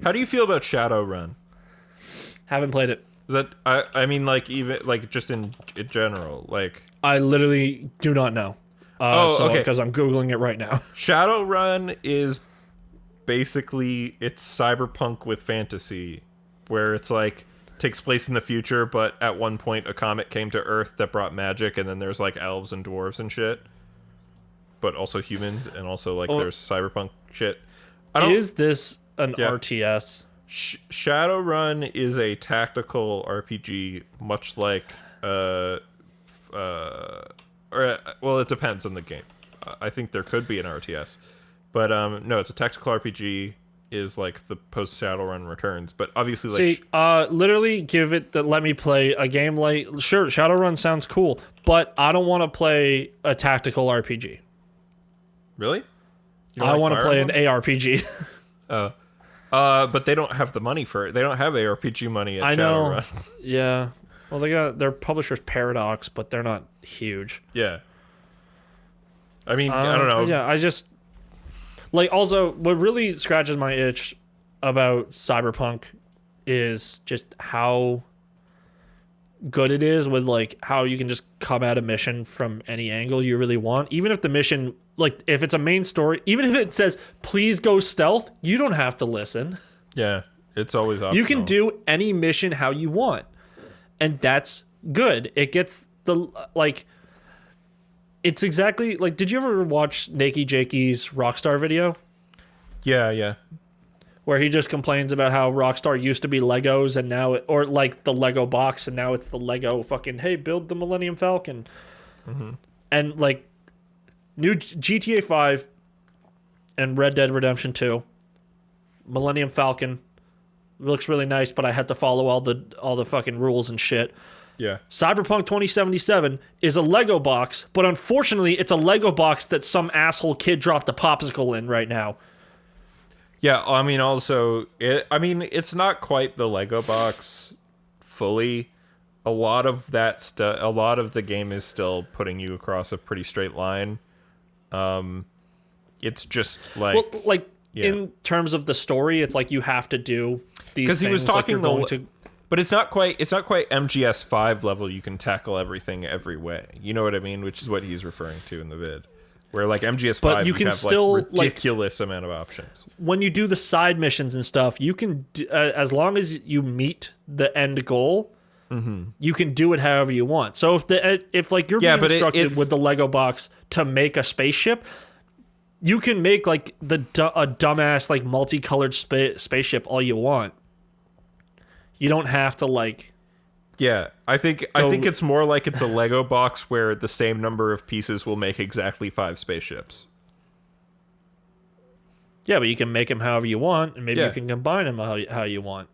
How do you feel about Shadowrun? Haven't played it. Is that I mean, like, even like just in general, like, I literally do not know. Okay. Because I'm googling it right now. Shadowrun is basically it's cyberpunk with fantasy, where it's like takes place in the future, but at one point a comet came to Earth that brought magic, and then there's like elves and dwarves and shit, but also humans, and also like there's cyberpunk shit. Is this an RTS? Shadowrun is a tactical RPG, much like well, it depends on the game. I think there could be an RTS, but no, it's a tactical RPG. Is like the post Shadowrun Returns, but obviously, like, literally give it that. Let me play a game like sure, Shadowrun sounds cool, but I don't want to play a tactical RPG. Really? I want to play an ARPG. But they don't have the money for it. They don't have ARPG money at Shadowrun. Yeah. Well, they got their publisher's Paradox, but they're not huge. Yeah. I mean, I don't know. Yeah, I just like also what really scratches my itch about Cyberpunk is just how good it is with like how you can just come at a mission from any angle you really want. Even if the mission, like if it's a main story, even if it says please go stealth, you don't have to listen. Yeah, it's always optional. You can do any mission how you want, and that's good. It gets the like. It's exactly like. Did you ever watch Nakey Jakey's Rockstar video? Yeah. Where he just complains about how Rockstar used to be Legos and now, or like the Lego box, and now it's the Lego fucking, hey, build the Millennium Falcon. Mm-hmm. And like new GTA 5 and Red Dead Redemption 2, Millennium Falcon looks really nice, but I had to follow all the fucking rules and shit. Yeah. Cyberpunk 2077 is a Lego box, but unfortunately it's a Lego box that some asshole kid dropped a popsicle in right now. Yeah, I mean, also, it's not quite the Lego box fully. A lot of that stuff, a lot of the game is still putting you across a pretty straight line. It's just like, well, like in terms of the story, it's like you have to do these things. Because he was talking but it's not quite MGS5 level. You can tackle everything every way. You know what I mean? Which is what he's referring to in the vid. Where like MGS5, but you can have still like ridiculous amount of options. When you do the side missions and stuff, you can as long as you meet the end goal, you can do it however you want. So if like you're being instructed with the Lego box to make a spaceship, you can make like a dumbass like multicolored spaceship all you want. You don't have to like. Yeah, I think it's more like it's a Lego box where the same number of pieces will make exactly 5 spaceships. Yeah, but you can make them however you want, and maybe you can combine them how you want.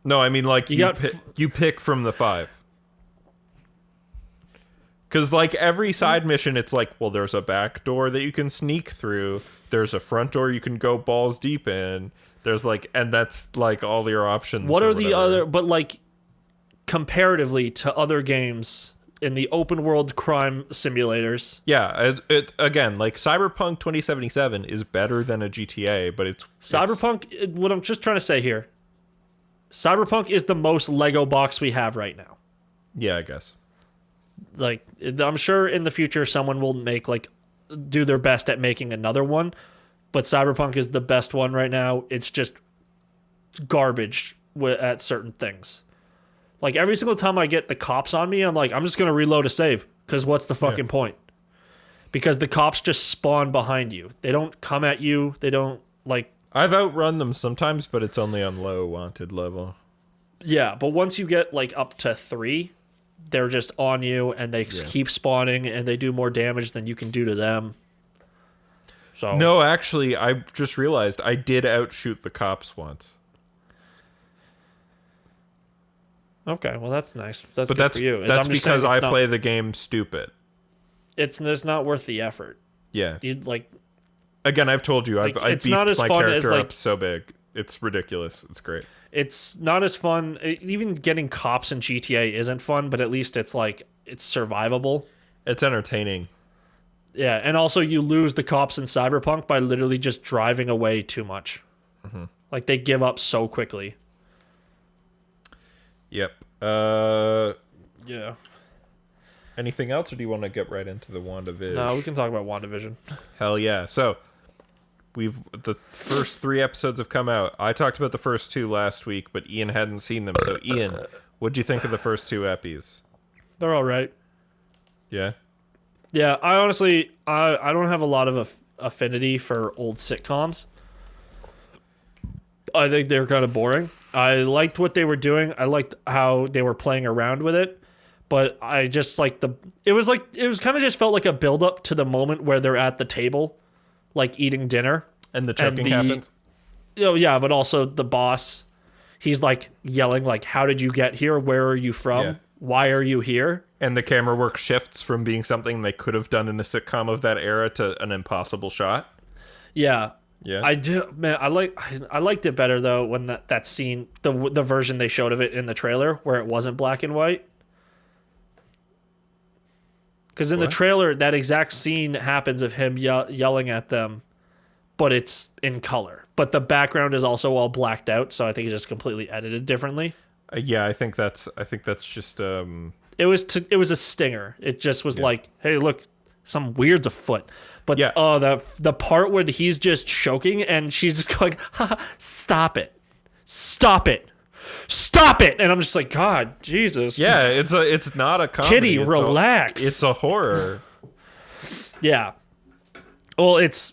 No, I mean like you pick from the 5. Because like every side mission, it's like, well, there's a back door that you can sneak through. There's a front door you can go balls deep in. There's like, and that's like all your options. What are the other? But like. Comparatively to other games in the open world crime simulators. Yeah, it again, like Cyberpunk 2077 is better than a GTA, but it's what I'm just trying to say here. Cyberpunk is the most Lego box we have right now. Yeah, I guess. Like I'm sure in the future someone will do their best at making another one, but Cyberpunk is the best one right now. It's just garbage at certain things. Like, every single time I get the cops on me, I'm like, I'm just going to reload a save. Because what's the fucking point? Because the cops just spawn behind you. They don't come at you. They don't, like... I've outrun them sometimes, but it's only on low wanted level. Yeah, but once you get, like, up to 3, they're just on you, and they keep spawning, and they do more damage than you can do to them. So no, actually, I just realized I did outshoot the cops once. Okay, well that's nice. That's good for you. That's because I play the game stupid. It's not worth the effort. Yeah. You'd like. Again, I've told you, I've beefed my character up so big. It's ridiculous. It's great. It's not as fun. Even getting cops in GTA isn't fun, but at least it's like it's survivable. It's entertaining. Yeah, and also you lose the cops in Cyberpunk by literally just driving away too much. Mm-hmm. Like they give up so quickly. Yep. Yeah. Anything else, or do you want to get right into the WandaVision? No, we can talk about WandaVision. Hell yeah. So, the first 3 episodes have come out. I talked about the first 2 last week, but Ian hadn't seen them. So, Ian, what'd you think of the first 2 eppies? They're all right. Yeah? Yeah, I honestly, I don't have a lot of affinity for old sitcoms. I think they're kind of boring. I liked what they were doing. I liked how they were playing around with it. But I just like it was kind of just felt like a build up to the moment where they're at the table, like eating dinner. And the choking happens. Oh yeah, but also the boss, he's like yelling like, "How did you get here? Where are you from? Yeah. Why are you here?" And the camera work shifts from being something they could have done in a sitcom of that era to an impossible shot. Yeah. Yeah. I do, man. I liked it better though when that scene, the version they showed of it in the trailer where it wasn't black and white. Because in the trailer, that exact scene happens of him yelling at them, but it's in color. But the background is also all blacked out, so I think it's just completely edited differently. Yeah, I think that's just It was a stinger. It just was like, hey, look, some weird's afoot. But Yeah. The part when he's just choking and she's just going, stop it, stop it, stop it, and I'm just like, God, Jesus. Yeah, it's not a comedy. Kitty, relax. It's a horror. Yeah. Well, it's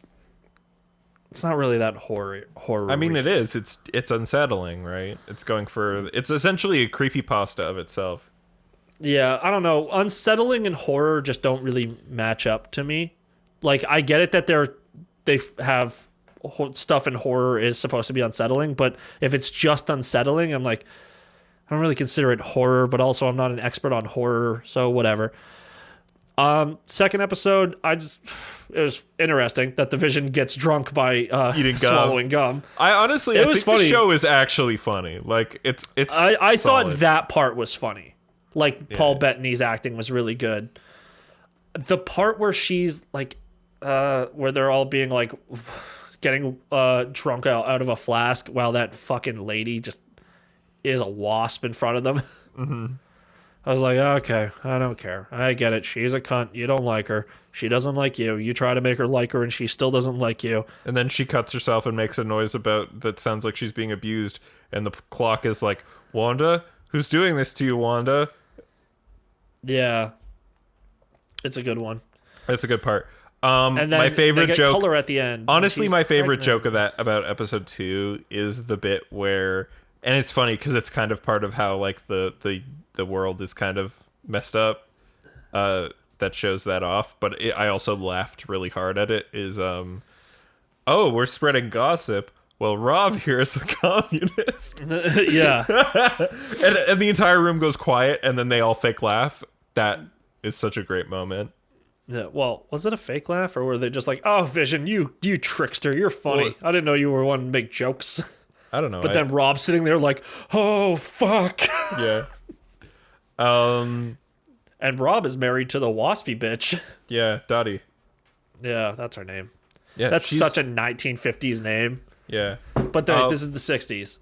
not really that horror. I mean, it is. It's unsettling, right? It's essentially a creepypasta of itself. Yeah, I don't know. Unsettling and horror just don't really match up to me. Like, I get it that they have stuff in horror is supposed to be unsettling, but if it's just unsettling, I'm like, I don't really consider it horror, but also I'm not an expert on horror, so whatever. Second episode, it was interesting that the Vision gets drunk by Eating gum. swallowing gum. I think funny. the show is actually funny. Like it's. I solid. thought that part was funny. Like Paul Bettany's acting was really good. The part where she's like, where they're all being like, getting drunk out of a flask while that fucking lady just is a wasp in front of them. Mm-hmm. I was like, okay, I don't care. I get it. She's a cunt. You don't like her. She doesn't like you. You try to make her like her and she still doesn't like you. And then she cuts herself and makes a noise that sounds like she's being abused. And the clock is like, Wanda? Who's doing this to you, Wanda? Yeah. It's a good one. That's a good part. And then my favorite they get joke color at the end. Honestly, my favorite joke about episode 2 is the bit where, and it's funny because it's kind of part of how like the world is kind of messed up. That shows that off, but I also laughed really hard at it. Is oh, we're spreading gossip. Well, Rob here is a communist. Yeah. and the entire room goes quiet, and then they all fake laugh. That is such a great moment. Yeah, well, was it a fake laugh, or were they just like, "Oh, Vision, you trickster, you're funny. Well, I didn't know you were one to make jokes." I don't know. But then Rob's sitting there like, "Oh, fuck." Yeah. And Rob is married to the waspy bitch. Yeah, Dottie. Yeah, that's her name. Yeah, that's such a 1950s name. Yeah. But this is the 60s.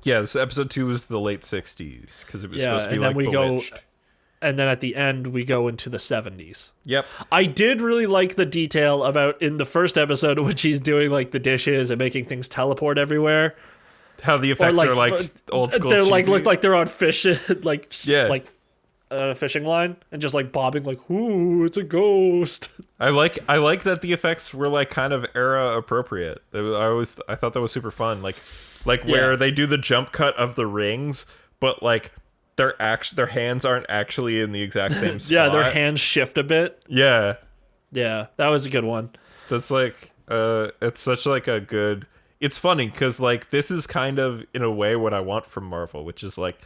Yeah, this episode 2 was the late 60s because it was supposed to be like Bewitched. And then at the end, we go into the 70s. Yep. I did really like the detail about in the first episode when she's doing like the dishes and making things teleport everywhere. How the effects are like old school. They're cheesy. like look like they're on fish, like yeah. Fishing line and just like bobbing like, ooh, it's a ghost. I like that the effects were like kind of era appropriate. I thought that was super fun. Like where they do the jump cut of the rings, but like their hands aren't actually in the exact same spot. Yeah, their hands shift a bit. Yeah. Yeah, that was a good one. That's like it's such like a good. It's funny because like this is kind of in a way what I want from Marvel, which is like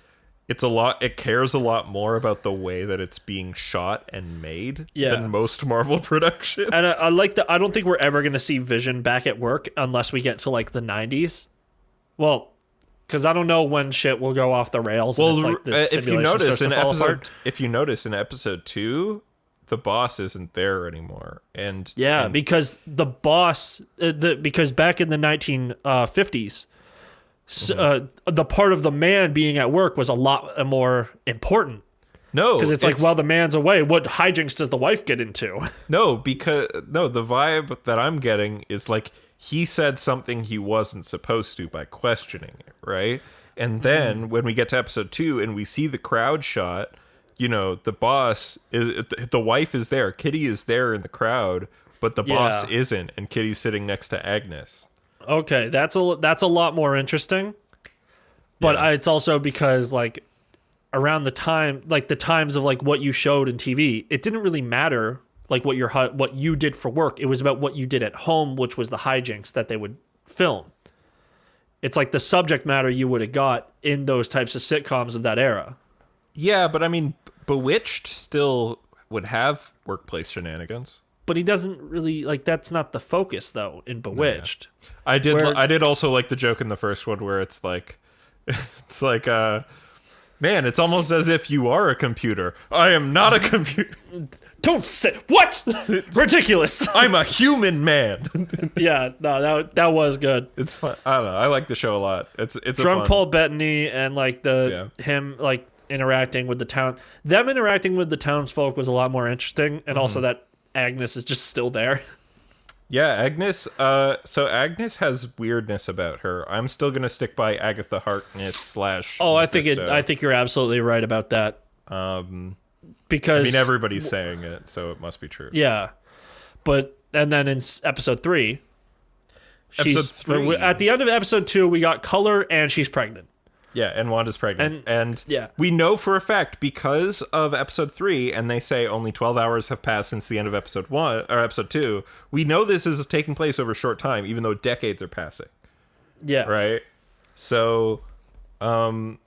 it cares a lot more about the way that it's being shot and made than most Marvel productions. And I like that. I don't think we're ever going to see Vision back at work unless we get to like the 90s. Well, because I don't know when shit will go off the rails. Well, and it's like the if you notice in episode 2, the boss isn't there anymore, and because the boss, because back in the 1950s. The part of the man being at work was a lot more important. No, because it's like, while the man's away, what hijinks does the wife get into? No, the vibe that I'm getting is like he said something he wasn't supposed to by questioning it, right? And then when we get to episode 2 and we see the crowd shot, the wife is there, Kitty is there in the crowd, but the boss isn't, and Kitty's sitting next to Agnes. Okay, that's a lot more interesting, but it's also because like around the times of like what you showed in TV, it didn't really matter like what you did for work. It was about what you did at home, which was the hijinks that they would film. It's like the subject matter you would have got in those types of sitcoms of that era. Yeah, but I mean, Bewitched still would have workplace shenanigans. But he doesn't really like. That's not the focus though in Bewitched. Yeah. I did also like the joke in the first one where it's like, man, it's almost as if you are a computer. I am not a computer. Don't say what? Ridiculous. I'm a human man. Yeah, no, that was good. It's fun. I don't know. I like the show a lot. It's Drunk a fun. Paul Bettany and like him like interacting with the town. Them interacting with the townsfolk was a lot more interesting, and also that Agnes is just still there. Yeah, Agnes. So Agnes has weirdness about her. I'm still gonna stick by Agatha Harkness / Oh, I Mephisto. think you're absolutely right about that. Because I mean, everybody's saying it, so it must be true. Yeah, but and then in episode 3, at the end of episode 2, we got color and she's pregnant. Yeah, and Wanda's pregnant. And yeah. We know for a fact because of episode 3, and they say only 12 hours have passed since the end of episode 1 or episode 2. We know this is taking place over a short time, even though decades are passing. Yeah. Right? So, and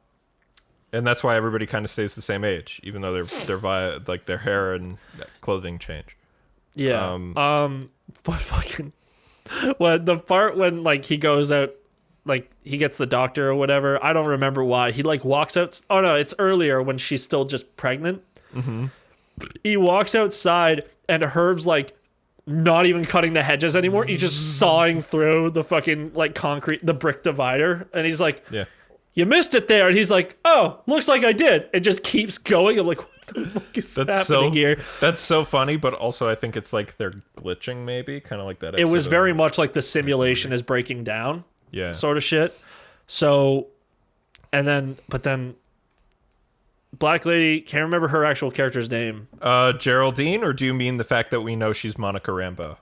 that's why everybody kind of stays the same age, even though their hair and clothing change. Yeah. But fucking the part when like he goes out, like he gets the doctor or whatever. I don't remember why. He like walks out. Oh no, it's earlier when she's still just pregnant. Mm-hmm. He walks outside and Herb's like not even cutting the hedges anymore. He's just sawing through the fucking like concrete, the brick divider, and he's like, "Yeah, you missed it there." And he's like, "Oh, looks like I did." It just keeps going. I'm like, what the fuck is happening here? That's so funny, but also I think it's like they're glitching, maybe kind of like that. It was very much like the simulation is breaking down. Yeah. Sort of shit. So, but then Black Lady, can't remember her actual character's name. Geraldine, or do you mean the fact that we know she's Monica Rambeau?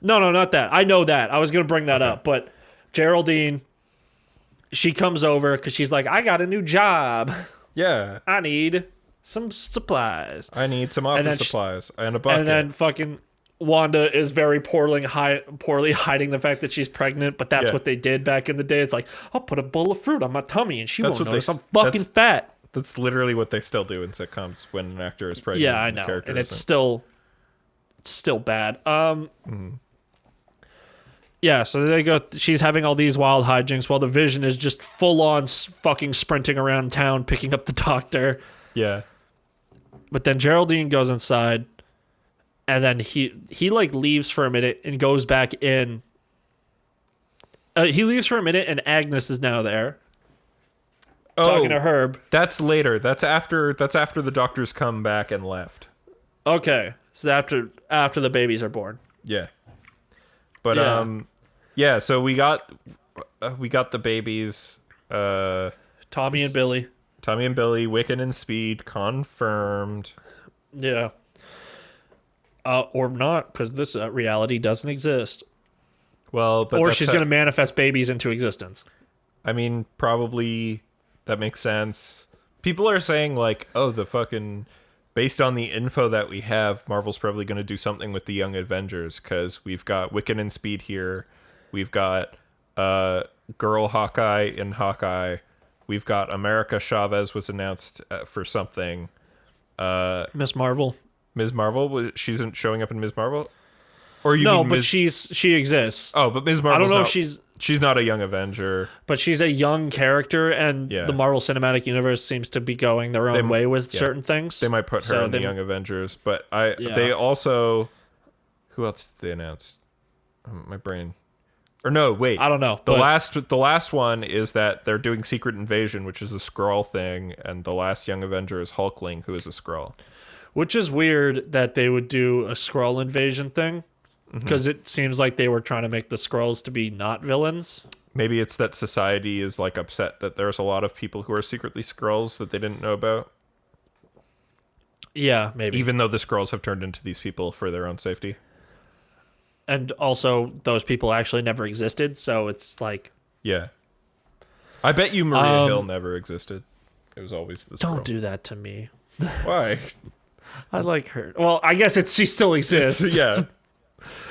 No, not that. I know that. I was going to bring that up, but Geraldine, she comes over because she's like, I got a new job. Yeah. I need some supplies. I need some office supplies and a bucket. And then fucking Wanda is very poorly hiding the fact that she's pregnant, but that's what they did back in the day. It's like, I'll put a bowl of fruit on my tummy and she won't notice I'm fucking fat. That's literally what they still do in sitcoms when an actor is pregnant. Yeah, I know. And it's still bad. Yeah, so she's having all these wild hijinks while the Vision is just full on fucking sprinting around town picking up the doctor. Yeah. But then Geraldine goes inside. And then he like leaves for a minute and goes back in. He leaves for a minute and Agnes is now there. Talking to Herb. That's later. That's after the doctors come back and left. Okay. So after the babies are born. Yeah. But so we got the babies, Tommy and Billy. Tommy and Billy, Wiccan and Speed confirmed. Yeah. Or not, because this reality doesn't exist. Well, but or she's going to manifest babies into existence. I mean, probably that makes sense. People are saying like, oh, based on the info that we have, Marvel's probably going to do something with the Young Avengers because we've got Wiccan and Speed here. We've got Girl Hawkeye in Hawkeye. We've got America Chavez was announced for something. Miss Marvel. Ms. Marvel, she's showing up in Ms. Marvel, or you no? mean But she exists. Oh, but Ms. Marvel. I don't know if she's not a Young Avenger, but she's a young character, and the Marvel Cinematic Universe seems to be going their own way with certain things. They might put her in the Young Avengers, but they also. Who else did they announce? My brain. Or no, wait. I don't know. The last one is that they're doing Secret Invasion, which is a Skrull thing, and the last Young Avenger is Hulkling, who is a Skrull. Which is weird that they would do a Skrull invasion thing, because it seems like they were trying to make the Skrulls to be not villains. Maybe it's that society is like upset that there's a lot of people who are secretly Skrulls that they didn't know about. Yeah, maybe. Even though the Skrulls have turned into these people for their own safety. And also, those people actually never existed, so it's like... Yeah. I bet you Maria Hill never existed. It was always the Skrull. Don't do that to me. Why? I like her. Well, I guess she still exists. Yeah.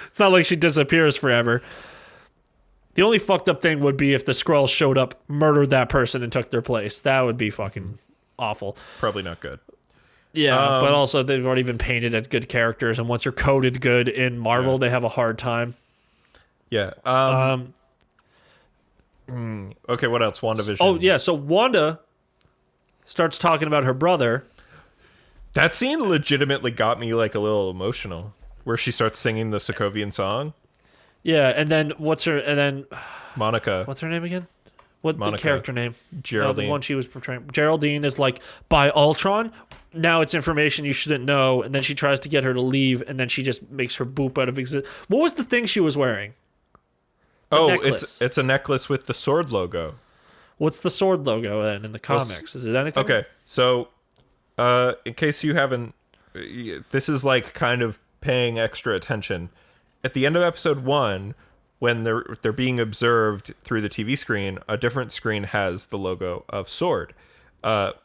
It's not like she disappears forever. The only fucked up thing would be if the Skrulls showed up, murdered that person, and took their place. That would be fucking awful. Probably not good. Yeah, but also they've already been painted as good characters, and once you're coded good in Marvel, they have a hard time. Yeah. Okay, what else? WandaVision. Oh, yeah, so Wanda starts talking about her brother. That scene legitimately got me like a little emotional, where she starts singing the Sokovian song. Yeah, and then Monica. what's her name again? What Monica. the character name? Geraldine. The one she was portraying. Geraldine is like, by Ultron, now it's information you shouldn't know, and then she tries to get her to leave, and then she just makes her boop out of existence. What was the thing she was wearing? Necklace. It's a necklace with the sword logo. What's the sword logo then in the comics? Is it anything? Okay, so in case you haven't, this is like kind of paying extra attention. At the end of episode 1, when they're being observed through the TV screen, a different screen has the logo of sword.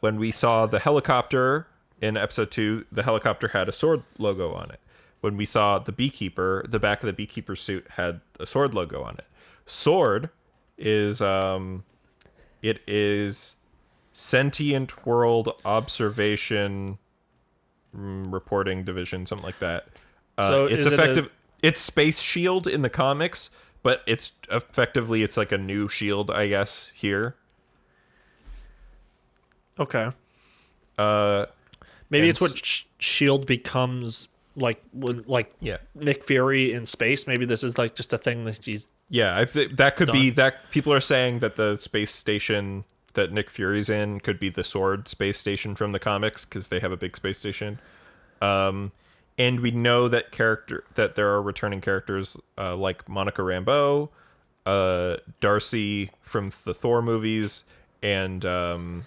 When we saw the helicopter in episode 2, the helicopter had a sword logo on it. When we saw the beekeeper, the back of the beekeeper's suit had a sword logo on it. Sword is it is Sentient World Observation Reporting Division, something like that. So it's effective. It's Space Shield in the comics, but it's like a new shield, I guess, here. Okay. and Maybe it's what Shield becomes like Yeah. Nick Fury in space. Maybe this is like just a thing that he's Yeah, I think that could be done. that. People are saying that the space station that Nick Fury's in could be the Sword space station from the comics, because they have a big space station. And we know that there are returning characters like Monica Rambeau, Darcy from the Thor movies, and the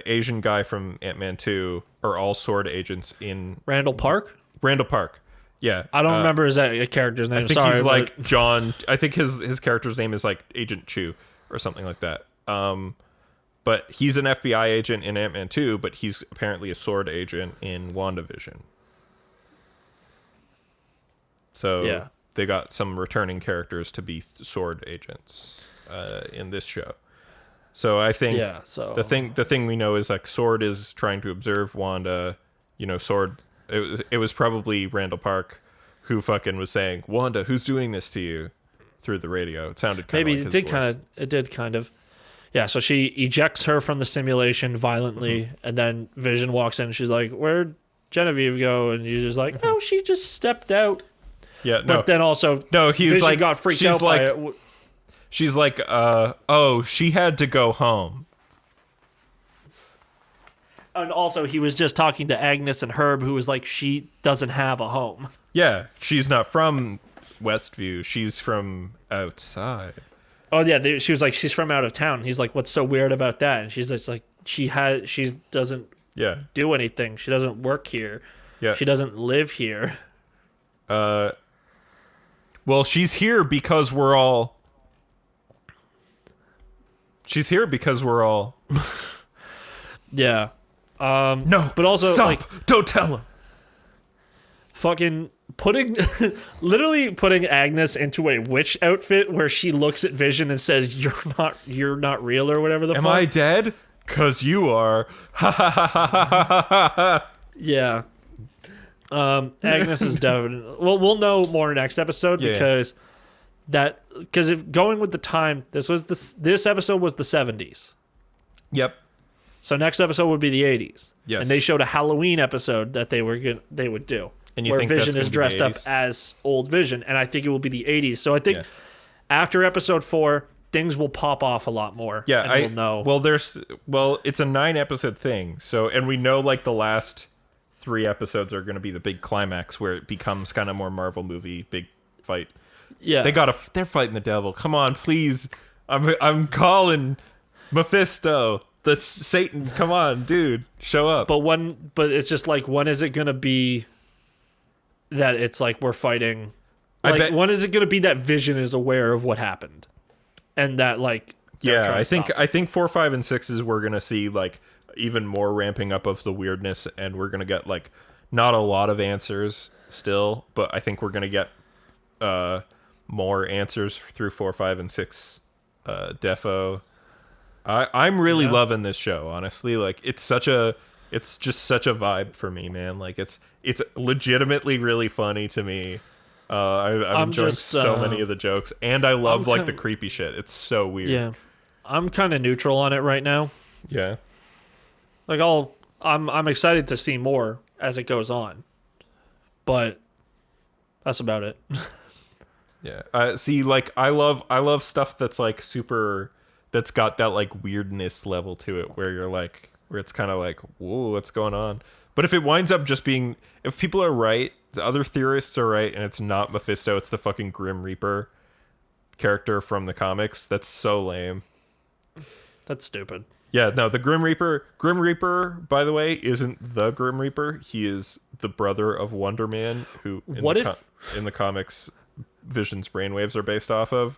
Asian guy from Ant-Man 2 are all Sword agents in Randall Park. Randall Park. Yeah, I don't remember his character's name. I think Sorry, he's but- like John. I think his character's name is like Agent Chu or something like that. But he's an FBI agent in Ant-Man 2, but he's apparently a Sword agent in WandaVision. So Yeah. they got some returning characters to be Sword agents in this show. So I think So the thing we know is like Sword is trying to observe Wanda. You know, Sword. It was probably Randall Park who fucking was saying, "Wanda, who's doing this to you?" through the radio. It sounded kind of maybe like it his did voice. kind of. Yeah, so she ejects her from the simulation violently, and then Vision walks in. And she's like, "Where'd Genevieve go?" And you're just like, "Oh, she just stepped out." Yeah, no, But then also, no, he's Vision like, got freaked she's out like, by it. she's like, oh, she had to go home. And also, he was just talking to Agnes and Herb, who was like, she doesn't have a home. Yeah, she's not from Westview. She's from outside. Oh yeah, she was like, she's from out of town. He's like, what's so weird about that? And she's just like, she doesn't Yeah, do anything. She doesn't work here. yeah. She doesn't live here. Well, she's here because we're all. She's here because we're all. Yeah. No, but also, stop! like, Don't tell him. fucking literally putting Agnes into a witch outfit where she looks at Vision and says, "You're not real," or whatever the Am fuck. I dead? 'Cause you are. Ha ha ha ha ha ha ha. Yeah. Agnes is definitely. Well, we'll know more next episode Yeah. because if going with the time, this episode was the 70s. Yep. So next episode would be the 80s. Yes. And they showed a Halloween episode that they would do. And you where think that's Vision gonna is be the dressed up 80s? as old Vision, and I think it will be the 80s. So I think Yeah. after episode 4, things will pop off a lot more. Yeah, and we'll know. Well, it's a 9-episode thing. So, and we know like the last 3 episodes are going to be the big climax where it becomes kind of more Marvel movie, big fight. yeah, They're fighting the devil. Come on, please. I'm calling Mephisto, the Satan. Come on, dude, show up. but it's just like, when is it gonna be that it's like we're fighting? I Like, bet- when is it gonna be that Vision is aware of what happened, and that like Yeah, trying to stop. I think 4, 5, and 6 is we're gonna see like even more ramping up of the weirdness, and we're gonna get like not a lot of answers still, but I think we're gonna get more answers through 4, 5, and 6. Defo. I'm really loving this show, honestly. Like it's just such a vibe for me, man. Like it's legitimately really funny to me. I'm enjoying so many of the jokes, and I love like the creepy shit. It's so weird. Yeah, I'm kind of neutral on it right now. Yeah. Like I'm excited to see more as it goes on, but that's about it. Yeah. See, like I love stuff that's like super, that's got that like weirdness level to it, where it's kind of like, whoa, what's going on? But if it winds up just being, if people are right, the other theorists are right, and it's not Mephisto, it's the fucking Grim Reaper character from the comics, that's so lame. That's stupid. Yeah, no, the Grim Reaper, by the way, isn't the Grim Reaper. He is the brother of Wonder Man, who in the comics Vision's brainwaves are based off of.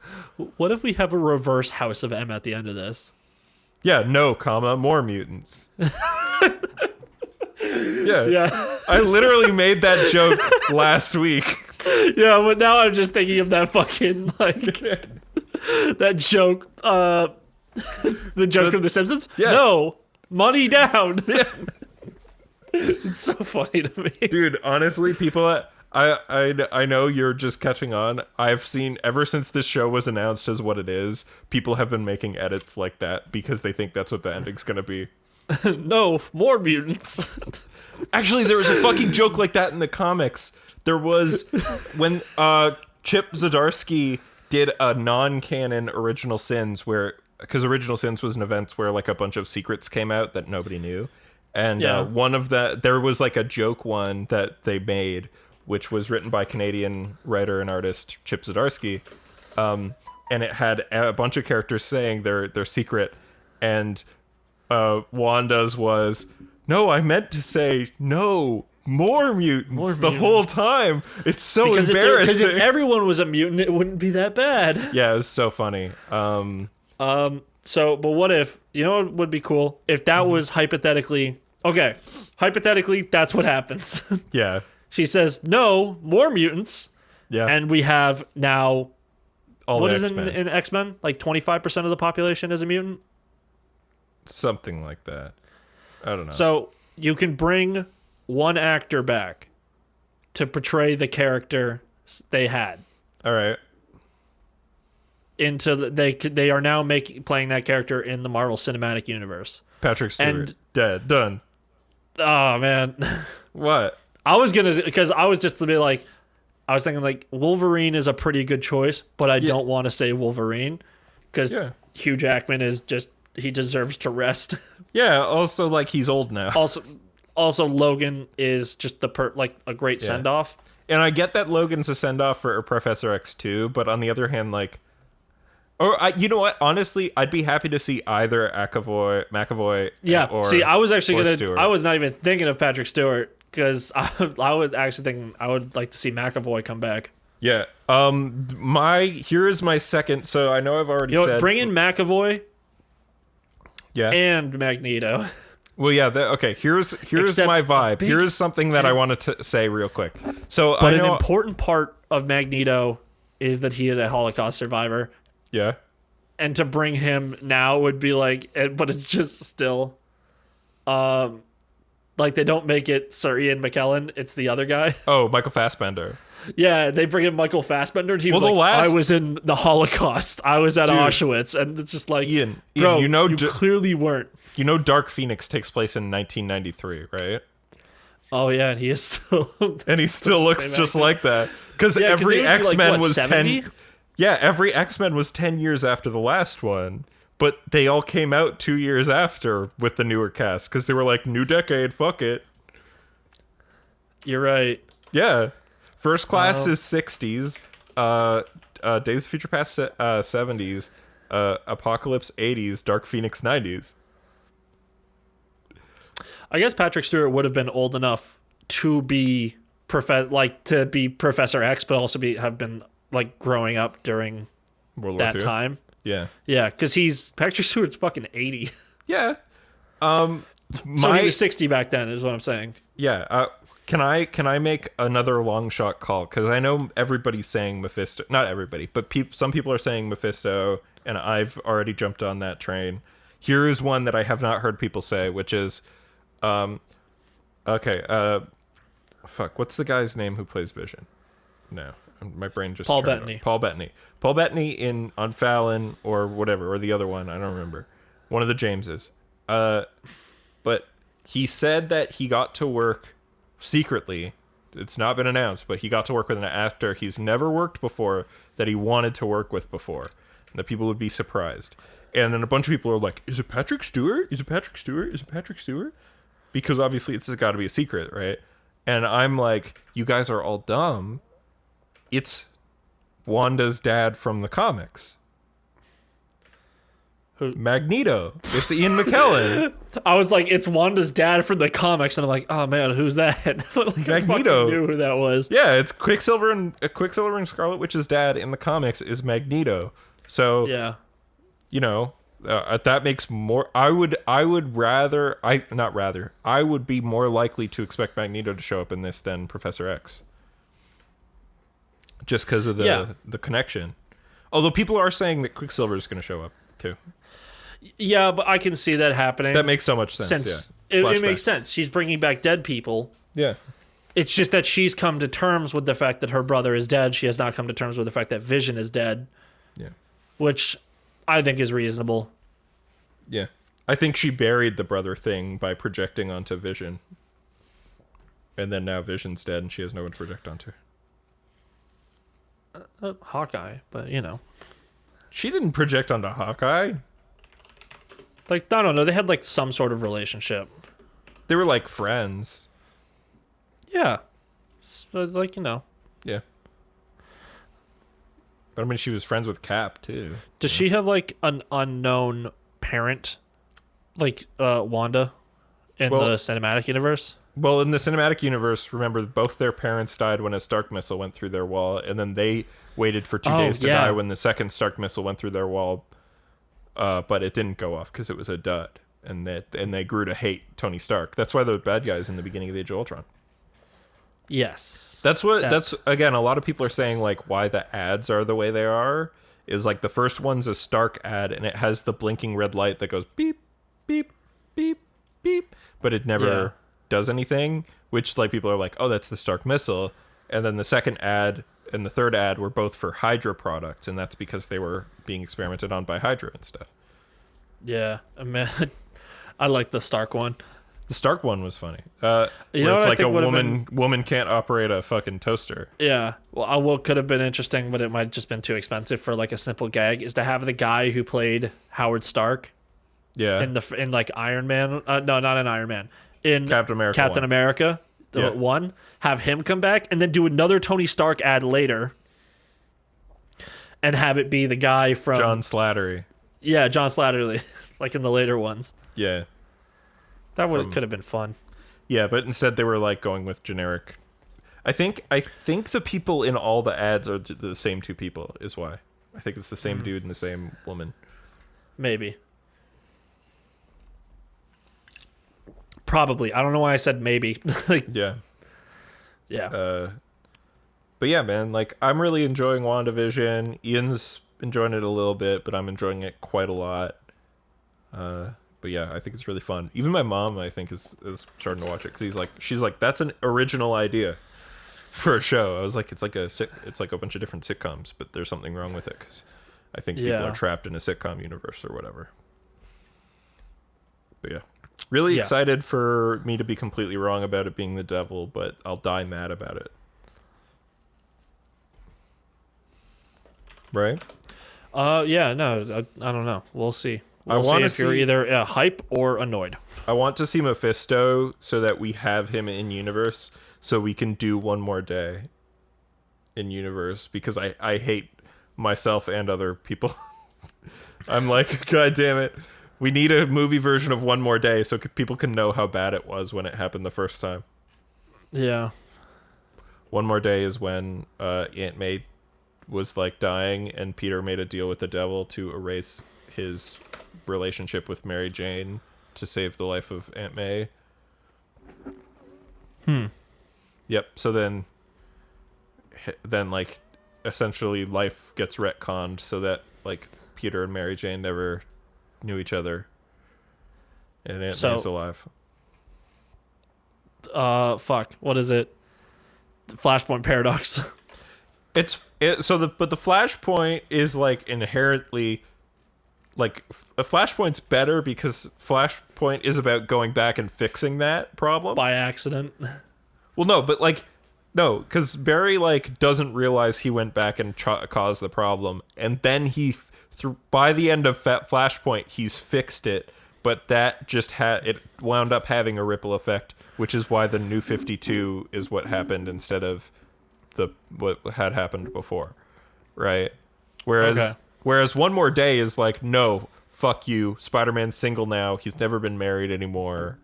What if we have a reverse House of M at the end of this? Yeah, no, comma, more mutants. Yeah. I literally made that joke last week. Yeah, but now I'm just thinking of that fucking, like, that joke, the joke from The Simpsons? Yeah. No, money down. Yeah. It's so funny to me. Dude, honestly, people, I know you're just catching on. I've seen, ever since this show was announced as what it is, people have been making edits like that because they think that's what the ending's gonna be. No, more mutants. Actually, there was a fucking joke like that in the comics. There was when Chip Zdarsky did a non-canon Original Sins, where, because Original Sins was an event where like a bunch of secrets came out that nobody knew, and one of there was like a joke one that they made, which was written by Canadian writer and artist Chip Zdarsky, and it had a bunch of characters saying their secret, and Wanda's was, no, I meant to say no, more mutants the whole time. It's so embarrassing. Because if everyone was a mutant, it wouldn't be that bad. Yeah, it was so funny. But what if, you know what would be cool? If that was hypothetically, that's what happens. Yeah. She says, no, more mutants. Yeah. And we have now, All what the is X-Men. in X-Men? Like 25% of the population is a mutant? Something like that. I don't know. So you can bring one actor back to portray the character they had. All right. They are now playing that character in the Marvel Cinematic Universe. Patrick Stewart, dead, done. Oh man, What? I was just to be like, I was thinking like Wolverine is a pretty good choice, but I don't want to say Wolverine because Hugh Jackman is just, he deserves to rest. Yeah. Also, like, he's old now. Also, Logan is just a great send off. And I get that Logan's a send off for Professor X too, but on the other hand, like, you know what? Honestly, I'd be happy to see either McAvoy. Yeah. Or, see, I was actually Stewart. I was not even thinking of Patrick Stewart because I was actually thinking I would like to see McAvoy come back. Yeah. Here is my second. So I know I've already said, bring in McAvoy. Yeah. And Magneto. Well, yeah. Okay. Here's Except my vibe. Here's something that I wanted to say real quick. So but I know an important part of Magneto is that he is a Holocaust survivor. Yeah. And to bring him now would be like, but it's just still, like they don't make it Sir Ian McKellen. It's the other guy. Oh, Michael Fassbender. Yeah, they bring in Michael Fassbender, and he was I was in the Holocaust. I was at Auschwitz, and it's just like, Ian, bro, you clearly weren't. You know, Dark Phoenix takes place in 1993, right? Oh yeah, and he is still, and he still looks just like that because every X-Men was 10. Yeah, every X-Men was 10 years after the last one, but they all came out 2 years after with the newer cast because they were like, new decade, fuck it. You're right. Yeah. First Class is 60s, Days of Future Past 70s, Apocalypse 80s, Dark Phoenix 90s. I guess Patrick Stewart would have been old enough to be Professor X, but also have been like growing up during World War that II. time. Yeah. Yeah, because Patrick Stewart's fucking 80. Yeah. So he was 60 back then, is what I'm saying. Yeah. Can I make another long shot call? Because I know everybody's saying Mephisto. Not everybody, but some people are saying Mephisto, and I've already jumped on that train. Here is one that I have not heard people say, which is, okay, fuck, what's the guy's name who plays Vision? No, my brain just Paul turned Bettany. off. Paul Bettany. Paul Bettany on Fallon or whatever, or the other one, I don't remember. One of the Jameses. But he said that he got to work secretly. It's not been announced, but he got to work with an actor he's never worked before that he wanted to work with before. And that people would be surprised. And then a bunch of people are like, is it Patrick Stewart? Is it Patrick Stewart? Is it Patrick Stewart? Because obviously it's got to be a secret, right? And I'm like, you guys are all dumb. It's Wanda's dad from the comics. Who? Magneto. It's Ian McKellen. I was like, it's Wanda's dad from the comics, and I'm like, oh man, who's that? Like, Magneto. I knew who that was. Yeah, it's Quicksilver and Scarlet Witch's dad in the comics is Magneto. So Yeah. You know, that makes more. I would be more likely to expect Magneto to show up in this than Professor X. Just because of the connection. Although people are saying that Quicksilver is going to show up too. Yeah, but I can see that happening. That makes so much sense. It makes sense. She's bringing back dead people. Yeah. It's just that she's come to terms with the fact that her brother is dead. She has not come to terms with the fact that Vision is dead. Yeah. Which I think is reasonable. Yeah. I think she buried the brother thing by projecting onto Vision. And then now Vision's dead and she has no one to project onto. Hawkeye, but you know. She didn't project onto Hawkeye. Like, I don't know. They had like some sort of relationship. They were like friends. Yeah. Like, you know. Yeah. But I mean, she was friends with Cap too. Does she have like an unknown parent, like Wanda, in the cinematic universe? Well, in the cinematic universe, remember both their parents died when a Stark missile went through their wall, and then they waited for 2 days to die when the second Stark missile went through their wall. But it didn't go off because it was a dud, and they grew to hate Tony Stark. That's why they're bad guys in the beginning of Age of Ultron. Yes. That's again, a lot of people are saying like why the ads are the way they are is like the first one's a Stark ad and it has the blinking red light that goes beep, beep, beep, beep, but it never does anything, which like people are like, oh, that's the Stark missile. And then the second ad and the third ad were both for Hydra products, and that's because they were being experimented on by Hydra and stuff. Yeah. I mean, I like the Stark one. The Stark one was funny. You where know it's what I like a think woman can't operate a fucking toaster. Yeah. Well, what could have been interesting, but it might have just been too expensive for like a simple gag, is to have the guy who played Howard Stark. Yeah. In like Iron Man. No, not in Iron Man. In Captain America. The one. Have him come back and then do another Tony Stark ad later. And have it be the guy from John Slattery. Yeah, John Slattery, like in the later ones. Yeah. That could have been fun. Yeah, but instead they were like going with generic. I think the people in all the ads are the same two people is why. I think it's the same dude and the same woman. Maybe. Probably. I don't know why I said maybe. Like, yeah. Yeah. But yeah, man, like I'm really enjoying WandaVision. Ian's enjoying it a little bit, but I'm enjoying it quite a lot. But yeah, I think it's really fun. Even my mom, I think, is starting to watch it because she's like, that's an original idea for a show. I was like, it's like a bunch of different sitcoms, but there's something wrong with it because I think people are trapped in a sitcom universe or whatever. But yeah, really excited for me to be completely wrong about it being the devil, but I'll die mad about it. Right? Yeah, no, I don't know. We'll see. We'll see if you're either hype or annoyed. I want to see Mephisto so that we have him in universe so we can do one more day in universe because I hate myself and other people. I'm like, God damn it. We need a movie version of One More Day so people can know how bad it was when it happened the first time. Yeah. One More Day is when Aunt May was like dying, and Peter made a deal with the devil to erase his relationship with Mary Jane to save the life of Aunt May. Yep. So then like essentially life gets retconned so that like Peter and Mary Jane never knew each other, and Aunt May's alive. Fuck. What is it? The Flashpoint paradox. But the Flashpoint is like inherently like a Flashpoint's better because Flashpoint is about going back and fixing that problem by accident. Well, no, but like no, because Barry like doesn't realize he went back and caused the problem, and then by the end of Flashpoint he's fixed it, but that just it wound up having a ripple effect, which is why the New 52 is what happened instead of what had happened before, right? Whereas One More Day is like, no, fuck you, Spider-Man's single now, he's never been married anymore,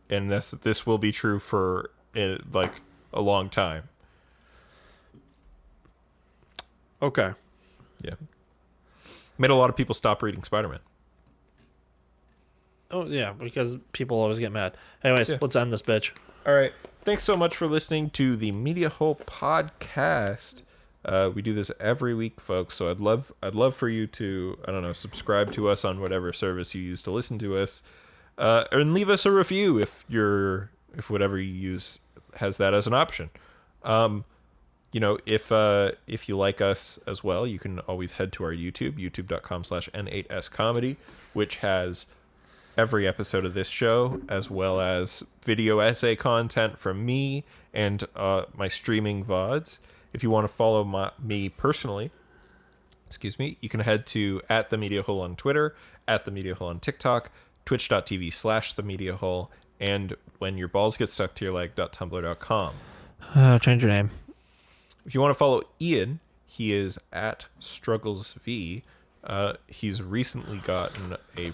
and this will be true for like a long time. Okay. Yeah. Made a lot of people stop reading Spider-Man. Oh, yeah, because people always get mad. Anyways, Let's end this bitch. All right. Thanks so much for listening to the Media Hole podcast. We do this every week, folks, so I'd love for you to, I don't know, subscribe to us on whatever service you use to listen to us, and leave us a review if whatever you use has that as an option. If you like us as well, you can always head to our YouTube, youtube.com/N8SComedy, which has every episode of this show, as well as video essay content from me and my streaming VODs. If you want to follow me personally, you can head to @TheMediaHole on Twitter, @TheMediaHole on TikTok, twitch.tv/TheMediaHole, and when your balls get stuck to your leg.tumblr.com. Change your name. If you want to follow Ian, he is @StrugglesV. He's recently gotten a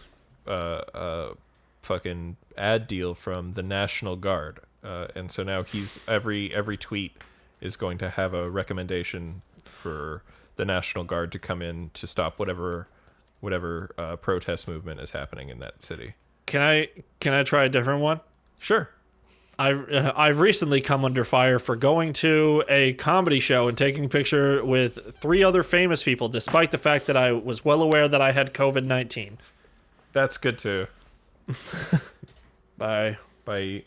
fucking ad deal from the National Guard, and so now he's every tweet is going to have a recommendation for the National Guard to come in to stop whatever protest movement is happening in that city. Can I try a different one? Sure. I've recently come under fire for going to a comedy show and taking a picture with 3 other famous people, despite the fact that I was well aware that I had COVID-19. That's good too. Bye. Bye.